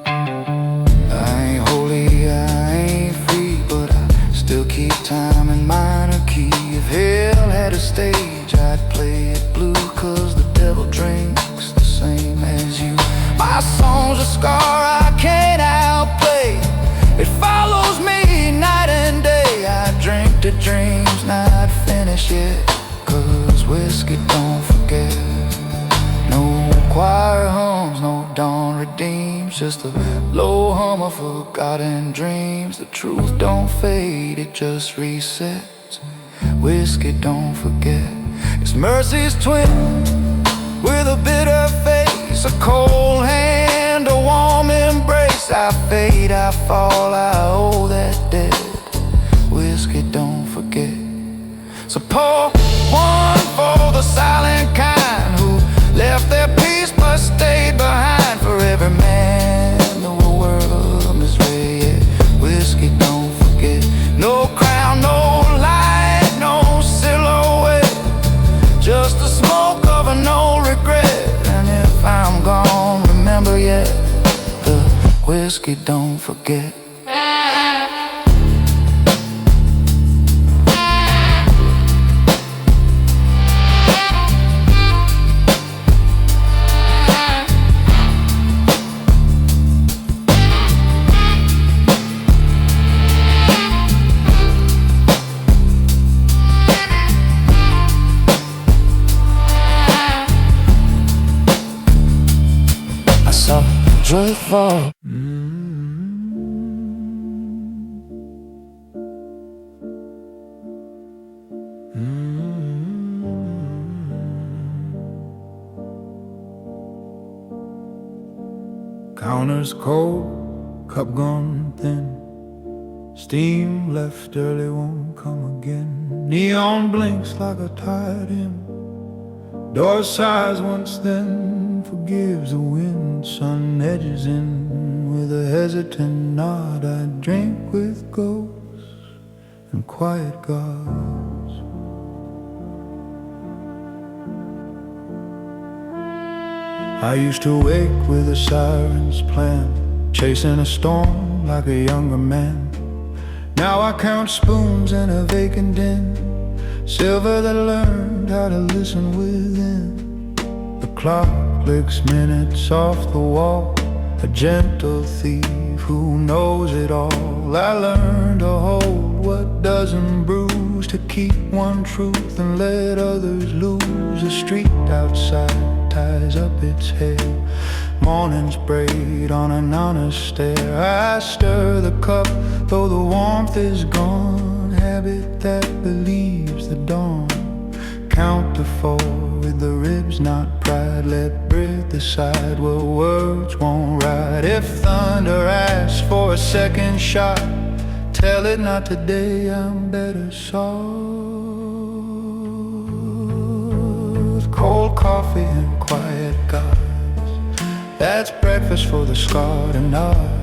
I ain't holy, I ain't free, but I still keep time in minor key. If hell had a stage, I'd play it blue, cause the devil drinks the same as you. My song's a scar I can't outplay. It follows me night and day. I drink the dreams not finished yet, cause whiskey don't forget. No choir hums, no dawn redeems, just a low hum of forgotten dreams. The truth don't fade, it just resets. Whiskey don't forget. It's mercy's twin with a bitter face, a cold hand, a warm embrace. I fade, I fall, I owe that debt. Whiskey don't forget. So pour one for the silent kind who left their peace but stayed behind. For every man the world misread, yeah, whiskey don't forget. No crown, no light, no silhouette, just the smoke of a no regret. And if I'm gone, remember yet, the whiskey don't forget. I saw dreadful. Counter's cold, cup gone thin. Steam left early, won't come again. Neon blinks like a tired hymn. Door sighs once then, forgives the wind. Sun edges in with a hesitant nod. I drink with ghosts and quiet gods. I used to wake with a siren's plan, chasing a storm like a younger man. Now I count spoons in a vacant den, silver that learned how to listen within. The clock clicks minutes off the wall, a gentle thief who knows it all. I learned to hold what doesn't bruise, to keep one truth and let others lose. The street outside ties up its hair, morning's braid on an honest stare. I stir the cup though the warmth is gone, habit that believes the dawn. Count to four with the ribs, not pride. Let breath decide what words won't ride. If thunder asks for a second shot, tell it not today, I'm better soft. Cold coffee and quiet gods, that's breakfast for the scarred and odd.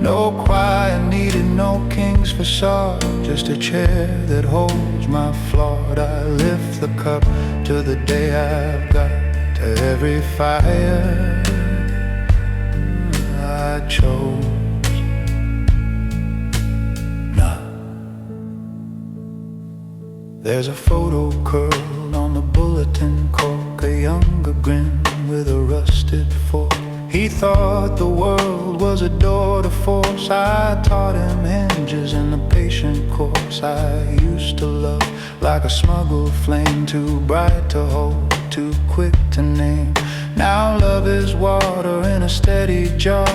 No choir needed, no king's facade, just a chair that holds my flawed. I lift the cup to the day I've got, to every fire I chose not. There's a photo curled on the bulletin cork, a younger grin with a rusted fork. He thought the world was a door to force. I taught him hinges in the patient course. I used to love like a smuggled flame, too bright to hold, too quick to name. Now love is water in a steady jar,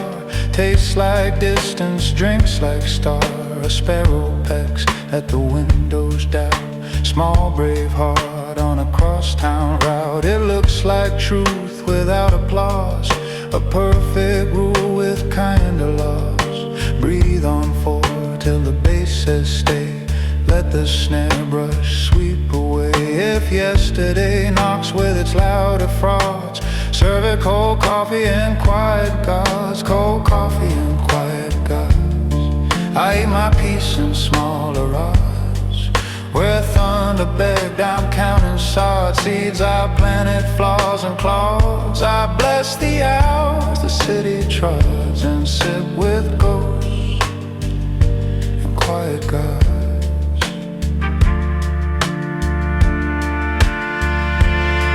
tastes like distance, drinks like star. A sparrow pecks at the window's doubt, small brave heart on a crosstown route. It looks like truth without applause, a perfect rule with kinda laws. Breathe on forward till the bass says stay, let the snare brush sweep away. If yesterday knocks with its louder frauds, serve it cold coffee and quiet gods. Cold coffee and quiet gods. I eat my peace in smaller odds. Where thunder begged, I'm counting sod seeds. I planted flaws and claws. I bless the hours the city trods, and sip with ghosts and quiet gods.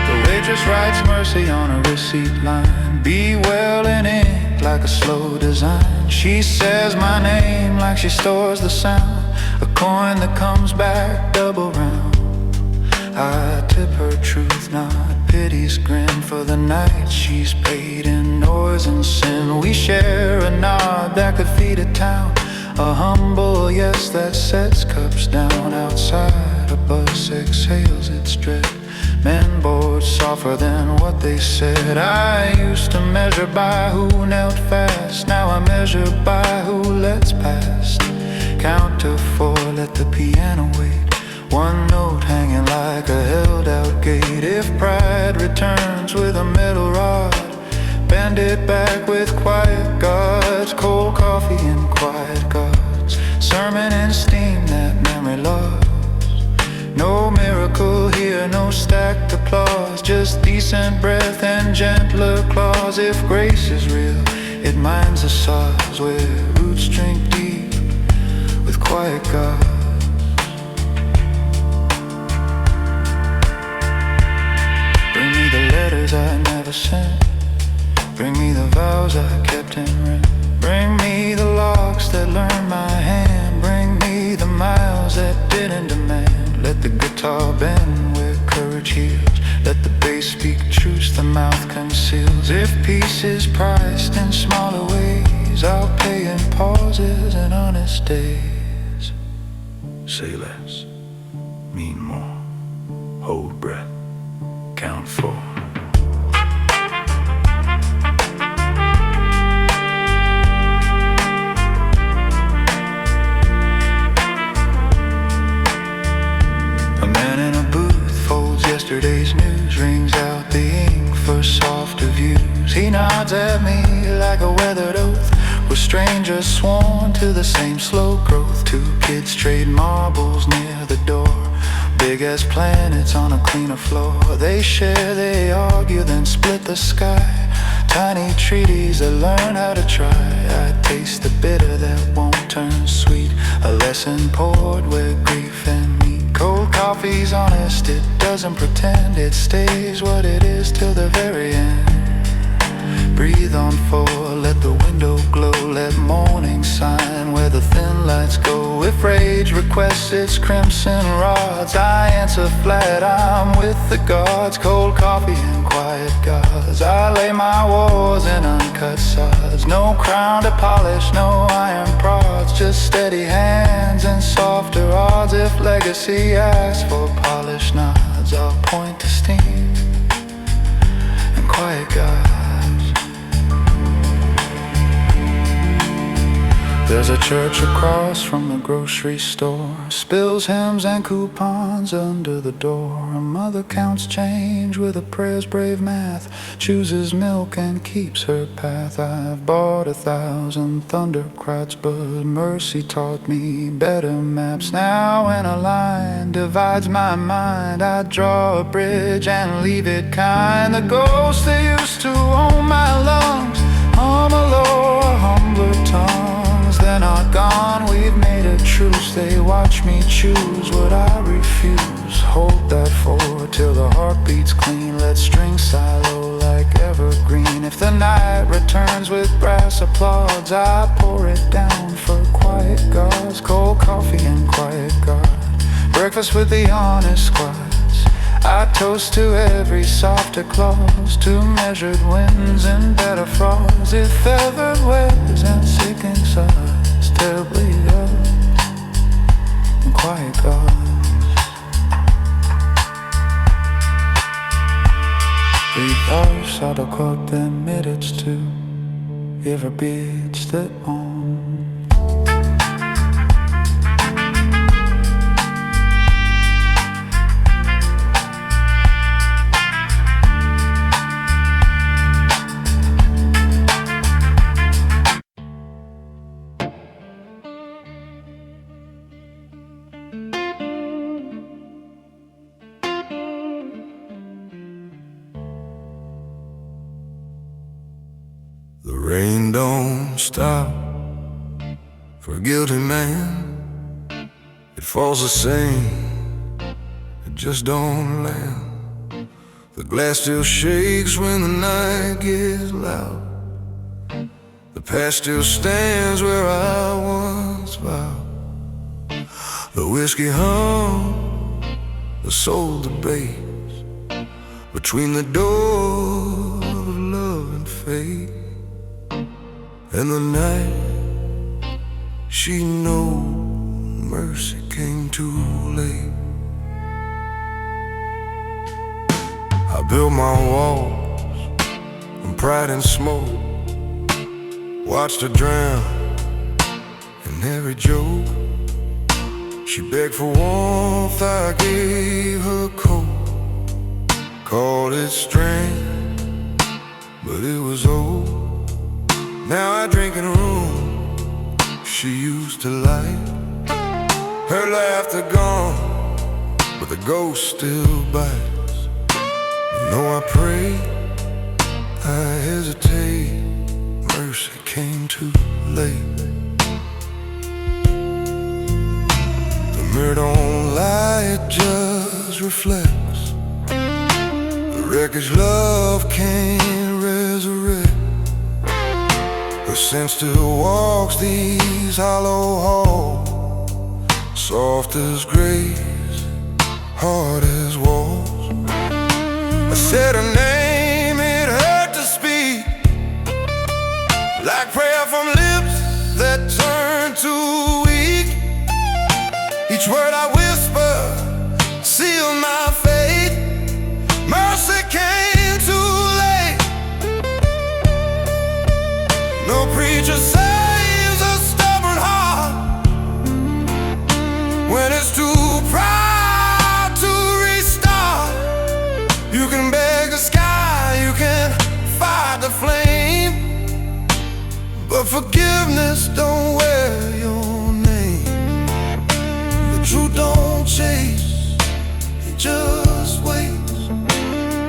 The waitress writes mercy on a receipt line, be well in ink like a slow design. She says my name like she stores the sound, a coin that comes back double round. I tip her truth, not pity's grin, for the night she's paid in noise and sin. We share a nod that could feed a town, a humble yes that sets cups down. Outside a bus exhales its dread, men bored softer than what they said. I used to measure by who knelt fast, now I measure by who lets past. Count to four, let the piano wait, one note hanging like a held out gate. If pride returns with a metal rod, bend it back with quiet gods. Cold coffee and quiet gods, sermon and steam that memory lost. No miracle here, no stacked applause, just decent breath and gentler claws. If grace is real, it minds the sods where roots drink deep with quiet gods. Bring me the letters I never sent, bring me the vows I kept in rent. Bring me the locks that learned my hand, bring me the miles that didn't demand. Let the guitar bend where courage heals, let the bass speak truths the mouth conceals. if peace is priced in smaller ways, I'll pay in pauses and honest days. Say less, mean more, hold breath, count 4. A man in a booth folds yesterday's news, wrings out the ink for softer views. He nods at me like a weathered oath, with strangers sworn to the same slow growth. 2 kids trade marbles near the door, big as planets on a cleaner floor. They share, they argue, then split the sky. Tiny treaties that learn how to try. I taste the bitter that won't turn sweet, a lesson poured where grief and meat. Cold coffee's honest, it doesn't pretend, it stays what it is till the very end. Breathe on 4, let the window glow, let morning shine where the thin lights go. If rage requests its crimson rods, I answer flat, I'm with the gods. Cold coffee and quiet gods, I lay my wars in uncut sods. No crown to polish, no iron prods, just steady hands and softer odds. If legacy asks for polished nods, I'll point to steam and quiet gods. There's a church across from the grocery store, spills hymns and coupons under the door. A mother counts change with a prayer's brave math, chooses milk and keeps her path. I've bought 1,000 thundercrats, but mercy taught me better maps. Now when a line divides my mind, I draw a bridge and leave it kind. The ghosts that used to own my lungs hum a lower, humbler tongue. They're not gone, we've made a truce. They watch me choose what I refuse. Hold that 4 till the heart beats clean. Let strings silo like evergreen. If the night returns with brass applause, I pour it down for quiet gods. Cold coffee and quiet God, breakfast with the honest squads. I toast to every softer clause, to measured winds and better frosts. If feathered waves and sinking sighs, terribly young and quiet gods. 3 sade kotten meditstu över bildstöd om. The rain don't stop for a guilty man. It falls the same, it just don't land. The glass still shakes when the night gets loud. The past still stands where I once vowed. The whiskey hum, the soul debates between the door of love and fate. And the night, she knows mercy came too late. I built my walls from pride and smoke, watched her drown in every joke. She begged for warmth, I gave her coat. Called it strength, but it was old. Now I drink in a room she used to light. Her laughter gone, but the ghost still bites. You know I pray, I hesitate. Mercy came too late. The mirror don't lie, it just reflects the wreckage love can't resurrect. Her scent still walks these hollow halls, soft as grace, hard as walls. I said her name, it hurt to speak. like prayer from lips that turn too weak. Each word I whisper sealed my fate. Mercy came too late. No preacher saves a stubborn heart when it's too proud to restart. You can beg the sky, you can fight the flame, but forgiveness don't wear your name. The truth don't chase, it just waits,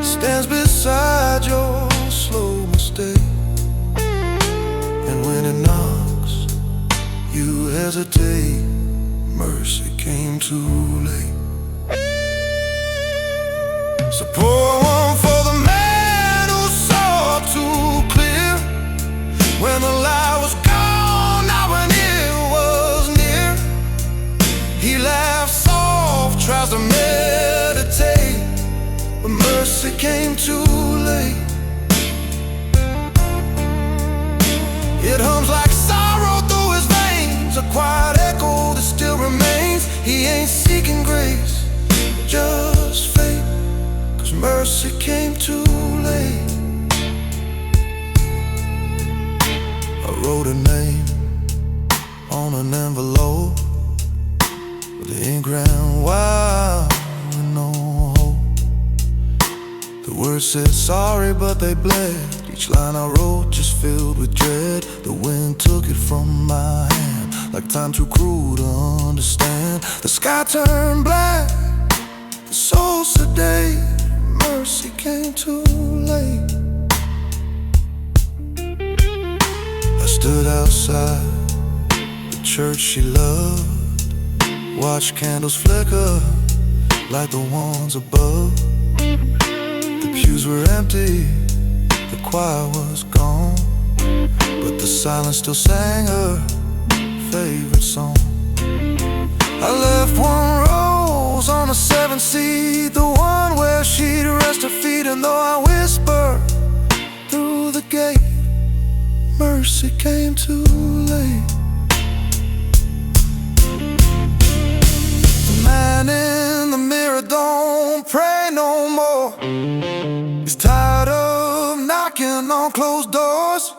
stands beside your slow mistake. And when it knocks, you hesitate. Mercy came too late. So pour one for the man who saw too clear. When the light was gone, not when it was near. He laughs soft, tries to meditate, but mercy came too late. It hums like sorrow through his veins, a quiet echo that still remains. He ain't seeking grace, just faith, 'cause mercy came too late. I wrote a name on an envelope, but the ink ran wild with no hope. The words said sorry, but they bled. Each line I wrote just filled with dread. The wind took it from my hand, like time too cruel to understand. The sky turned black, the soul sedate. Mercy came too late. I stood outside the church she loved, watched candles flicker like the ones above. The pews were empty, the choir was gone, but the silence still sang her favorite song. I left one rose on the 7th seat, the one where she'd rest her feet. And though I whispered through the gate, mercy came too late. The man in the mirror don't pray no more. He's tired of knocking on closed doors.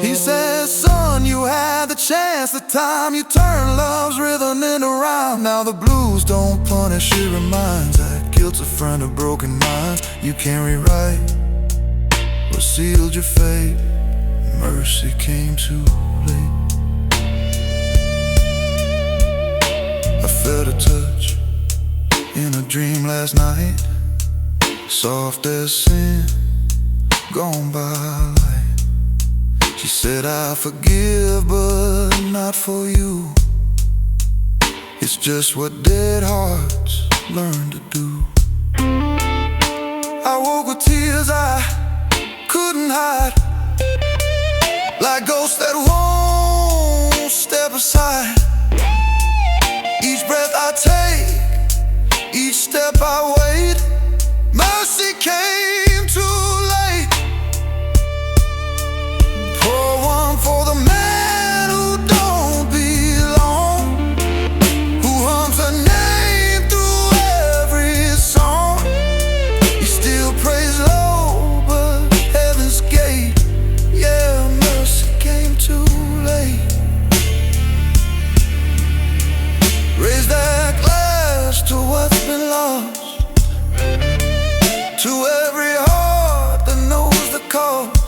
He says, son, you had the chance, the time you turned love's rhythm into rhyme. Now the blues don't punish, it reminds that guilt's a friend of broken minds. You can't rewrite what sealed your fate. Mercy came too late. I felt a touch in a dream last night, soft as sin, gone by light. She said, I forgive, but not for you. It's just what dead hearts learn to do. I woke with tears I couldn't hide, like ghosts that won't step aside. Each breath I take, each step I wait, mercy came too late. Pour one for the man who don't belong, who hums her name through every song. He still prays low, but heaven's gate, yeah, mercy came too late. Raise that glass to what's been lost, to every heart that knows the cost.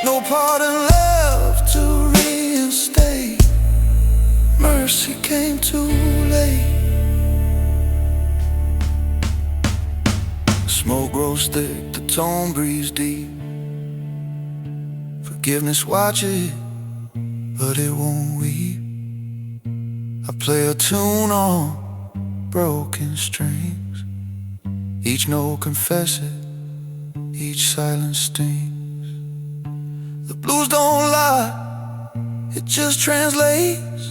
No pardon left to reinstate. Mercy came too late. Smoke grows thick, the tone breathes deep. Forgiveness watches, but it won't weep. I play a tune on broken strings, each note confess it, each silence stings. The blues don't lie, it just translates.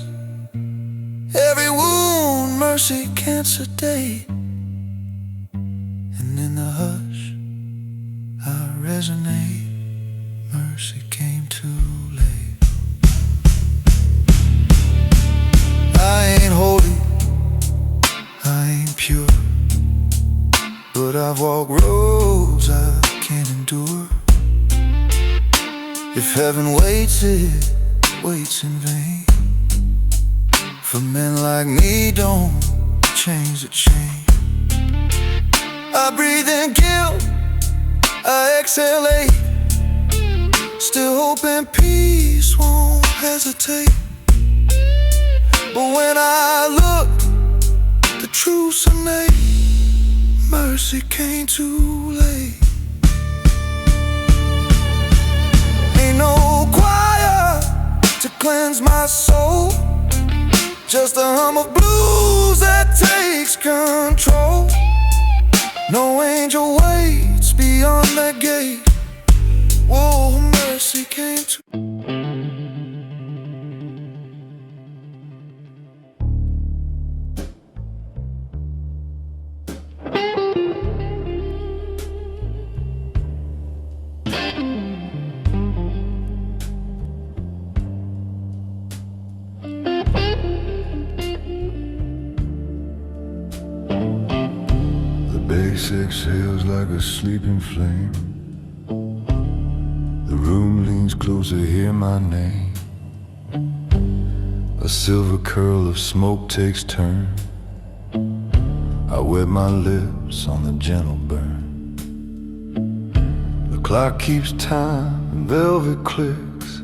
Every wound mercy can't sedate. And in the hush I resonate. Mercy mercy came too late. I ain't holy, I ain't pure, but I've walked roads I can't endure. If heaven waits, it waits in vain. For men like me, don't change the chain. I breathe in guilt, I exhale hate, still hoping peace won't hesitate. But when I look, the truth's innate. Mercy came too late. Ain't no choir to cleanse my soul, just a hum of blues that takes control. No angel waits beyond that gate. Whoa, mercy came to. Bass exhales like a sleeping flame. The room leans closer, hear my name. A silver curl of smoke takes turn. I wet my lips on the gentle burn. The clock keeps time and velvet clicks.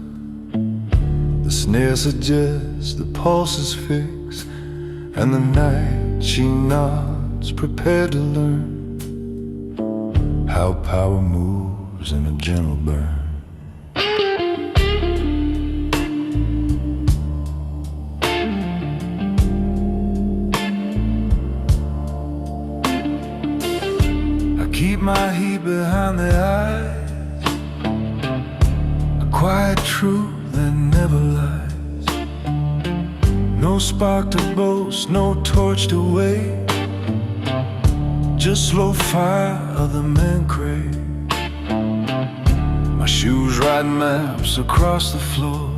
The snare suggests the pulse is fixed, and the night she nods, prepared to learn how power moves in a gentle burn. I keep my heat behind the eyes, a quiet truth that never lies. No spark to boast, no torch to wait, just slow fire other men crave. My shoes write maps across the floor.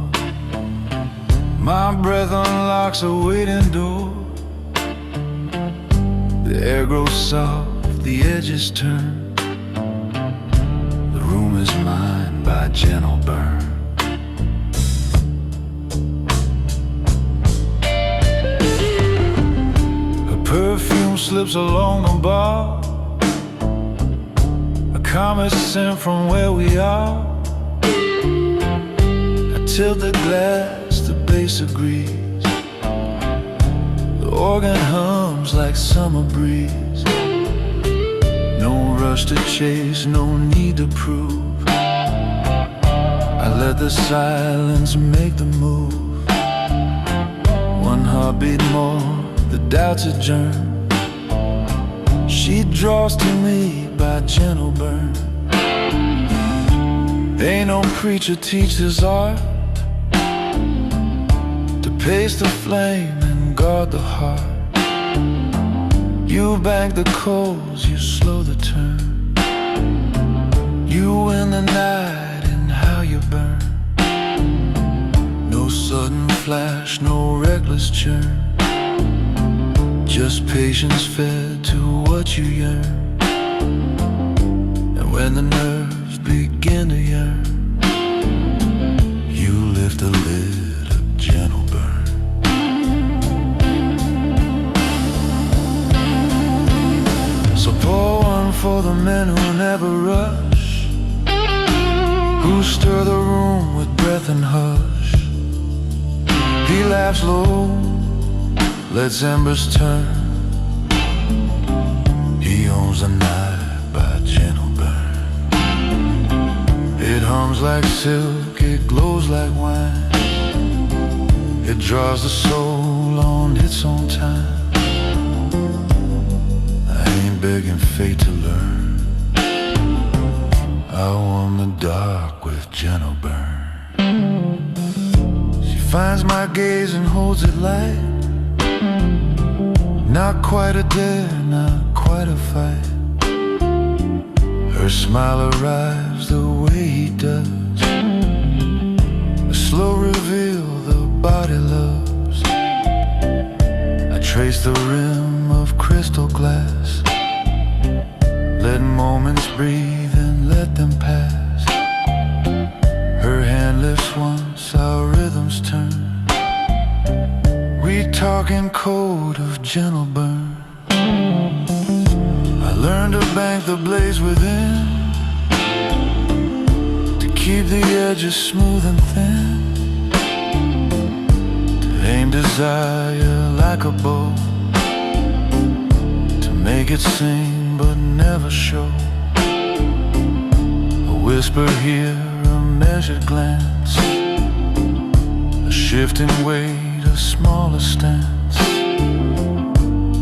My breath unlocks a waiting door. The air grows soft, the edges turn. The room is mine by gentle burn. Perfume slips along the bar, a comet sent from where we are. I tilt the glass, the bass agrees. The organ hums like summer breeze. No rush to chase, no need to prove. I let the silence make the move. One heartbeat more, the doubts adjourn. She draws to me by gentle burn. Ain't no preacher teach this art, to pace the flame and guard the heart. You bank the coals, you slow the turn. You win the night in how you burn. No sudden flash, no reckless churn, just patience fed to what you yearn. And when the nerves begin to yearn, you lift the lid of gentle burn. So pour one for the men who never rush, who stir the room with breath and hush. He laughs low, lets embers turn. He owns the night by gentle burn. It hums like silk, it glows like wine. It draws the soul on its own time. I ain't begging fate to learn. I warm the dark with gentle burn. She finds my gaze and holds it light. Not quite a dare, not quite a fight. Her smile arrives the way he does. trace the rim of crystal glass. Let moments breathe and let them pass. Her hand lifts once our rhythms turn. We talk in code of gentle burn. I learned to bank the blaze within, to keep the edges smooth and thin, to aim desire like a bow, to make it sing but never show. A whisper here, a measured glance, a shifting weight, a smaller stance,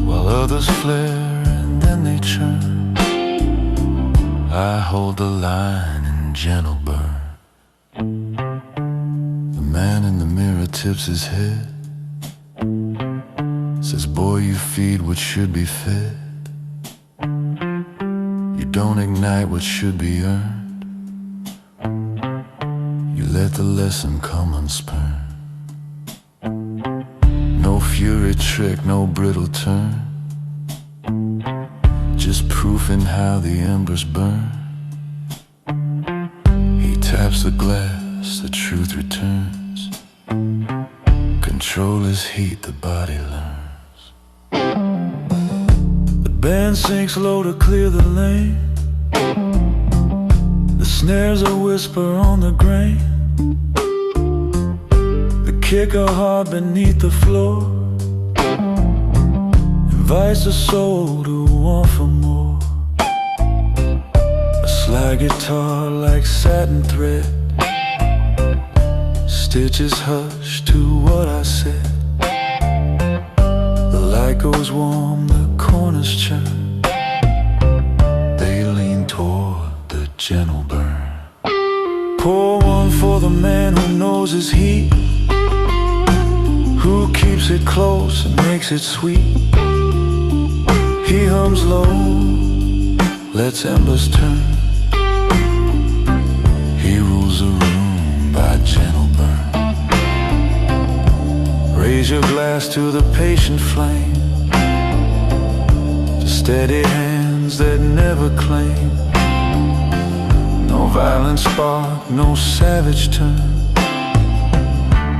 while others flare and then they churn. I hold the line in gentle burn. The man in the mirror tips his head, says, boy, you feed what should be fed. You don't ignite what should be earned. You let the lesson come unspurned. No fury trick, no brittle turn, just proof in how the embers burn. He taps the glass, the truth returns. Control is heat, the body learns. The band sinks low to clear the lane. The snare's a whisper on the grain. The kicker hard beneath the floor invites the soul to want for more. A slide guitar like satin thread stitches hush to what I said. The light goes warm, the corners churn. They lean toward the gentle burn. Pour one for the man who knows his heat, who keeps it close and makes it sweet. He hums low, lets embers turn. He rules the room by gentle burn. Raise your glass to the patient flame, to steady hands that never claim. No violent spark, no savage turn,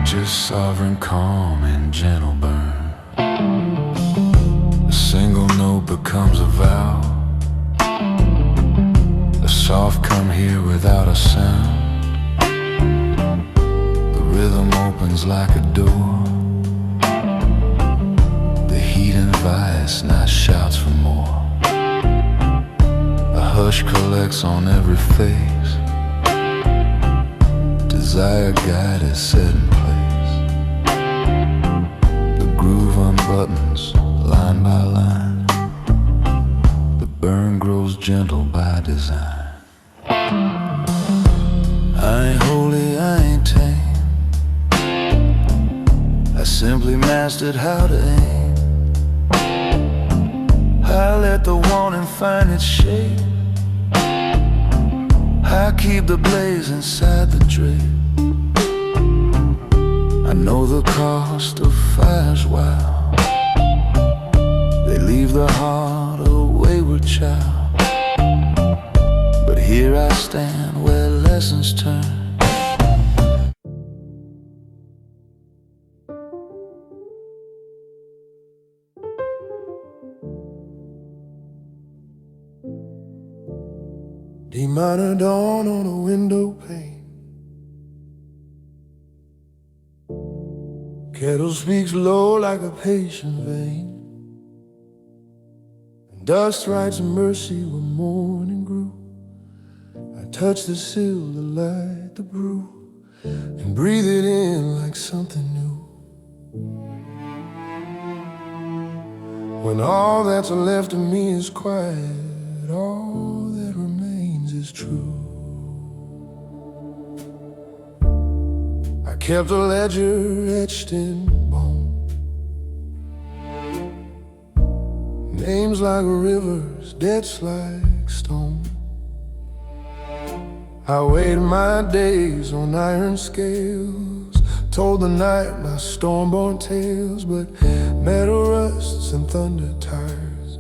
just sovereign calm and gentle burn. A single note becomes a vow, a soft come here without a sound. The rhythm opens like a door, the heat invites, not shouts for more. A hush collects on every face, desire guided set in place. The groove unbuttons line by line, the burn grows gentle by design. I ain't holy, I ain't tame, I simply mastered how to aim. I let the wanting find its shape, I keep the blaze inside the drape. I know the cost of fire's wild, they leave the heart a wayward child. But here I stand where lessons turn. D minor dawn on a window pane, kettle speaks low like a patient vein, and dust writes mercy where morning grew. I touch the sill to light the brew, and breathe it in like something new. When all that's left of me is quiet, all that remains is true. I kept a ledger etched in bone, names like rivers, debts like stone. I weighed my days on iron scales, Told the night my storm-born tales, but metal rusts and thunder tires.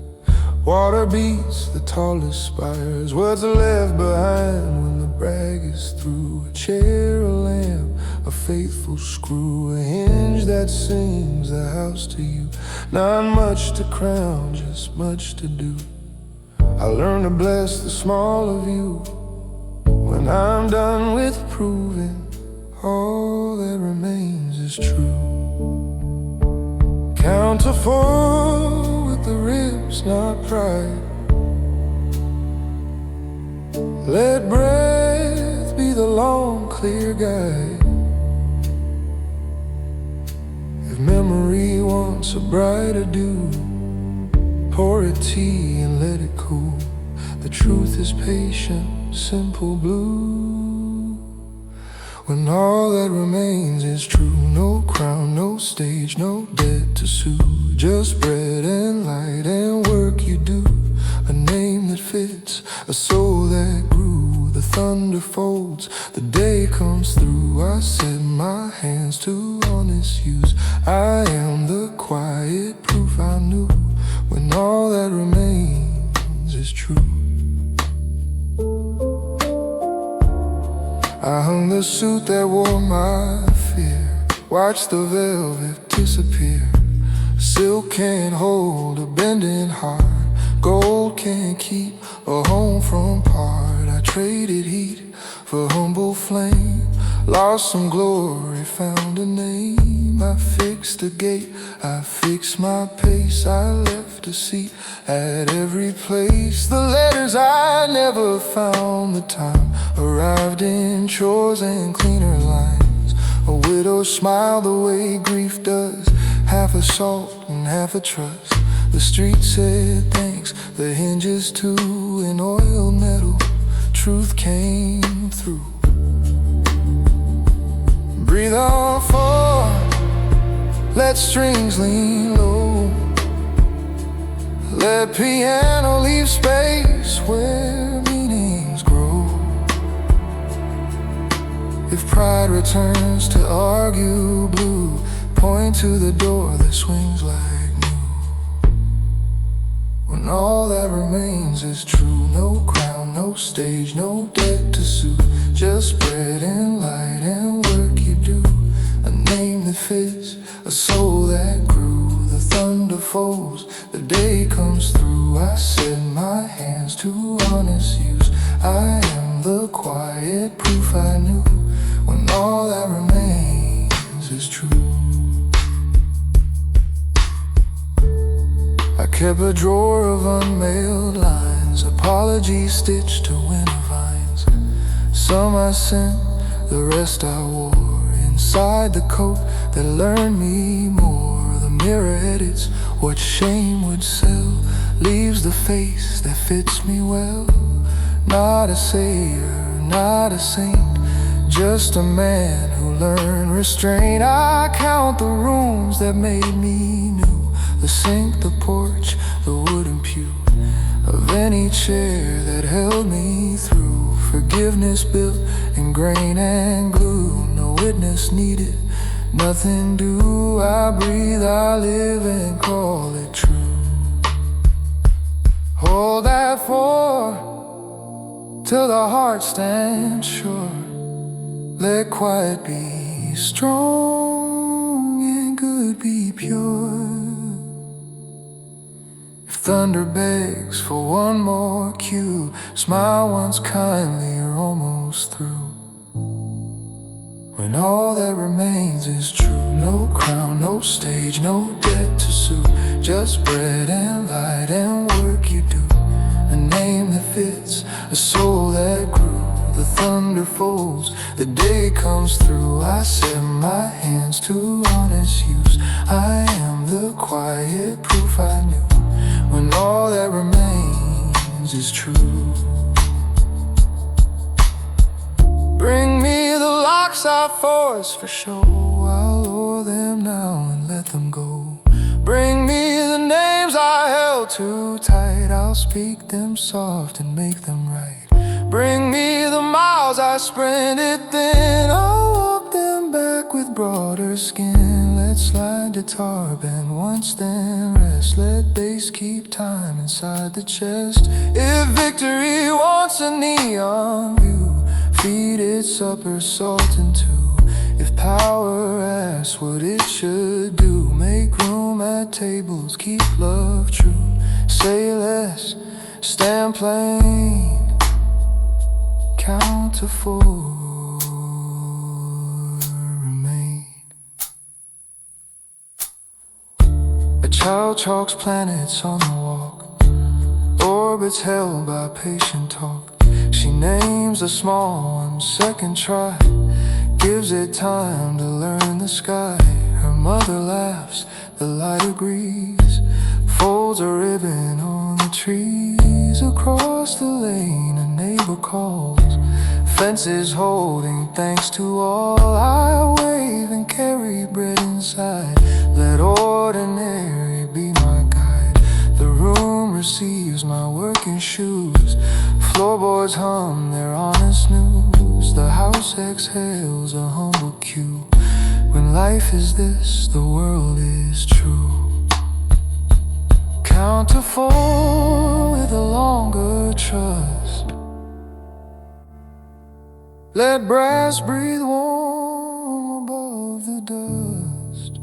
Water beats the tallest spires. Words are left behind when the brag is through. A chair, a lamp, a faithful screw, a hinge that sings the house to you. Not much to crown, just much to do. I learn to bless the small of you when I'm done with proving all that remains is true. Count to 4 with the ribs, not pride. Let breath be the long, clear guide. If memory wants a brighter dew, pour a tea and let it cool. The truth is patient, simple blue. When all that remains is true. No crown, no stage, no debt to sue. Just bread and light and work you do. A name that fits, a soul that grew. The thunder folds, the day comes through. I set my hands to honest use. I am the quiet proof I knew. When all that remains is true. I hung the suit that wore my fear. Watched the velvet disappear. Silk can't hold a bending heart. Gold can't keep a home from part. I traded heat for humble flame. Lost some glory, found a name. I fixed a gate, I fixed my pace. I left a seat at every place. The letters I never found the time arrived in chores and cleaner lines. A widow's smile the way grief does, half a salt and half a trust. The street said thanks, the hinges too. In oil metal, truth came through. Breathe on forward, let strings lean low. Let piano leave space where meanings grow. If pride returns to argue blue, point to the door that swings like new. When all that remains is true. No crown, no stage, no debt to sue. Just bread and light and work you do. A name that fits, a soul that grew. The thunder falls, the day comes through. I set my hands to honest use. I am the quiet proof I knew. When all that remains is true. I kept a drawer of unmailed lines, apologies stitched to winter vines. Some I sent, the rest I wore. Inside the coat that learned me more. The mirror edits what shame would sell. Leaves the face that fits me well. Not a savior, not a saint, just a man who learned restraint. I count the rooms that made me new. The sink, the porch, the wooden pew of any chair that held me through. Forgiveness built in grain and glue. No witness needed, nothing due. I breathe, I live and call it true. Hold that fort till the heart stands sure. Let quiet be strong and good be pure. If thunder begs for one more cue, smile once kindly, you're almost through. When all that remains is true. No crown, no stage, no debt to sue. Just bread and light and work you do. A name that fits, a soul that grew. The thunder falls, the day comes through. I set my hands to honest use. I am the quiet proof I knew. When all that remains is true. Bring me the locks I forced for show. I'll lower them now and let them go. Bring me the names I held too tight. I'll speak them soft and make them right. Bring me the miles I sprinted thin. I'll walk them back with brought her skin. Let's slide guitar band once, then rest. Let bass keep time inside the chest. If victory wants a neon view, feed it supper, salt and two. If power asks what it should do, make room at tables, keep love true. Say less, stand plain, count to 4. A child chalks planets on the walk, orbits held by patient talk. She names the small one, second try, gives it time to learn the sky. Her mother laughs, the light agrees, folds a ribbon on the trees. Across the lane a neighbor calls, fences holding thanks to all. I wave and carry bread inside, let ordinary be my guide. The room receives my working shoes, floorboards hum their honest news. The house exhales a humble cue, when life is this, the world is true. Count to 4 with a longer trust, let brass breathe warm above the dust.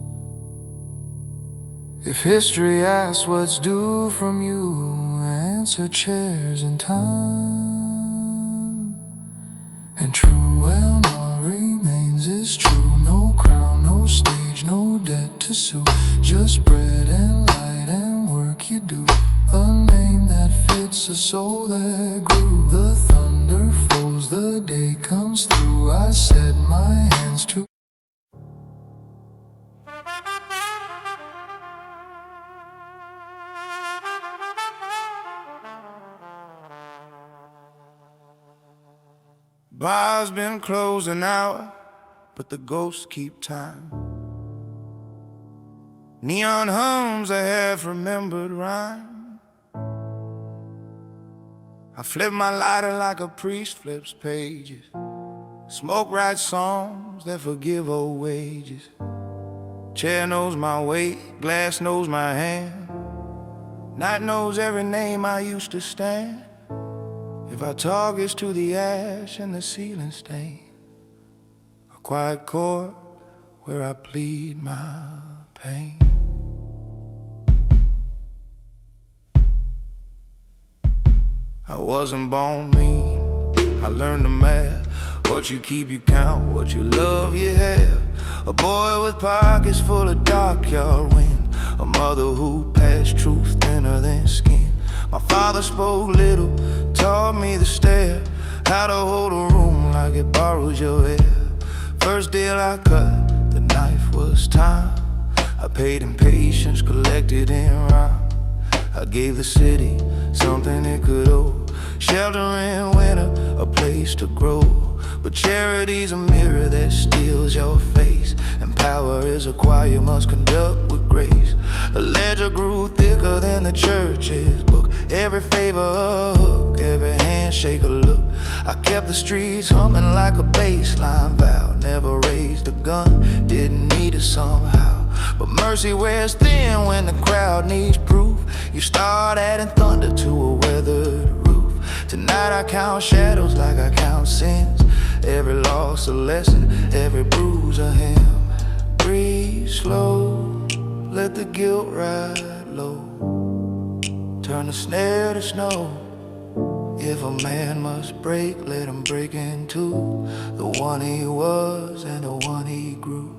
If history asks what's due from you, answer chairs in time. And true, well, all remains is true. No crown, no stage, no debt to sue. Just bread and light and work you do, a name that fits a soul that grew. The thunder falls, the day comes through. I set my hands to Bar's been closed an hour, but the ghosts keep time. Neon hums a half-remembered rhyme. I flip my lighter like a priest flips pages. Smoke writes songs that forgive old wages. Chair knows my weight, glass knows my hand. Night knows every name I used to stand. If I talk, it's to the ash and the ceiling stain. A quiet chord where I plead my pain. I wasn't born mean, I learned the math. What you keep, you count, what you love, you have. A boy with pockets full of dark yard wind, a mother who passed truth thinner than skin. My father spoke little, taught me the stare, how to hold a room like it borrows your air. First deal I cut, the knife was time. I paid in patience, collected in rhyme. I gave the city something it could owe, shelter in winter, a place to grow. But charity's a mirror that steals your face, and power is a choir you must conduct with grace. The ledger grew thicker than the church's book, every favor a hook, every handshake a look. I kept the streets humming like a bass line vow. Never raised a gun, didn't need it somehow. But mercy wears thin when the crowd needs proof. You start adding thunder to a weathered roof. Tonight I count shadows like I count sins. Every loss a lesson, every bruise a hymn. Breathe slow, let the guilt ride low. Turn the snare to snow. If a man must break, let him break in two, the one he was and the one he grew.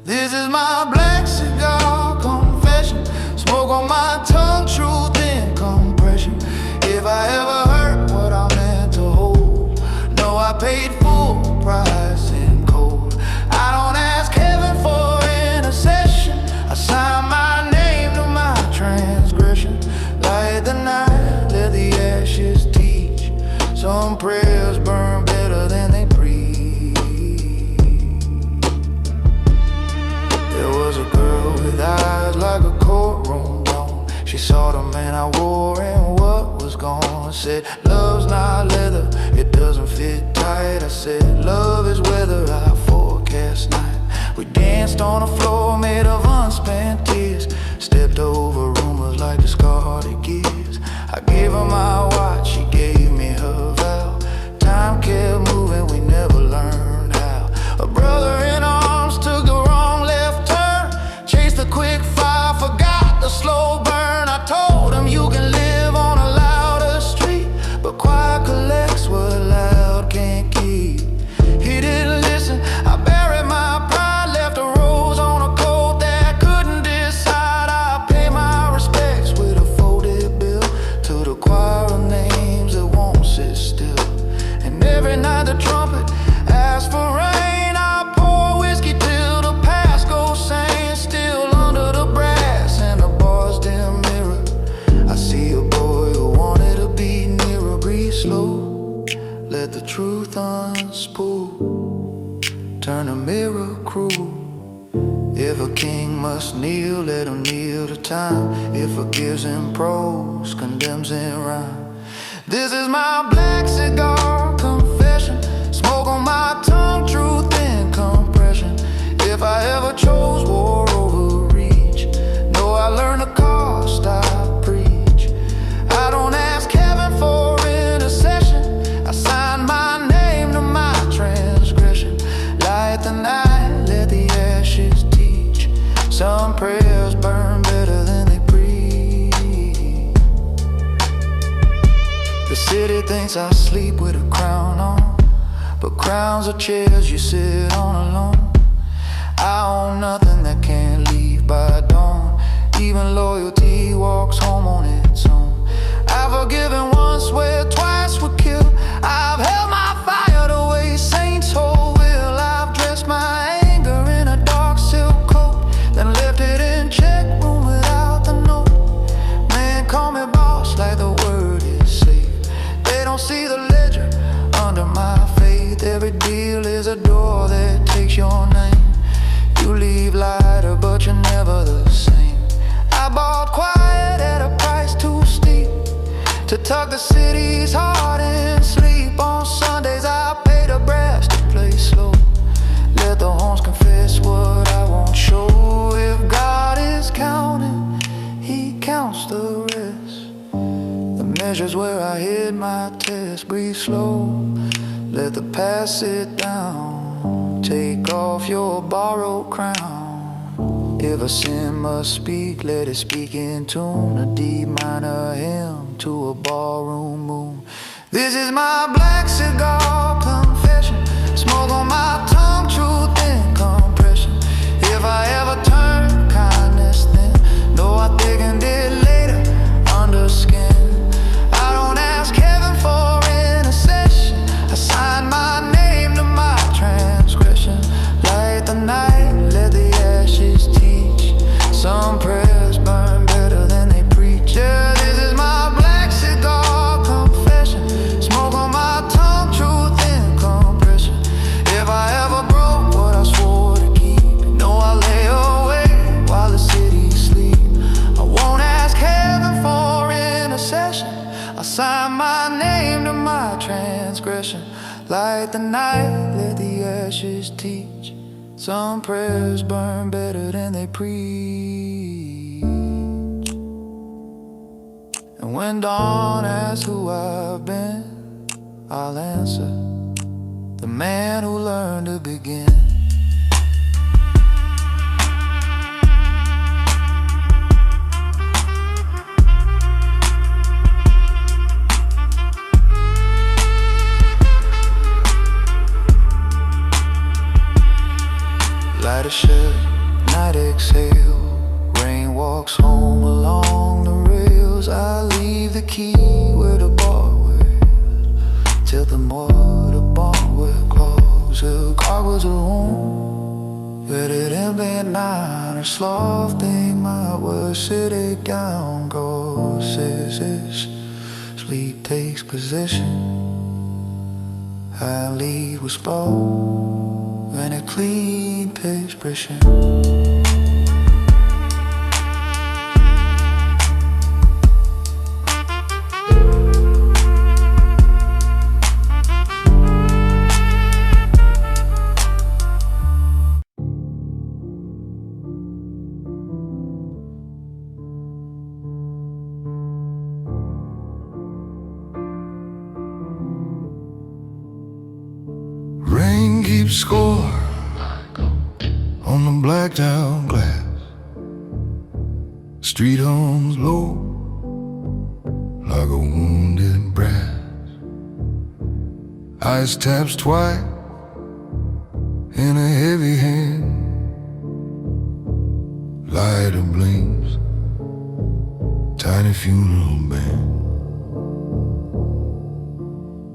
This is my black cigar confession, smoke on my tongue, truth in compression. If I ever hurt what I meant to hold, no, I paid full price in cold. I don't ask heaven for intercession, I sign my name to my transgression. Light the night, let the ashes teach. Some prayers burn better than they preach. There was a girl with eyes like a courtroom dawn. She saw the man I wore and what was gone. Said, love's not leather, it doesn't fit tight. I said, love is weather, I forecast night. We danced on a floor made of unspent tears, stepped over rumors like discarded gears. I gave her my watch, she gave me her vow. Time kept moving, we never learned how. A brother in arms took the wrong left turn, chased the quick fire, forgot the slow burn. I told him you can live on a louder street, but quiet collects what loud can't keep. He didn't listen, I buried my pride, left a rose on a coat that couldn't decide. I pay my respects with a folded bill to the choir of names that won't sit still. And every night the trumpet asks for rain, I pour whiskey till the past goes sane. Still under the brass and the bar's dim mirror, I see a boy who wanted to be nearer. Breathe slow, let the truth unspool, turn the mirror cruel. If a king must kneel, let him kneel to time. If forgives in prose, condemns in rhyme. This is my black cigar confession, smoke on my tongue, truth in compression. If I ever chose war over reach, no, I learned the cost I preach. I don't ask heaven for intercession, I sign my name to my transgression. Light the night, let the ashes teach. Some prayers burn better than they preach. The city thinks I sleep with a crown on, but crowns are chairs you sit on alone. I own nothing that can't leave by dawn. Even loyalty walks home on its own. I've forgiven once where twice would kill. I've held my fire the way saints hold will. I've dressed my anger in a dark silk coat, then left it in check room without the note. Man, call me boss like the word is safe. They don't see the ledger under my faith. Every deal is a door that takes your name. You leave lighter, but you're never the same. I bought quiet at a price too steep to tuck the city's heart in sleep. On Sundays I pay the brass to play slow, let the horns confess what I won't show. If God is counting, He counts the rest. The measure's where I hid my test. Breathe slow, let the past sit down. Take off your borrowed crown. If a sin must speak, let it speak in tune. A D minor hymn to a ballroom moon. This is my black cigar confession, smoke on my tongue, truth in compression. If I ever turn kindness, then no, I thickened it later under skin. I don't ask heaven for intercession, I sign my name to my transgression. Light the night, let the ashes teach. Some prayers burn better than they preach. Yeah, this is my black cigar confession, smoke on my tongue, truth in compression. If I ever broke what I swore to keep, no, I lay awake while the city sleep. I won't ask heaven for intercession, I sign my name to my transgression. Light the night, let the ashes teach. Some prayers burn better than they preach. And when dawn asks who I've been, I'll answer, the man who learned to begin. Light a shed, night exhale, rain walks home along the rails. I leave the key where the bar was, till the more the bar will close. The car was alone, but it ain't been nine. A sloth thing my word city gown goes. Sleep takes possession, I lead with slow and a clean expression. keeps score on the blacked out glass. Street hums low like a wounded brass. Ice taps twice in a heavy hand. Lighter blinks, tiny funeral band.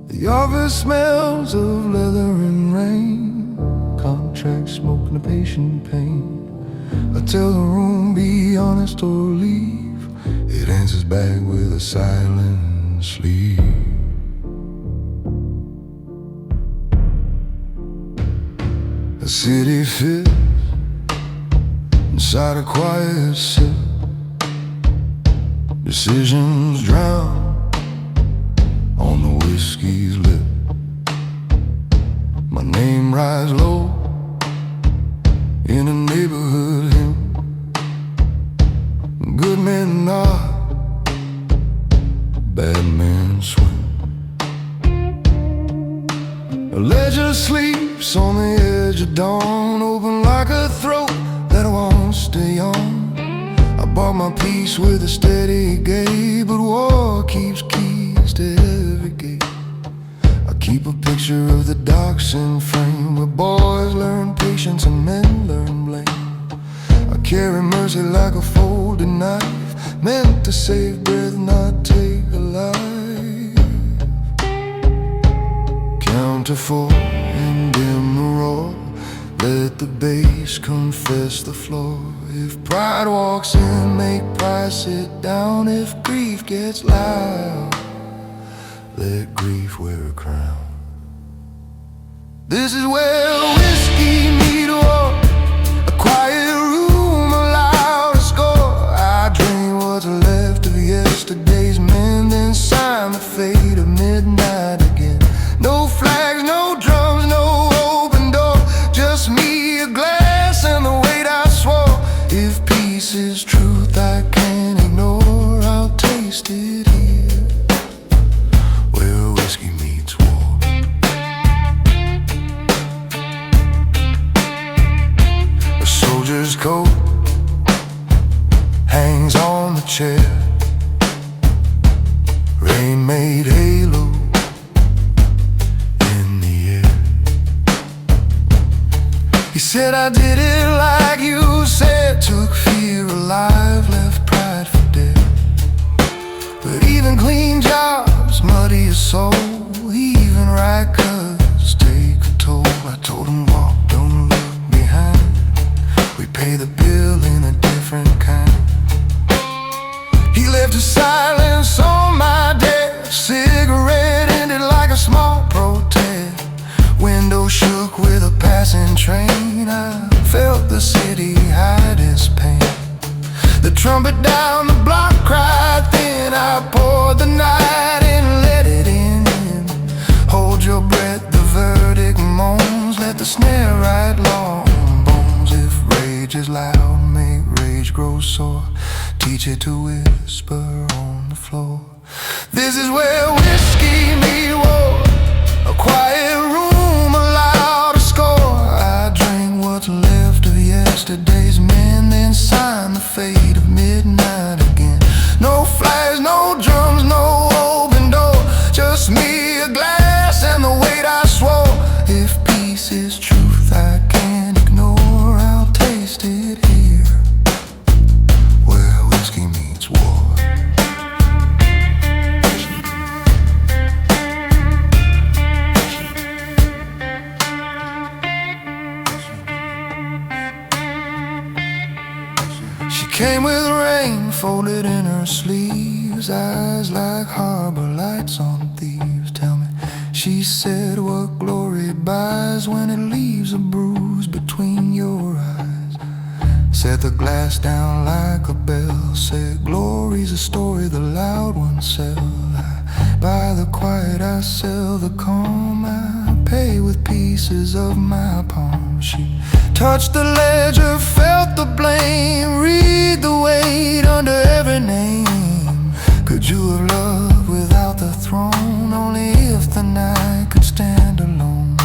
The office smells of leather and rain, contract smoke and a patient pain. I tell the room, be honest or leave. It answers back with a silent sleep. The city fits inside a quiet cell. Decisions drown on the whiskey's lip. My name rides low in a neighborhood hymn. Good men nod, bad men swim. A ledger sleeps on the edge of dawn, open like a throat that won't stay on. I bought my peace with a steady gait, but war keeps keys to every gate. I keep a picture of the Dachshund frame, where boys learn patience and men learn blame. I carry mercy like a folded knife, meant to save breath, not take a life. Count to four and dim the roar, let the bass confess the floor. If pride walks in, make pride sit down. If grief gets loud, let grief wear a crown. This is where whiskey meet war, a quiet room, a loud score. I drain what's left of yesterday's men, then sign the fate of midnight again. No flags, no drums, no open door, just me, a glass, and the weight I swore. If peace is truth I can't ignore, I'll taste it here, where whiskey meets war. A soldier's coat hangs on the chair, rain made halo in the air. He said I did it like you said, took fear alive, left pride for dead. But even clean jobs muddy a soul, even right cuts take a toll. I told him walk, don't look behind, we pay the bill in a different kind. He left a silence on my desk, cigarette ended like a small protest. Window shook with a passing train, I felt the city hide its pain. The trumpet down the block cried thin, I poured the night and let it in. Hold your breath, the verdict moans, let the snare ride long bones. If rage is loud, make rage grow sore, teach it to whisper on the floor. This is where whiskey meet war, a quiet room, a louder score. I drink what's left of yesterday's men, then sign the fate of midnight again. No flags, no drums, no open door, just me, a glass, and the weight I swore. If peace is truth I can't ignore, I'll taste it here, where whiskey meets war. She came with rain folded in her sleeves, eyes like harbor lights on thieves. Tell me, she said, what glory buys when it leaves a bruise between your eyes. Set the glass down like a bell, said glory's a story the loud ones sell. I buy the quiet, I sell the calm, I pay with pieces of my palm. She touched the ledger, felt the blame, read the weight under every name. Could you have loved without the throne? Only if the night could stand alone.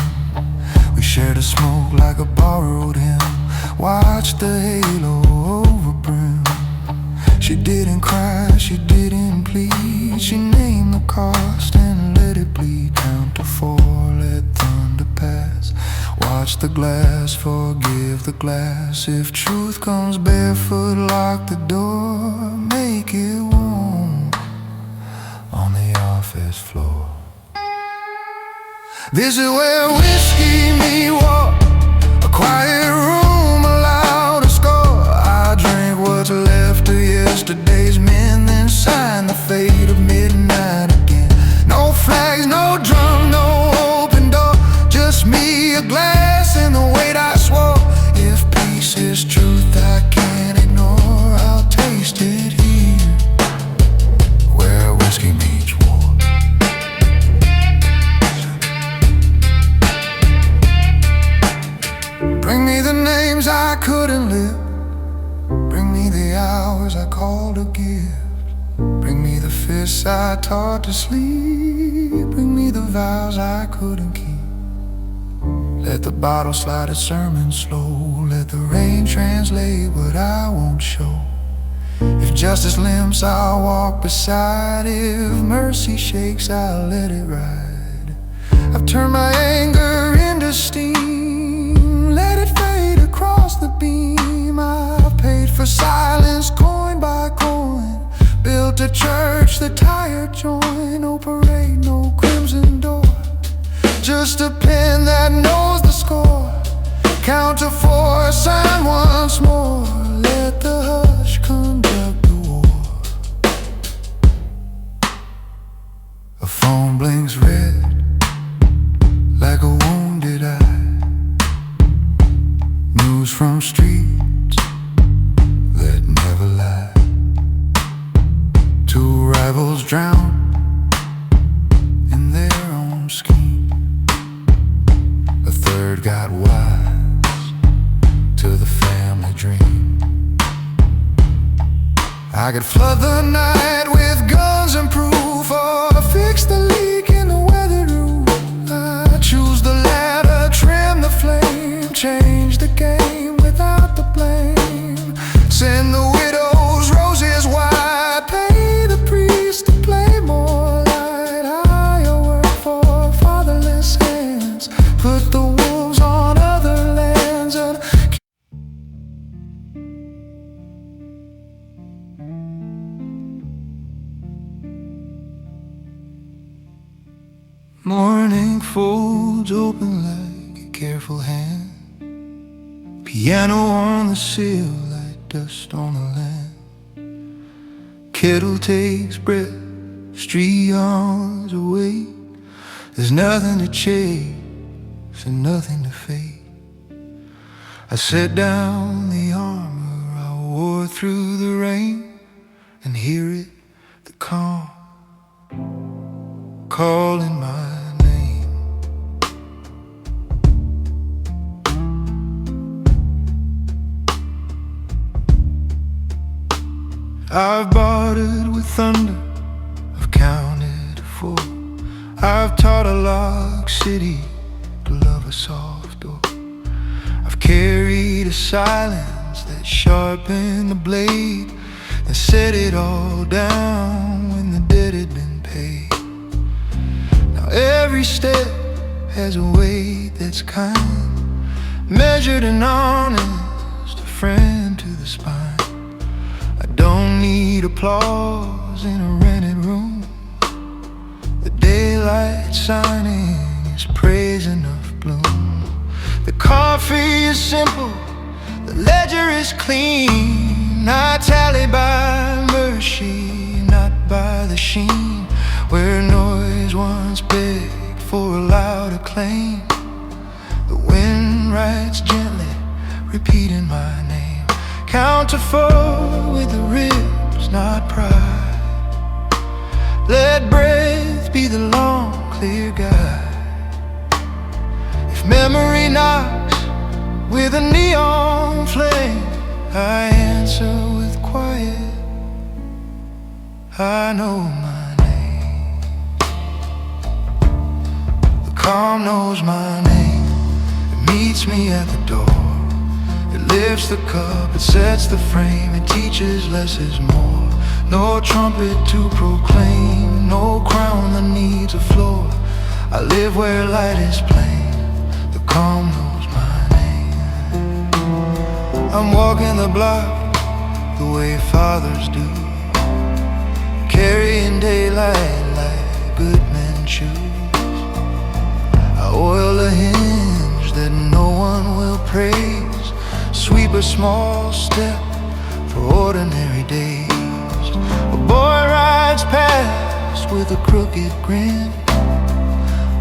We shared a smoke like a borrowed hymn, watched the halo over brim. She didn't cry, she didn't plead. She named the cost and let it bleed. Count to 4, let thunder pass. Watch the glass, forgive the glass. If truth comes barefoot, lock the door. Make it warm on the office floor. This is where whiskey meet war, a quiet room, a louder score. I drink what's left of yesterday's men, then sign the fate of midnight again. No flags, no drum, no open door, just me, a glass, and the weight I swore. If peace is truth I can't ignore, I'll taste it here, where whiskey meets war. Bring me the names I couldn't live, bring me the hours I called a gift, bring me the fists I taught to sleep, bring me the vows I couldn't keep. Let the bottle slide a sermon slow, let the rain translate what I won't show. If justice limps, I'll walk beside. If mercy shakes, I'll let it ride. I've turned my anger into steam, let it fade across the beam. I've paid for silence, coin by coin, built a church, the tired join. No parade, no crimson door, just a pen that knows the score. Count to 4, sign once more, let the hush conduct the war. A phone blinks red like a wounded eye, news from streets that never lie. 2 rivals drown in their own scheme, a third got wise to the family dream. I could flood the night with guns and proof, or fix the leak in the weathered roof. I choose the latter, trim the flame, change the game without the blame. Send the widows roses wide, pay the priest to play more light. Higher work for fatherless hands, put the wolves on other lands. And morning folds open like a careful hand, piano on the sill like dust on the land. Kettle takes breath, street arms away. There's nothing to chase and nothing to fade. I set down the armor I wore through the rain, and hear it, the calm calling my name. I've bartered with thunder, I've counted to 4. I've taught a locked city to love a soft door. I've carried a silence that sharpened the blade, and set it all down when the debt had been paid. Now every step has a weight that's kind, measured and honest, a friend to the spine. I don't need applause in a rented room, the daylight shining is praise enough bloom. The coffee is simple, the ledger is clean. I tally by mercy, not by the sheen. Where noise once begged for a loud acclaim, the wind writes gently, repeating my name. Count to 4 with the ribs, not pride. Let breath be the long, clear guide. If memory knocks with a neon flame, I answer with quiet, I know my name. The calm knows my name. It meets me at the door. It lifts the cup, it sets the frame, it teaches less is more. No trumpet to proclaim, no crown that needs a floor. I live where light is plain, the calm knows my name. I'm walking the block the way fathers do, carrying daylight like good men choose. I oil a hinge that no one will praise, sweep a small step for ordinary days. A boy rides past with a crooked grin,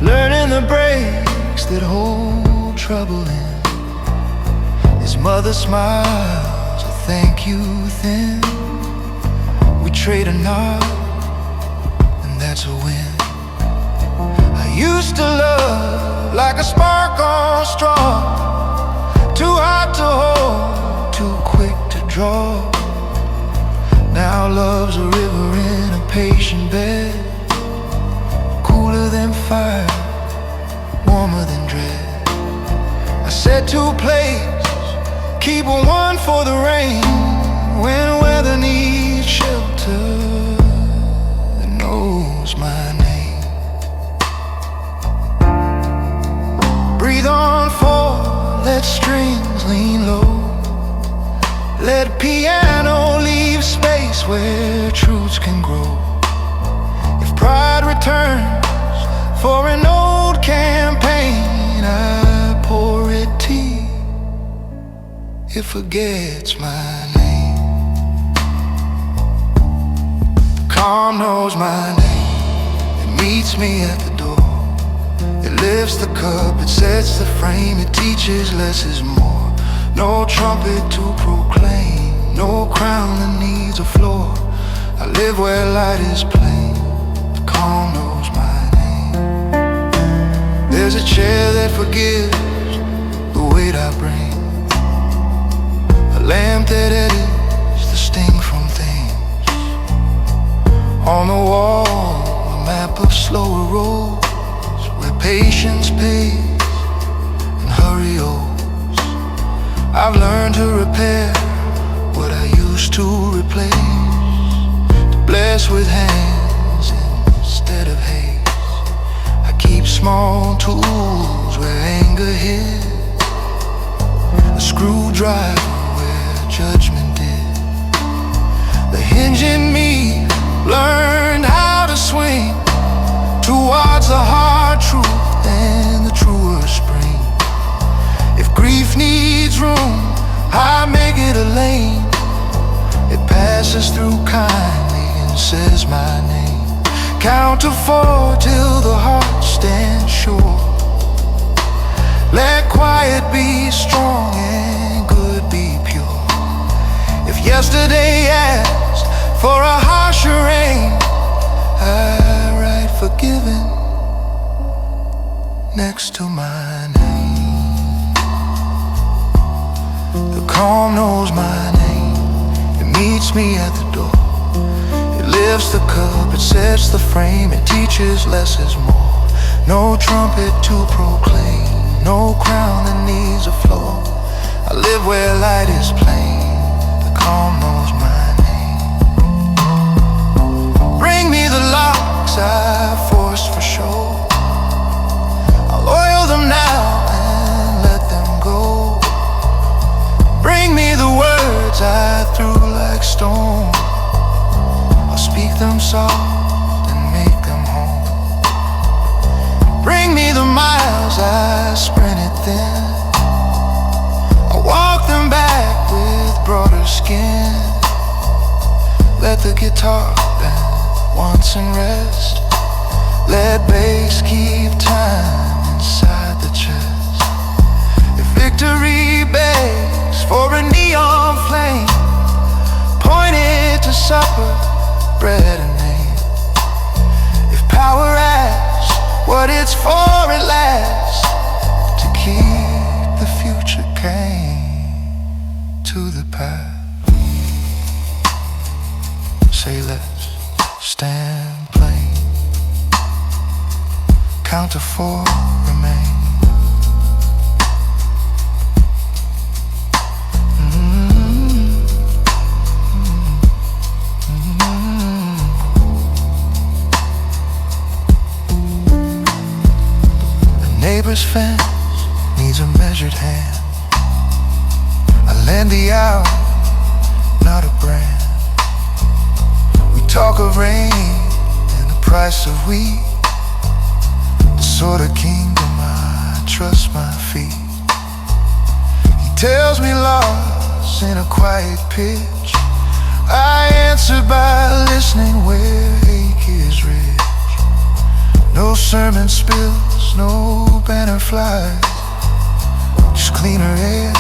learning the breaks that hold trouble in. His mother smiles a thank you thin. We trade a nod, and that's a win. I used to love like a spark on straw, too hot to hold, too quick to draw. Now love's a river in a patient bed, cooler than fire, warmer than dread. I said two plates, keep one for the rain. When weather needs shelter, it knows my name. Breathe on forward, let strings lean low, let piano leave space where truths can grow. If pride returns for an old campaign, I pour it tea, it forgets my name. The calm knows my name, it meets me at the door. It lifts the cup, it sets the frame, it teaches less is more. No trumpet to proclaim, no crown that needs a floor. I live where light is plain, the calm knows my name. There's a chair that forgives the weight I bring, a lamp that edits the sting from things. On the wall, a map of slower roads, where patience pays and hurry owes. I've learned to repair what I used to replace, to bless with hands instead of haste. I keep small tools where anger hid, a screwdriver where judgment did. The hinge in me learned how to swing towards the hard truth and the truer spring. If grief needs room, I make it a lane. It passes through kindly and says my name. Count to 4 till the heart stands sure. Let quiet be strong and good be pure. If yesterday asked for a harsher rain, I write forgiven next to my name. The calm knows my name, it meets me at the door. It lifts the cup, it sets the frame, it teaches less is more. No trumpet to proclaim, no crown that needs a floor. I live where light is plain, the calm knows my name. Bring me the locks I forced for show, I'll oil them now and let them go. Bring me the words I threw like stone, I'll speak them soft and make them home. Bring me the miles I sprinted thin, I'll walk them back with broader skin. Let the guitar bend once and rest, let bass keep time inside the chest. If victory begs for a neon flame, point it to supper, bread and name. If power asks what it's for at last, to keep the future came to the past. Say let's stand plain, count to 4, remain. measured hand. I lend the hour, not a brand. We talk of rain and the price of wheat, the sort of kingdom I trust my feet. He tells me lost in a quiet pitch. I answer by listening where ache is rich. No sermon spills, no banner flies, just cleaner air.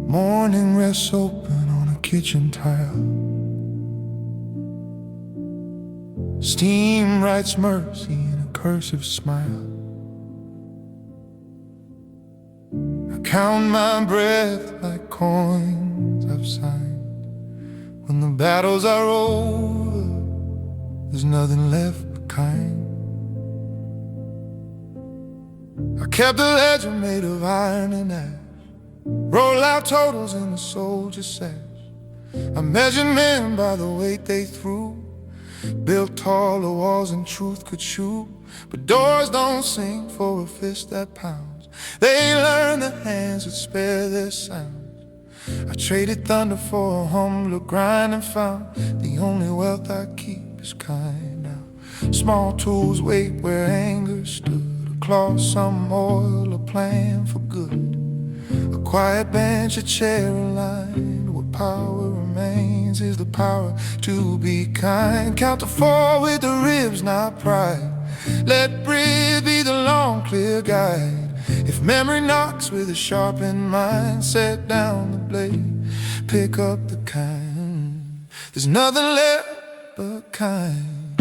Morning rests open on a kitchen tile. Steam writes mercy in a cursive smile. I count my breath like coins I've signed. When the battles are over, there's nothing left but kind. I kept a ledger made of iron and ash, roll out totals in the soldier's sash. I measured men by the weight they threw, built taller walls than truth could shoot. But doors don't sing for a fist that pounds. They learn the hands that spare their sounds. I traded thunder for a humbler grind and found the only wealth I keep is kind. Now small tools wait where anger stood, a cloth, some oil, a plan for good. A quiet bench, a chair aligned. What power remains is the power to be kind. Count to 4 with the ribs, not pride. Let breathe be the long, clear guide. If memory knocks with a sharpened mind, set down the blade, pick up the kind. There's nothing left but kind.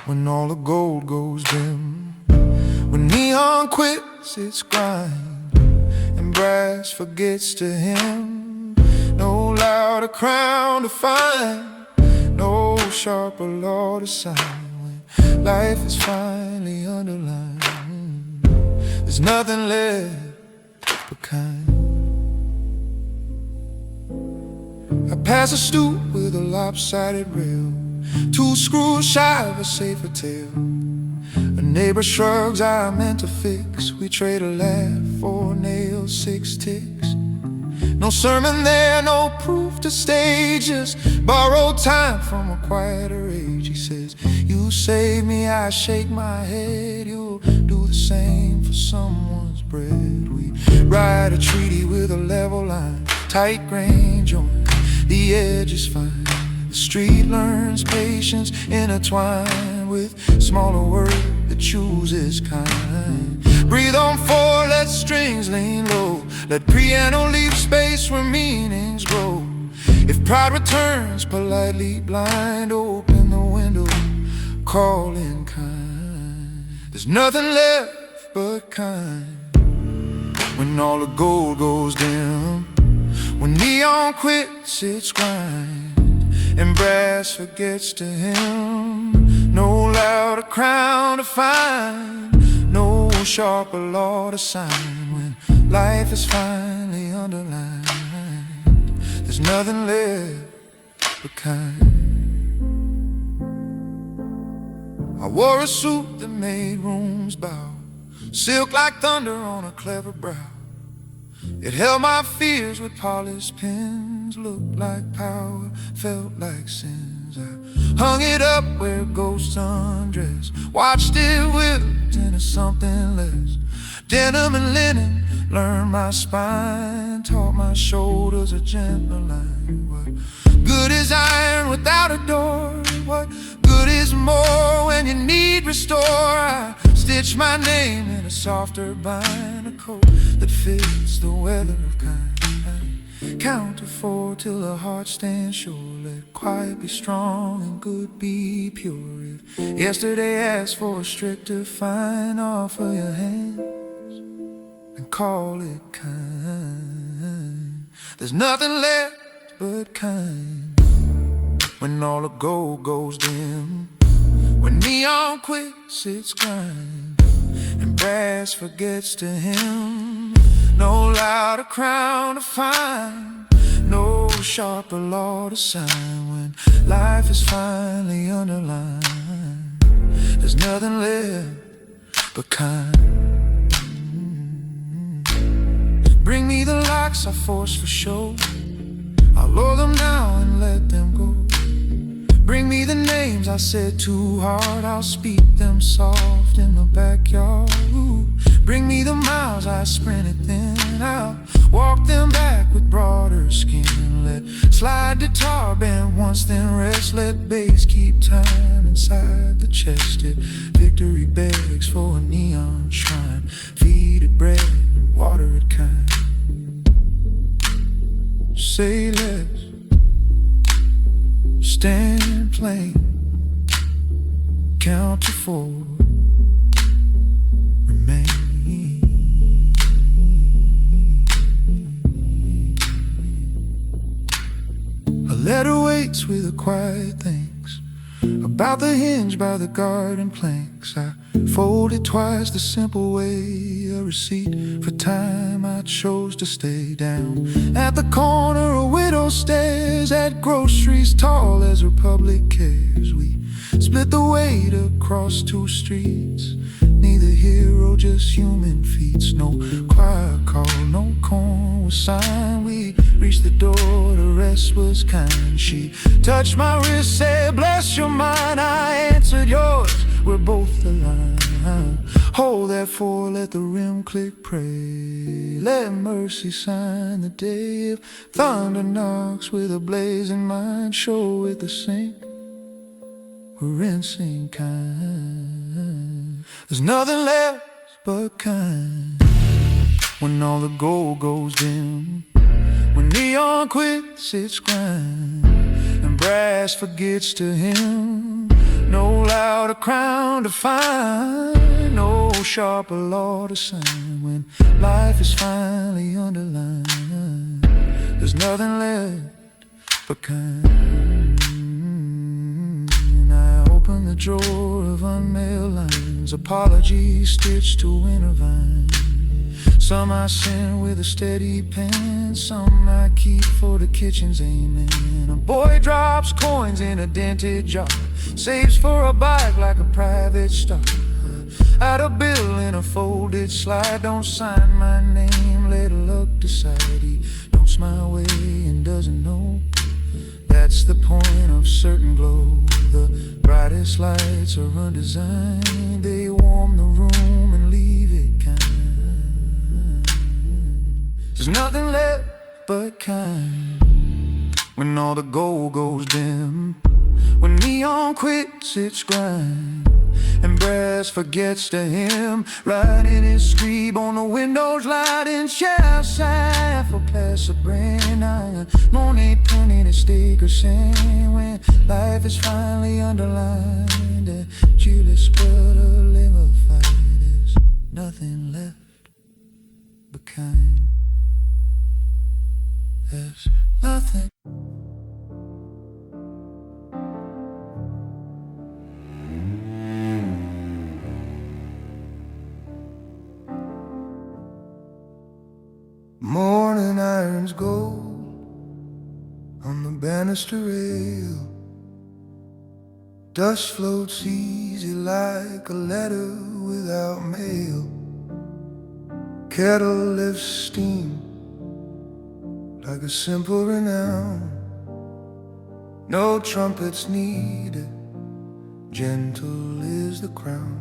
When all the gold goes dim, when neon quits its grind, and brass forgets to hymn. No louder crown to find, no sharper law to sign. When life is finally underlined, there's nothing left but kind. I pass a stoop with a lopsided rail, 2 screws shy of a safer tale. A neighbor shrugs, I meant to fix. We trade a laugh for nails, 6 ticks. No sermon there, no proof to stage, just borrowed time from a quieter age. He says, you save me, I shake my head. You'll do the same for someone's bread. We write a treaty with a level line, tight grain joint, the edge is fine. The street learns patience intertwined with smaller word that chooses kind. Breathe on 4, let strings lean low, let piano leave space where meanings grow. If pride returns politely blind, open the window, call in kind. There's nothing left but kind. When all the gold goes dim, when neon quits its grind, and brass forgets to hymn. No louder crown to find, no sharper law to sign. When life is finally underlined, there's nothing left but kind. I wore a suit that made rooms bow, silk like thunder on a clever brow. It held my fears with polished pins, looked like power, felt like sins. I hung it up where ghosts undress, watched it wilt into something less. Denim and linen learned my spine, taught my shoulders a gentler line. What good is iron without a door? What good is more when you need restore? I stitch my name in a softer bind, a coat that fits the weather of kind. Count to 4 till the heart stands sure. Let quiet be strong and good be pure. If yesterday asked for a stricter fine, offer your hands and call it kind. There's nothing left but kind. When all the gold goes dim, when neon quits its grind, and brass forgets to hymn. No louder crown to find, no sharper law to sign. When life is finally underlined, there's nothing left but kind. Bring me the locks I forced for show, I'll lower them now and let them go. Bring me the names I said too hard, I'll speak them soft in the backyard. Ooh. Bring me the miles I sprinted then, I'll walk them back with broader skin. Let slide the tar band once, then rest. Let bass keep time inside the chest. If victory begs for a neon shrine, feed it bread, water it kind. Say less, stand plain, count to 4, remain. A letter waits with a quiet thanks about the hinge by the garden planks. I fold it twice the simple way, a receipt for time I chose to stay down. At the corner a widow stares at groceries tall as her public cares. We split the weight across 2 streets, neither hero, just human feats. No choir call, no corn was signed. We reached the door, the rest was kind. She touched my wrist, said bless your mind. I answered yours, we're both aligned. Hold that 4, let the rim click, pray. Let mercy sign the day. If thunder knocks with a blazing mind, show it the sink, we're in sync kind. There's nothing left but kind. When all the gold goes dim, when neon quits its grind, and brass forgets to hymn, no louder crown to find, no sharper law to sign. When life is finally underlined, there's nothing left but kind. And I open the drawer of unmailed lines, apologies stitched to winter vine. Some I send with a steady pen, some I keep for the kitchen's amen. A boy drops coins in a dented jar, saves for a bike like a private star. Out a bill in a folded slide, don't sign my name, let luck decide. He don't my way and doesn't know that's the point of certain glow. The brightest lights are undesigned, they warm the room and leave it kind. There's nothing left but kind. When all the gold goes dim, when neon quits its grind, and brass forgets to hymn, writing his scribe on the windows, lighting shafts for class of brand iron. Monet penning a stick or saying, when life is finally underlined, that Julius butter liquefied, there's nothing left but kind. There's nothing. Morning irons gold on the banister rail, dust floats easy like a letter without mail. Kettle lifts steam like a simple renown, no trumpets needed, gentle is the crown.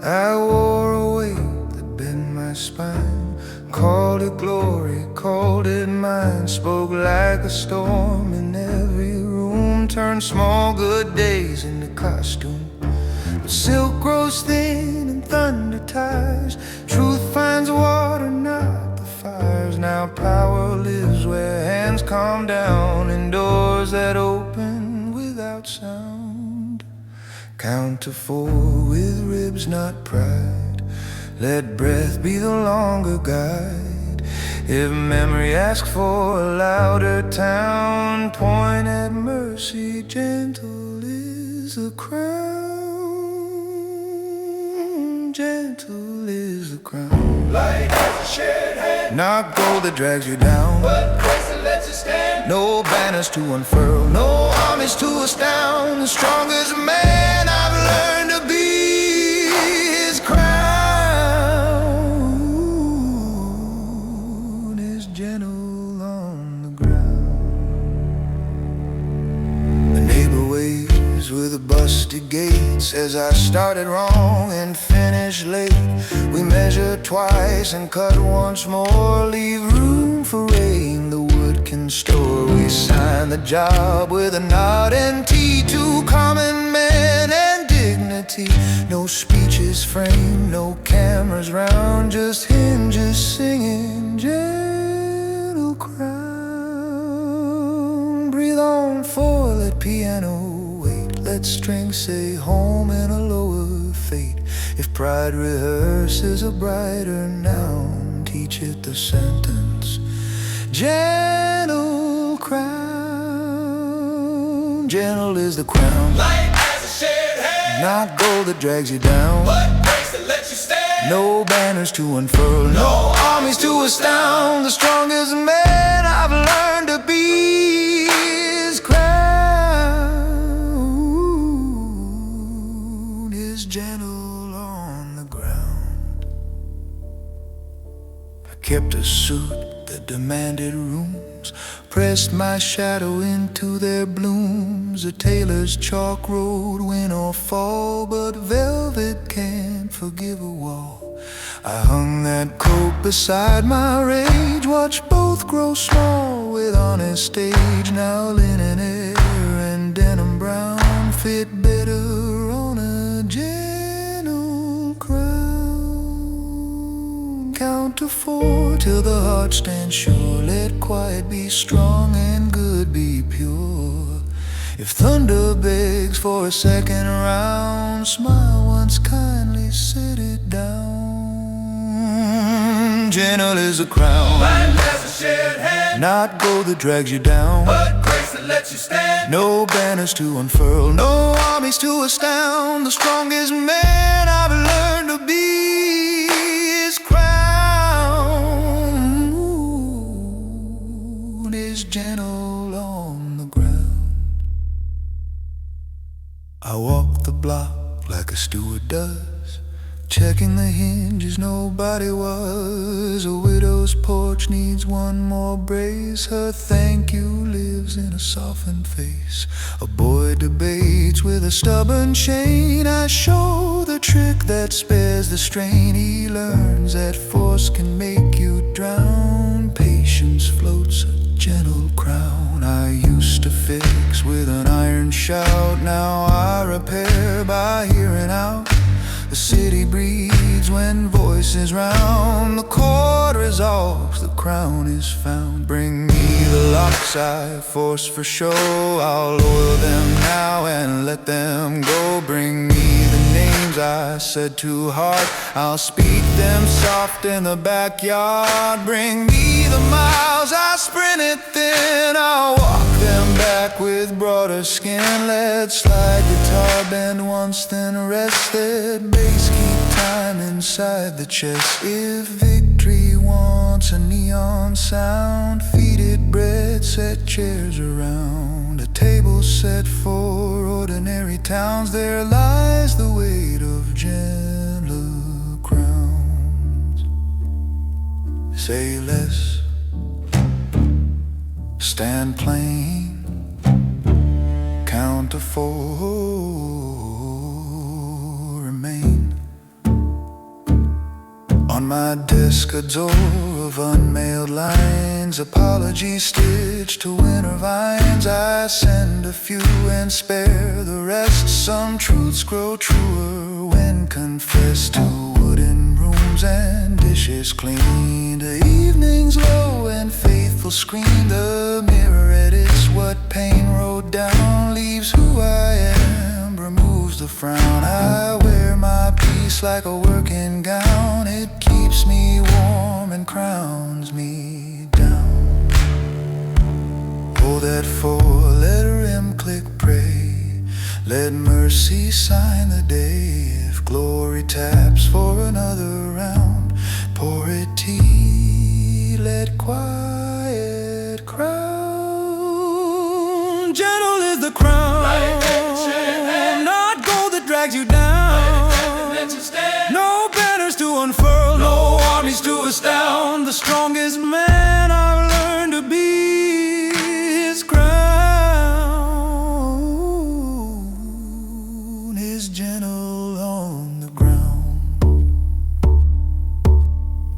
I wore a weight that bent my spine, called it glory, called it mine. Spoke like a storm in every room, turned small good days into costume. But silk grows thin and thunder tires, truth finds water, not the fires. Now power lives where hands calm down, in doors that open without sound. Count to 4 with ribs, not pride. Let breath be the longer guide. If memory asks for a louder town, point at mercy, gentle is the crown. Gentle is the crown. Light as a shared hand, Not gold that drags you down, but grace that lets you stand. no banners to unfurl, no armies to astound. As strong as a man, I've learned to be his crown is gentle on the ground. The neighbor waves with a busted gate, says I started wrong and finished late. We measure twice and cut once more, leave room for rain the wood can store. We sign the job with a nod and tea, two common men and dignity. No speeches framed, no cameras round, just hinges singing gentle crown. Breathe on, foil at piano, wait, let strings say home in a lower fate. If pride rehearses a brighter noun, teach it the sentence gentle crown. Gentle is the crown, Light as a shared hand, not gold that drags you down, but grace that lets you stand. no banners to unfurl, no armies to astound. The strongest man I've learned to be is crown is gentle on the ground. I kept a suit that demanded rooms, pressed my shadow into their blooms. A tailor's chalk road, win or fall, but velvet can't forgive a wall. I hung that coat beside my rage, watched both grow small with honest stage. Now linen air and denim brown fit better on a gentle crown. Count to 4 till the heart stands sure, let quiet be strong and good be pure. If thunder begs for a second round, smile once kindly, set it down. Gentle is a crown, Light as a shared hand, not gold that drags you down, but grace that lets you stand. no banners to unfurl, no armies to astound. The strongest man I've learned to be is crown is gentle on the ground. I walk the block like a steward does, checking the hinges, nobody was. A widow's porch needs one more brace, her thank you lives in a softened face. A boy debates with a stubborn chain, I show the trick that spares the strain. He learns that force can make you drown, patience floats a gentle crown. I used to fix with an iron shout, now I repair by hearing out. The city breathes when voices round, the chord resolves, the crown is found. Bring me the locks I force for show, I'll oil them now and let them go. Bring me the names I said too hard, I'll speak them soft in the backyard. Bring me the miles I sprinted thin, I'll walk them back with broader skin. Let slide guitar bend once then rest, that bass keep time inside the chest. If victory wants a neon sound, feed it bread, set chairs around. A table set for ordinary towns, there lies the weight of gentler crowns. Say less, stand plain, count to 4, remain. On my desk a door of unmailed lines, apologies stitched to winter vines. I send a few and spare the rest, some truths grow truer when confessed. To wooden rooms and dishes clean, the evenings low and faithful screen. The mirror edits what pain wrote down, leaves who I am, removes the frown. I wear my peace like a working gown, it keeps me warm and crowns me down. Oh, that 4-letter M click pray, Let mercy sign the day. If glory taps for another round, pour it tea, let quiet crown. Gentle is the crown, not gold that drags you down. No banners to unfurl, no armies to astound. The strongest man I've learned to be his crown is gentle on the ground.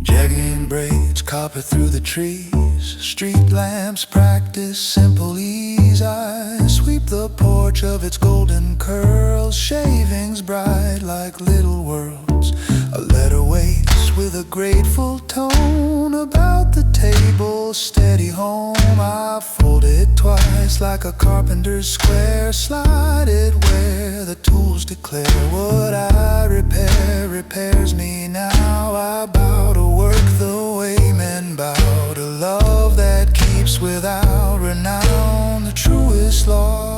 Jagged braids copper through the trees. Street lamps practice simple ease. I sweep the porch of its golden curls. Shavings bright like little worlds. A letter waits with a grateful tone. About the table, steady home. I fold it twice like a carpenter's square. Slide it where the tools declare. What I repair repairs me now. I bow to work the way men bow to love that keeps without renown. The truest law,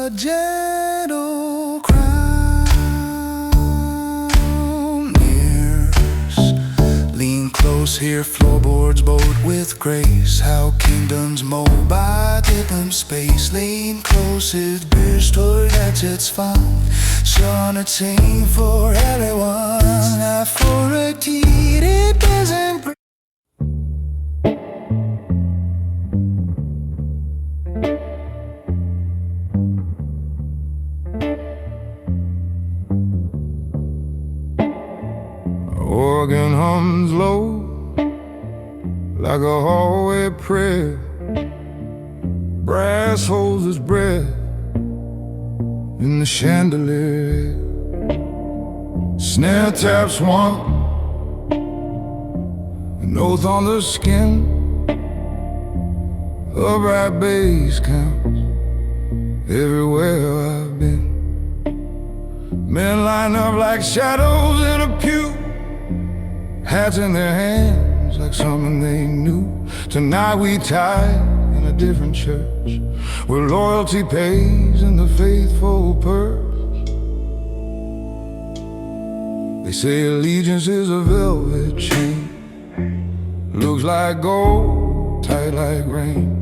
a gentle crown. Mirrors lean close here, floorboards bowed with grace. How kingdoms mold by different space. Lean close, it's bestored, that's its fun. Sonnet sing for everyone. Not for a deed, it doesn't break. Organ hums low like a hallway prayer. Brass holds its breath in the chandelier. Snare taps one, an oath on the skin. A bright bass counts everywhere I've been. Men line up like shadows in a pew, hats in their hands like something they knew. Tonight we tie in a different church, where loyalty pays in the faithful purse. They say allegiance is a velvet chain, looks like gold, tight like rain.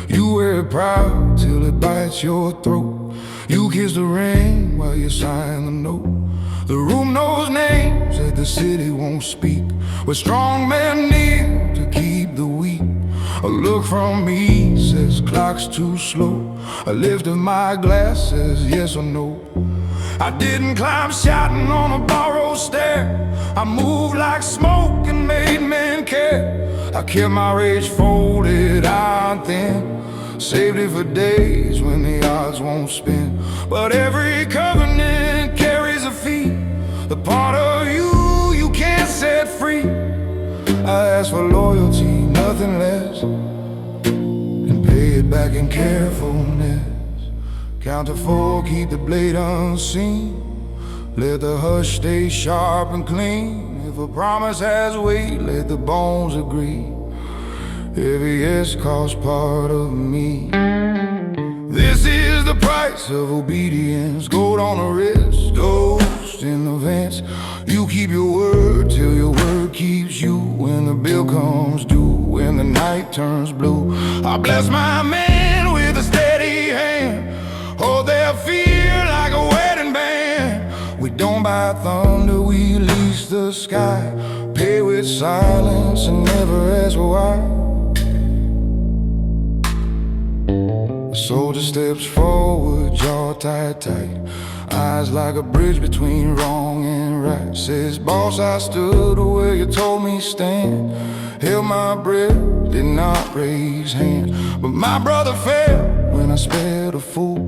You wear it proud till it bites your throat. You kiss the ring while you sign the note. The room knows names that the city won't speak, with strong men near to keep the weak. A look from me says clock's too slow. A lift of my glass says yes or no. I didn't climb shouting on a borrowed stair. I moved like smoke and made men care. I kept my rage folded out thin, saved it for days when the odds won't spin. But every covenant carries a fee, the part of you you can't set free. I ask for loyalty, nothing less, and pay it back in carefulness. Count to 4, keep the blade unseen. Let the hush stay sharp and clean. If a promise has weight, let the bones agree. Every yes costs part of me. This is the price of obedience. Gold on the wrist, ghost in the vents. You keep your word till your word keeps you. When the bill comes due, when the night turns blue, I bless my man with a steady hand. Hold their fear like a wedding band. We don't buy thunder, we lease the sky. Pay with silence and never ask why. A soldier steps forward, jaw tight, eyes like a bridge between wrong and right. Says, boss, I stood where you told me stand. Held my breath, did not raise hands. But my brother fell when I spared a fool.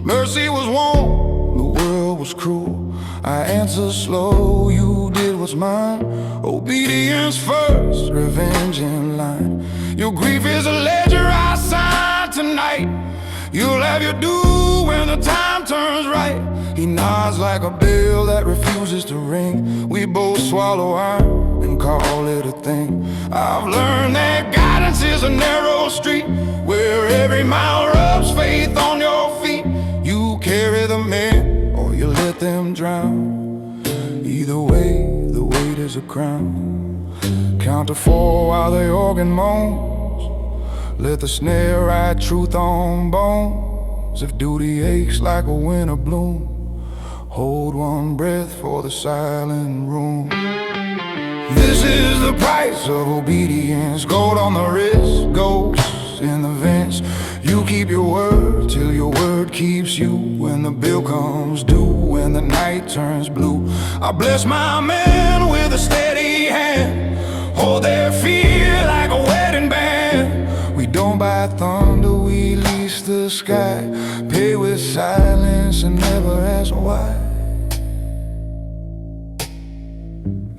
Mercy was warm, the world was cruel. I answered slow, you did what's mine. Obedience first, revenge in line. Your grief is a ledger I sign tonight. You'll have your due when the time turns right. He nods like a bell that refuses to ring. We both swallow iron and call it a thing. I've learned that guidance is a narrow street, where every mile rubs faith on your feet. You carry the men, or you let them drown. Either way, the weight is a crown. Count to 4 while the organ moans. Let the snare write truth on bones. If duty aches like a winter bloom, hold one breath for the silent room. This is the price of obedience. Gold on the wrist, ghosts in the vents. You keep your word till your word keeps you. When the bill comes due, when the night turns blue, I bless my men with a steady hand. Hold their fear like a wedding band. We don't buy thunder, we lease the sky. Pay with silence and never ask why.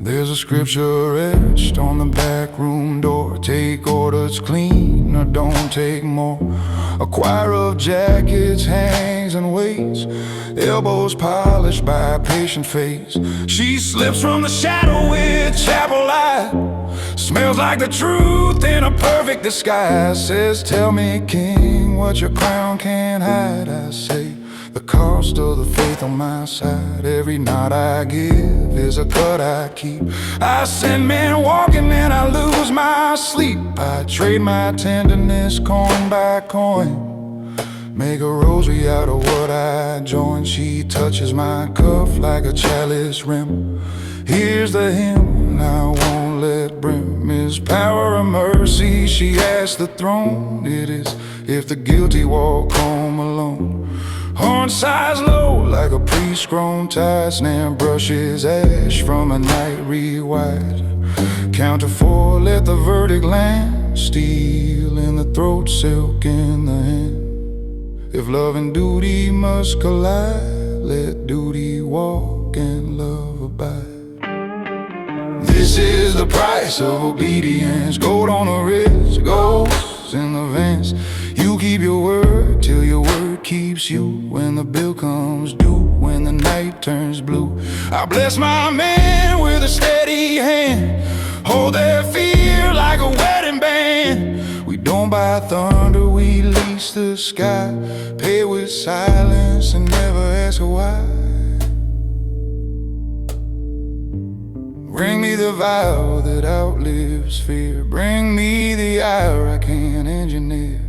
There's a scripture etched on the back room door. Take orders clean or don't take more. A choir of jackets hangs and waits, elbows polished by a patient face. She slips from the shadowy chapel light, smells like the truth in a perfect disguise. Says, tell me, king, what your crown can't hide. I say, the cost of the faith on my side. Every knot I give is a cut I keep. I send men walking and I lose my sleep. I trade my tenderness coin by coin. Make a rosary out of what I join. She touches my cuff like a chalice rim. Here's the hymn I won't let brim. Is power or mercy, she asks the throne. It is if the guilty walk home alone. Horn sighs low like a priest grown tired. Snare brushes ash from a night rewired. Count to 4, let the verdict land. Steel in the throat, silk in the hand. If love and duty must collide, let duty walk and love abide. This is the price of obedience. Gold on the wrist, ghosts in the vents. You keep your word till your word keeps you. When the bill comes due, when the night turns blue, I bless my men with a steady hand. Hold their fear like a wedding band. We don't buy thunder, we lease the sky. Pay with silence and never ask why. Bring me the vow that outlives fear. Bring me the hour I can't engineer.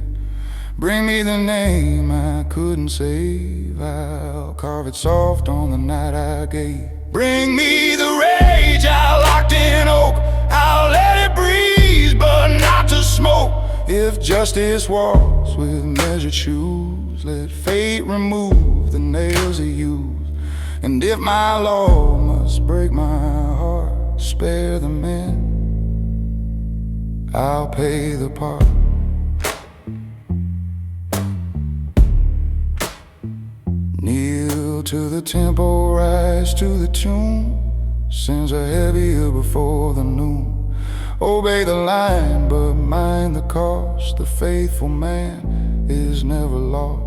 Bring me the name I couldn't save. I'll carve it soft on the night I gave. Bring me the rage I locked in oak. I'll let it breathe, but not to smoke. If justice walks with measured shoes, let fate remove the nails he used. And if my law must break my heart, spare the men, I'll pay the part. Kneel to the tempo, rise to the tune. Sins are heavier before the noon. Obey the line, but mind the cost. The faithful man is never lost.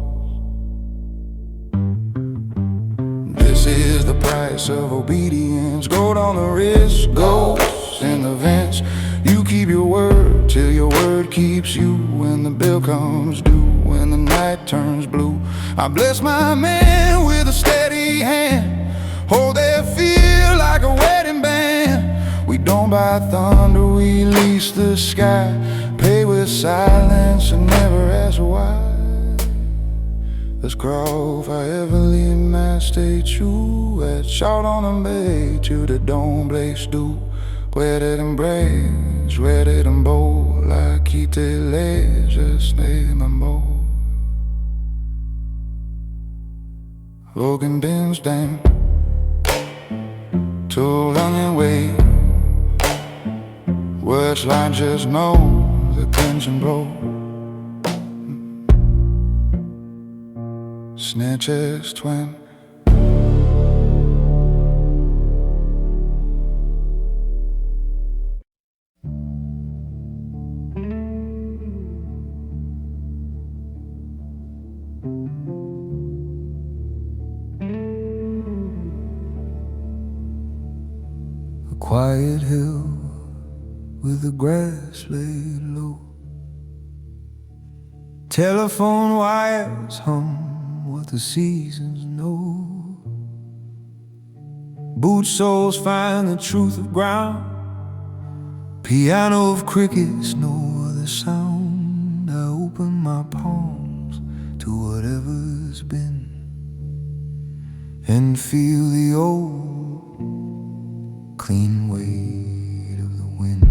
This is the price of obedience. Gold on the wrist, ghosts in the vents. You keep your word till your word keeps you. When the bill comes due, when the night turns blue, I bless my men with a steady hand. Hold their fear like a wedding band. We don't buy thunder, we lease the sky. Pay with silence and never ask why. Let's crawl foreverly, man, stay true. At shout on the bay to the dome blaze do. Wedded and braids, wedded and bold. La quitte les, just name them bold. Logan bins down to onion way. Words like just know the tension blow. Snitches twin. A quiet hill with the grass laid low. Telephone wires hum what the seasons know. Boot soles find the truth of ground. Piano of crickets, no other sound. I open my palms to whatever's been and feel the old clean weight of the wind.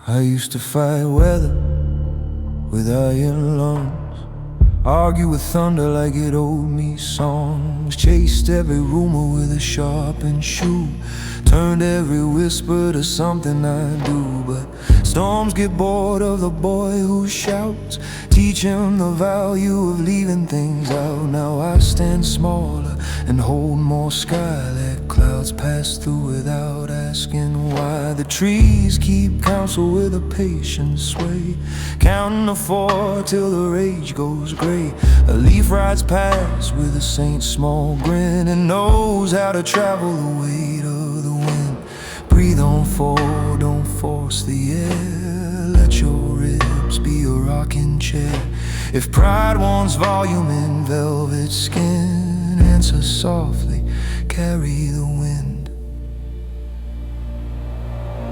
I used to fight weather with iron lungs, argue with thunder like it owed me songs, chased every rumor with a sharpened shoe, turned every whisper to something I do. But storms get bored of the boy who shouts, teach him the value of leaving things out. Now I stand smaller and hold more sky, let clouds pass through without asking why. The trees keep counsel with a patient sway, counting to 4 till the rage goes gray. A leaf rides past with a saint's small grin and knows how to travel the weight of the wind. Breathe on forward, don't force the air. Let your ribs be a rocking chair. If pride wants volume in velvet skin, answer softly, carry the wind.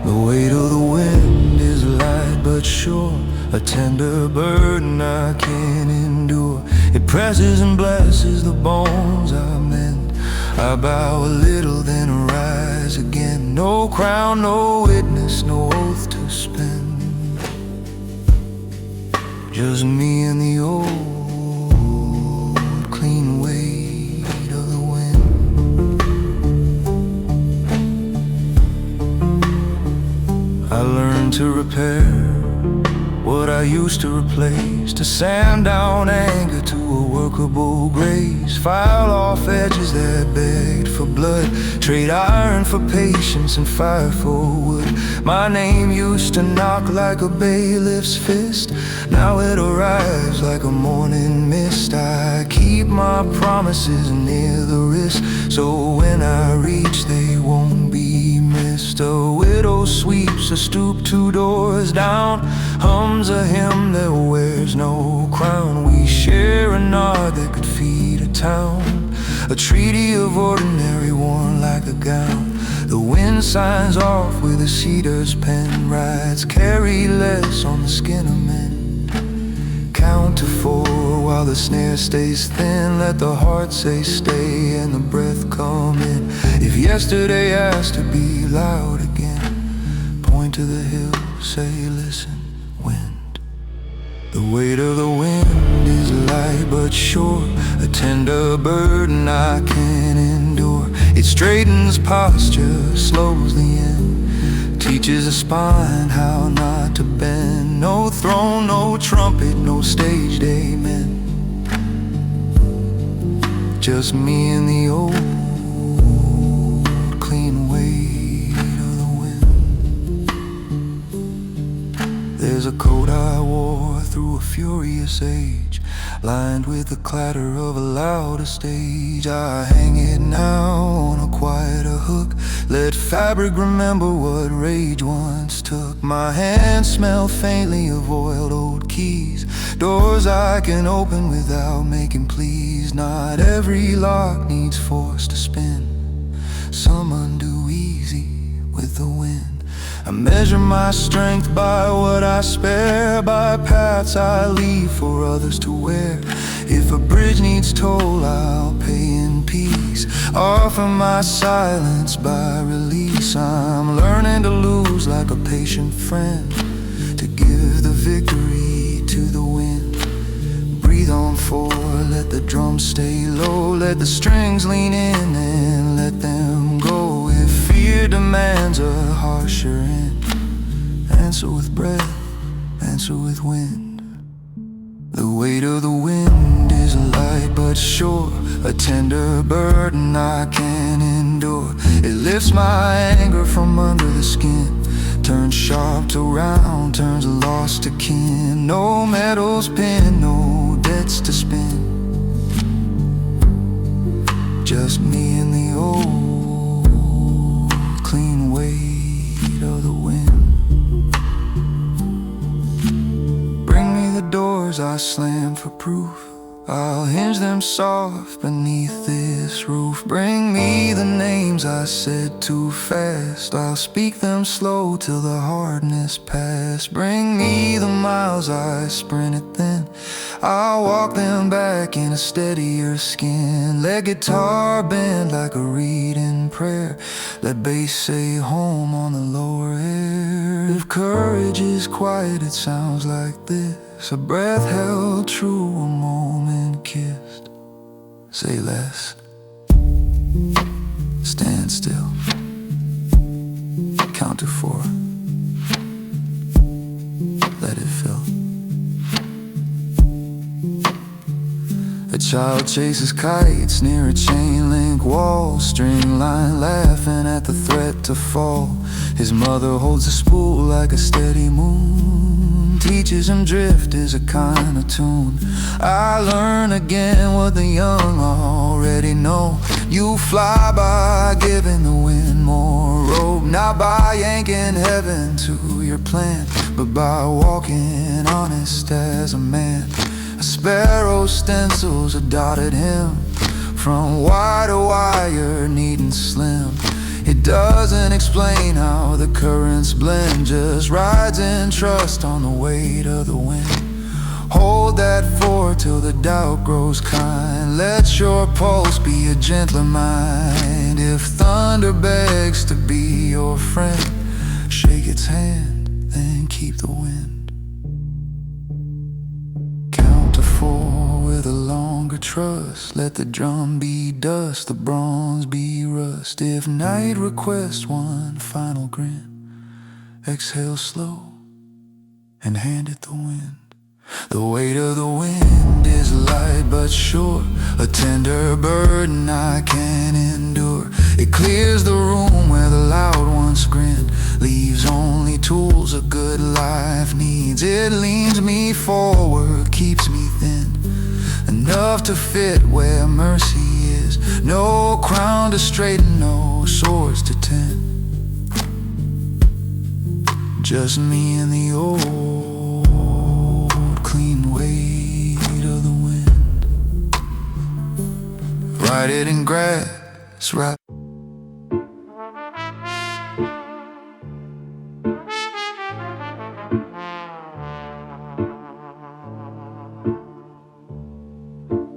The weight of the wind is light but sure, a tender burden I can endure. It presses and blesses the bones I mend. I bow a little then rise again. No crown, no witness, no oath to spend. Just me and the old clean weight of the wind. I learned to repair what I used to replace, to sand down anger to a workable grace, file off edges that begged for blood, trade iron for patience and fire for wood. My name used to knock like a bailiff's fist, now it arrives like a morning mist. I keep my promises near the wrist, so when I reach they won't be missed. A widow sweeps a stoop 2 doors down, hums a hymn that wears no crown. We share a nod that could feed a town, a treaty of ordinary worn like a gown. The wind signs off with a cedar's pen, rides carry less on the skin of men. Count to 4 while the snare stays thin, let the heart say stay and the breath come in. If yesterday asked to be loud again, point to the hill, say listen, wind. The weight of the wind is light but sure, a tender burden I can endure. It straightens posture, slows the end, teaches a spine how not to bend. No throne, no trumpet, no staged amen. Just me and the old clean weight of the wind. There's a coat I wore through a furious age, lined with the clatter of a louder stage. I hang it now on a quieter hook, let fabric remember what rage once took. My hands smell faintly of oiled old keys, doors I can open without making pleas. Not every lock needs force to spin, some undo easy with the wind. I measure my strength by what I spare, by paths I leave for others to wear. If a bridge needs toll, I'll pay in peace, offer my silence by release. I'm learning to lose like a patient friend, to give the victory to the wind. Breathe on forward, let the drums stay low, let the strings lean in and let them go. If fear demands a harsher end, answer with breath, answer with wind. The weight of the wind is light but sure, a tender burden I can endure. It lifts my anger from under the skin, turns sharp to round, turns lost to kin. No medals pinned, no debts to spin, just me and the old doors I slam for proof. I'll hinge them soft beneath this roof. Bring me the names I said too fast. I'll speak them slow till the hardness pass. Bring me the miles I sprinted then. I'll walk them back in a steadier skin. Let guitar bend like a reading prayer. Let bass say home on the lower air. If courage is quiet, it sounds like this. A breath held true, a moment kissed. Say less. Stand still. Count to 4. Let it fill. A child chases kites near a chain link wall. String line laughing at the threat to fall. His mother holds a spool like a steady moon. Teaches him drift is a kind of tune. I learn again what the young already know. You fly by giving the wind more rope. Not by yanking heaven to your plan, but by walking honest as a man. A sparrow stencils a dotted hymn from wire to wire, neat and slim. It doesn't explain how the currents blend, just rides in trust on the weight of the wind. Hold that fort till the doubt grows kind. Let your pulse be a gentler mind. If thunder begs to be your friend, shake its hand, then keep the wind. Count to 4 with a longer trust. Let the drum be dust, the bronze be rust. If night requests one final grin, exhale slow and hand it the wind. The weight of the wind is light but sure, a tender burden I can endure. It clears the room where the loud ones grinned, leaves only tools a good life needs. It leans me forward, keeps me thin, enough to fit where mercy is. No crown to straighten, no swords to tend. Just me and the old clean weight of the wind. Ride it in grass, right.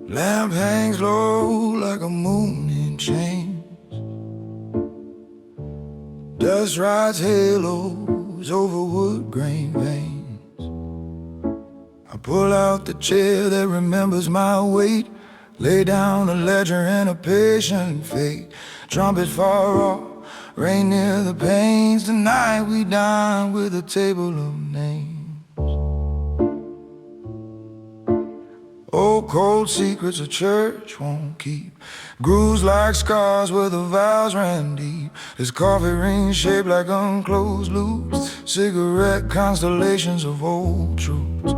Lamp hangs low like a moon in chains. Dust rides halos over wood grain veins. I pull out the chair that remembers my weight. Lay down a ledger and a patient fate. Trumpet far off, rain near the panes. Tonight we dine with a table of names. Old cold secrets a church won't keep. Grooves like scars where the vows ran deep. There's coffee rings shaped like unclosed loops. Cigarette constellations of old truths.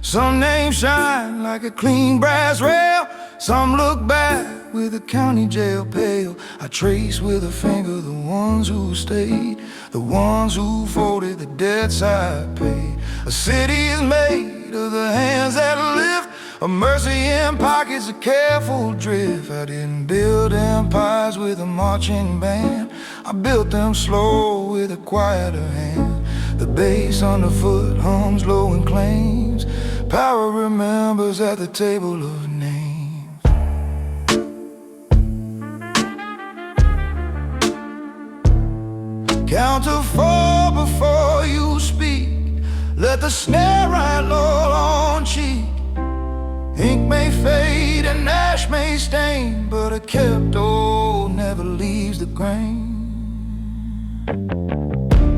Some names shine like a clean brass rail. Some look back with a county jail pale. I trace with a finger the ones who stayed, the ones who folded, the debts I paid. A city is made of the hands that lift, a mercy in pockets, a careful drift. I didn't build empires with a marching band. I built them slow with a quieter hand. The bass underfoot hums low and claims. Power remembers at the table of names. Count to 4 before you speak. Let the snare ride low on cheek. Ink may fade and ash may stain, but a kept old never leaves the grain.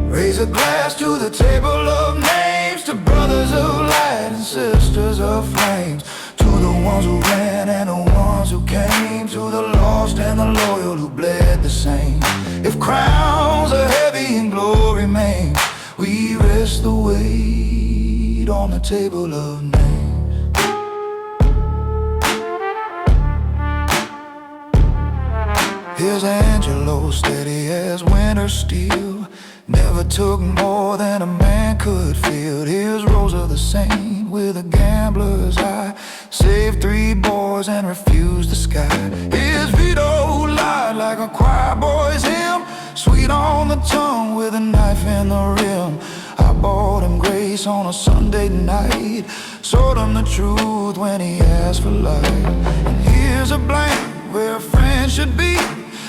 Raise a glass to the table of names, to brothers of light and sisters of flames, to the ones who ran and the ones who came, to the lost and the loyal who bled the same. If crowns are heavy and glory maimed, we rest the weight on the table of names. Here's Angelo, steady as winter steel. Never took more than a man could feel his rose of the saint with a gambler's eye. Saved 3 boys and refused the sky. His veto lied like a choir boy's hymn, sweet on the tongue with a knife in the rim. I bought him grace on a Sunday night, showed him the truth when he asked for light. And here's a blank where a friend should be,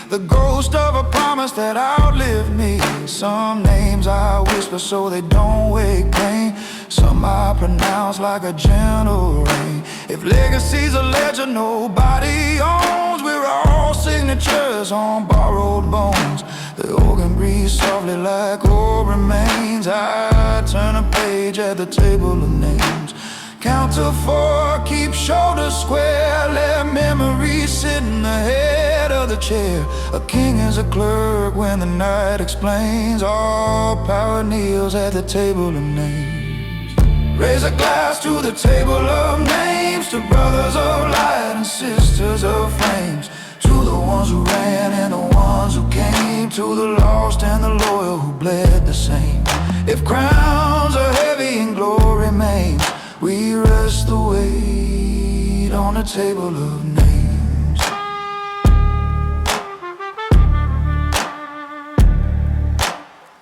the ghost of a promise that outlived me. Some names I whisper so they don't wake pain, some I pronounce like a gentle rain. If legacy's a ledger nobody owns, we're all signatures on borrowed bones. The organ breathes softly like old remains. I turn a page at the table of names. Count to 4, keep shoulders square, let memories sit in the head of the chair. A king is a clerk when the night explains. All power kneels at the table of names. Raise a glass to the table of names, to brothers of light and sisters of flames, to the ones who ran and the ones who came, to the lost and the loyal who bled the same. If crowns are heavy and glory remains, we rest the weight on the table of names.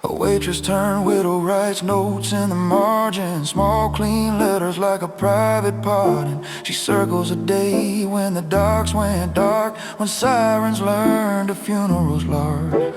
A waitress turned widow writes notes in the margin, small clean letters like a private pardon. She circles a day when the docks went dark, when sirens learned a funeral's large.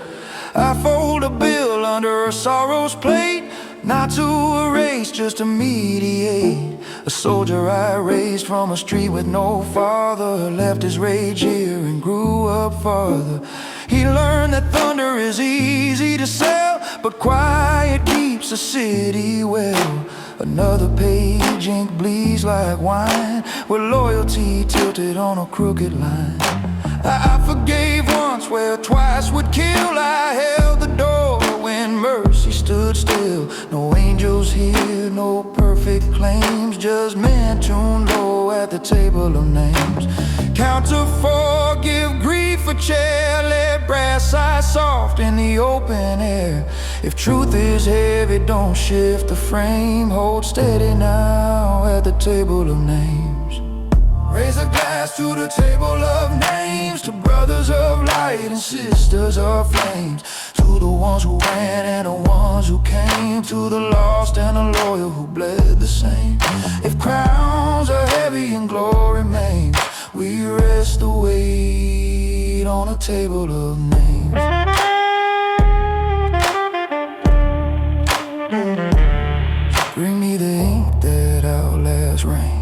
I fold a bill under her sorrow's plate, not to erase, just to mediate. A soldier I raised from a street with no father, left his rage here and grew up farther. He learned that thunder is easy to sell, but quiet keeps the city well. Another page, ink bleeds like wine, with loyalty tilted on a crooked line. I forgave once where twice would kill. I held the door when mercy stood still. No angels here, no perfect claims, just men tuned low at the table of names. Count to 4, give grief a chair, let brass sigh soft in the open air. If truth is heavy, don't shift the frame, hold steady now at the table of names. Raise a glass to the table of names, to brothers of light and sisters of flames, to the ones who ran and the ones who came, to the lost and the loyal who bled the same. If crowns are heavy and glory remains, we rest the weight on a table of names. Bring me the ink that outlasts rain,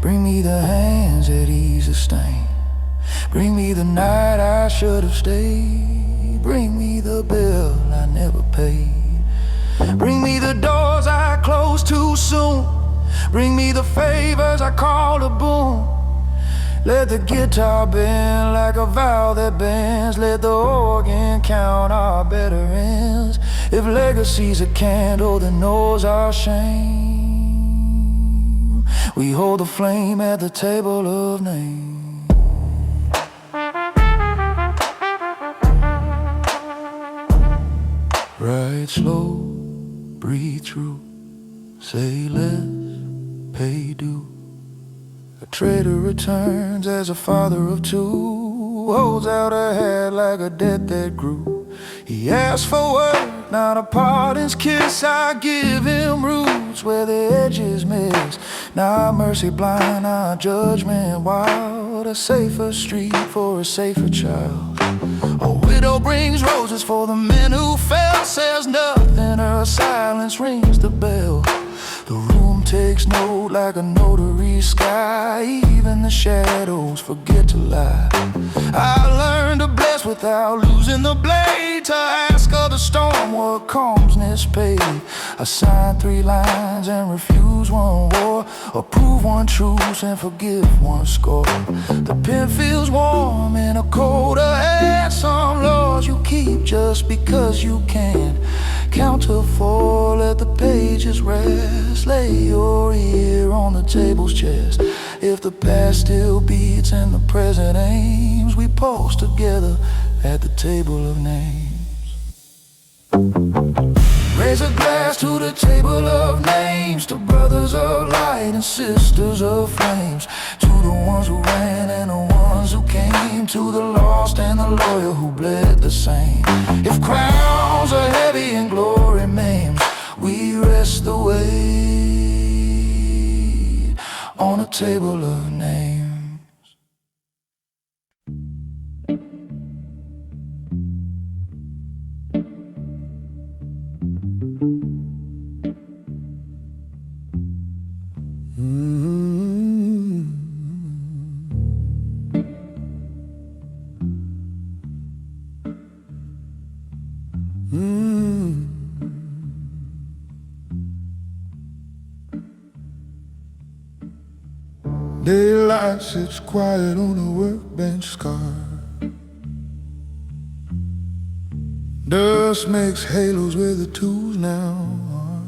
bring me the hands that ease the stain, bring me the night I should have stayed, bring me the bill I never paid, bring me the doors I closed too soon, bring me the favors I called a boon. Let the guitar bend like a vow that bends, let the organ count our better ends. If legacy's a candle that knows our shame, we hold the flame at the table of names. Ride slow, breathe through, say less, pay due. A traitor returns as a father of 2, holds out a hand like a debt that grew. He asks for word, not a pardon's kiss. I give him roots where the edges miss, not mercy blind, not judgment wild. A safer street for a safer child. A widow brings roses for the men who fell, says nothing, her silence rings the bell. The room takes note like a notary sky, even the shadows forget to lie. I learned to bless without losing the blade, to ask of the storm what calmness paid. I sign 3 lines and refuse 1 war, approve 1 truce and forgive 1 score. The pen feels warm in a colder air, some laws you keep just because you can. Count to 4, let the pages rest, lay your ear on the table's chest. If the past still beats and the present aims, we pulse together at the table of names. Raise a glass to the table of names, to brothers of light and sisters of flames, to the ones who ran and the ones who came, to the lost and the loyal who bled the same. If crowns are heavy and glory maims, we rest the weight on a table of names. Daylight sits quiet on a workbench scar. Dust makes halos where the tools now are.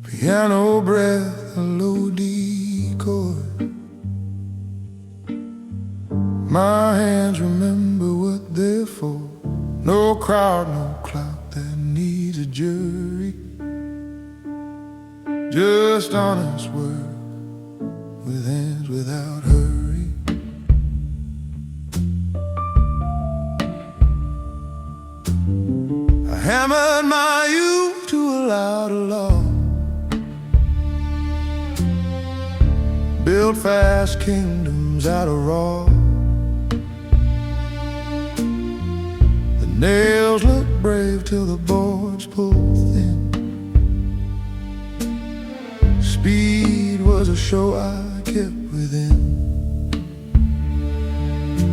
Piano breath, a low D chord. My hands remember what they're for. No crowd, no clout that needs a jury. Just honest work with hands without hurry. I hammered my youth to a louder law. Built fast kingdoms out of raw. The nails look brave till the boards pull thin. Speed was a show I kept within.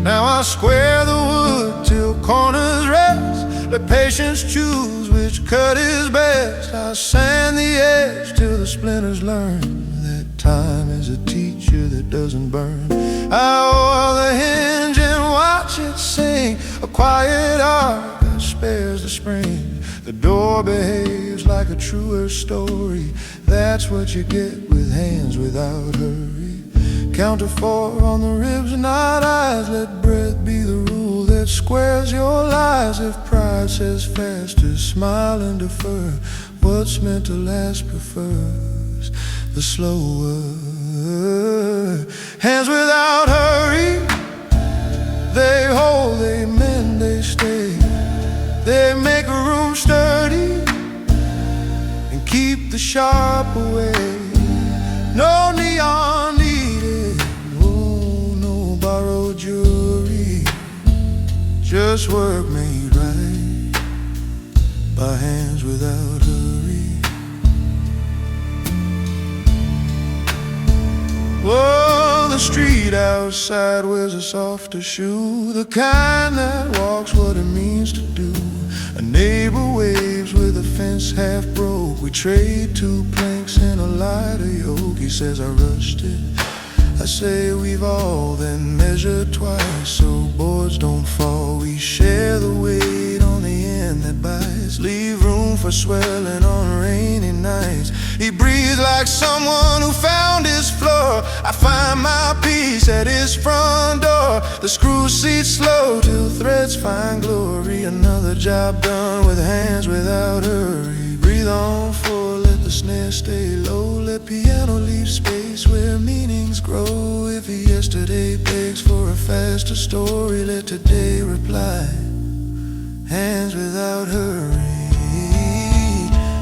Now I square the wood till corners rest. Let patience choose which cut is best. I sand the edge till the splinters learn that time is a teacher that doesn't burn. I oil the hinge and watch it sing, a quiet arc that spares the spring. The door behaves like a truer story. That's what you get with hands without hurry. Count to 4 on the ribs, not eyes. Let breath be the rule that squares your lies. If pride says faster, smile and defer. What's meant to last prefers the slower. Hands without hurry, they hold, they mend, they stay. They make a room sturdy and keep the sharp away. No neon needed, oh, no borrowed jewelry. Just work made right by hands without hurry. Oh, the street outside wears a softer shoe, the kind that walks what it means to do. A neighbor waves with a fence half broke. We trade 2 planks and a lighter yoke. He says I rushed it, I say we've all then measured twice, so boards don't fall. We share the weight on the end that bites. Leave room for swelling on rainy nights. He breathes like someone who found his floor. I find my peace at his front door. The screw seats slow till threads find glory. Another job done with hands without hurry. Breathe on full, let the snare stay low. Let piano leave space where meanings grow. If yesterday begs for a faster story, let today reply. Hands without hurry.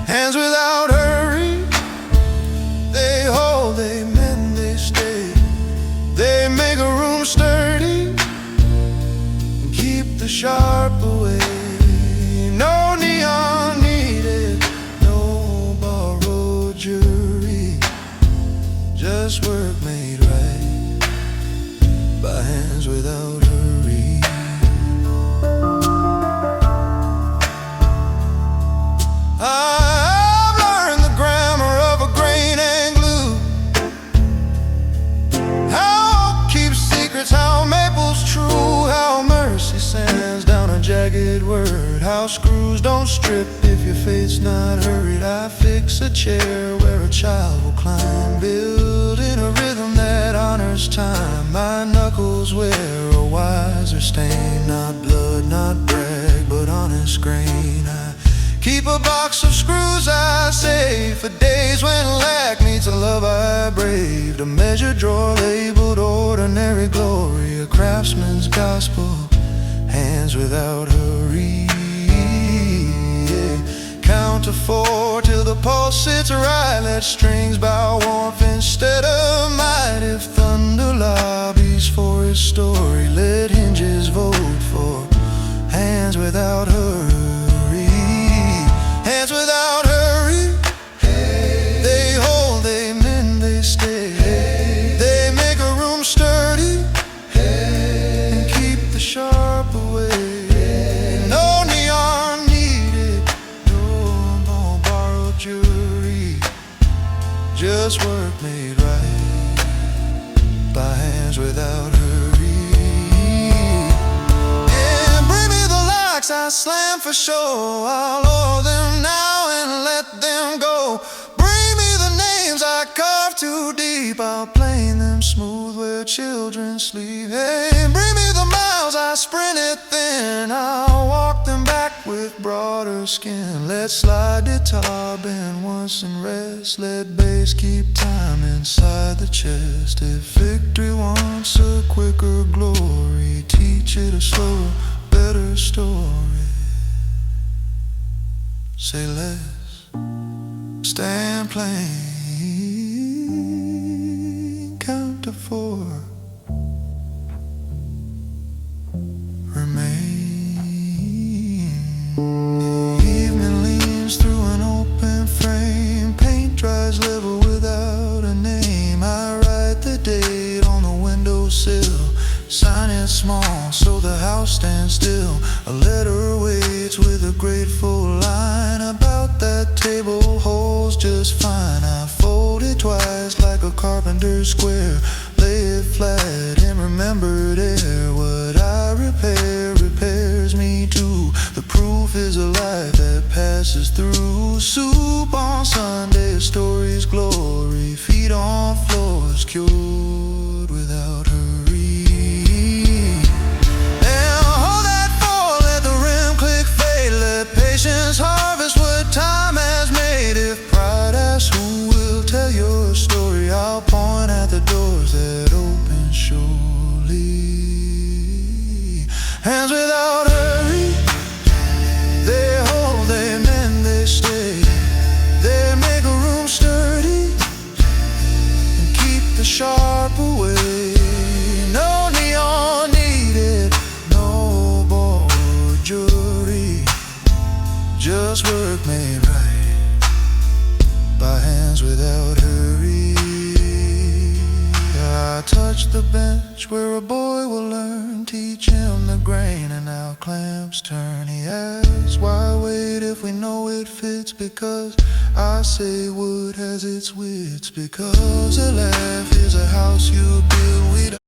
Hands without hurry. They hold, they mend, they stay. They make a room sturdy and keep the sharp away. No neon needed, no borrowed jewelry. Just work made right by hands without hurry. I've learned the grammar of a grain and glue, how keep secrets, how maple's true, how mercy sends down a jagged word, how screws don't strip if your faith's not hurried. I fix a chair where a child will climb, build in a rhythm that honors time. My knuckles wear a wiser stain, not blood, not brag, but honest grain. I keep a box of screws I save for days when lack meets a love I braved. A measure drawer labeled ordinary glory, a craftsman's gospel, hands without hurry. Count to 4 till the pulse sits right. Let strings bow warmth instead of might. If thunder lobbies for its story, let hinges vote for hands without hurry. Hands without hurry. They hold, they mend, they stay. They make a room sturdy and keep the sharp away. No neon needed, no borrowed jewelry, just work made right by hands without hurry. And bring me the locks I slam for show. I'll oil them now and let them go. Bring me the names I carved too deep. I'll plane them smooth where children sleep. Hey, bring me the miles I sprinted thin. I'll walk them back with broader skin. Let slide guitar bend once and rest. Let bass keep time inside the chest. If victory wants a quicker glory, teach it a slower, better story. Say less, stand plain, count to 4, remain. Evening leans through an open frame, paint dries level without a name. I write the date on the windowsill, sign it small so the house stands still. A letter waits with a grateful line about that table holds just fine. I fold it twice like a carpenter's square, lay it flat in remembered air. What I repair repairs me too. The proof is a life that passes through. Soup on Sunday, a story's glory. Feet on floors, cured without hurry. And hold that fall, let the rim click fade. Let patience harvest what time has made. If pride asks who will tell your story, I'll point at the doors that open surely. Hands without hurry, they hold, they mend, they stay. They make a room sturdy and keep the sharp away. No neon needed, no borrowed jewelry, just work made right by hands without hurry. I touch the bench where a boy will learn, teach him the grain and how clamps turn. He asks, why wait if we know it fits? Because I say wood has its wits. Because a laugh is a house you build.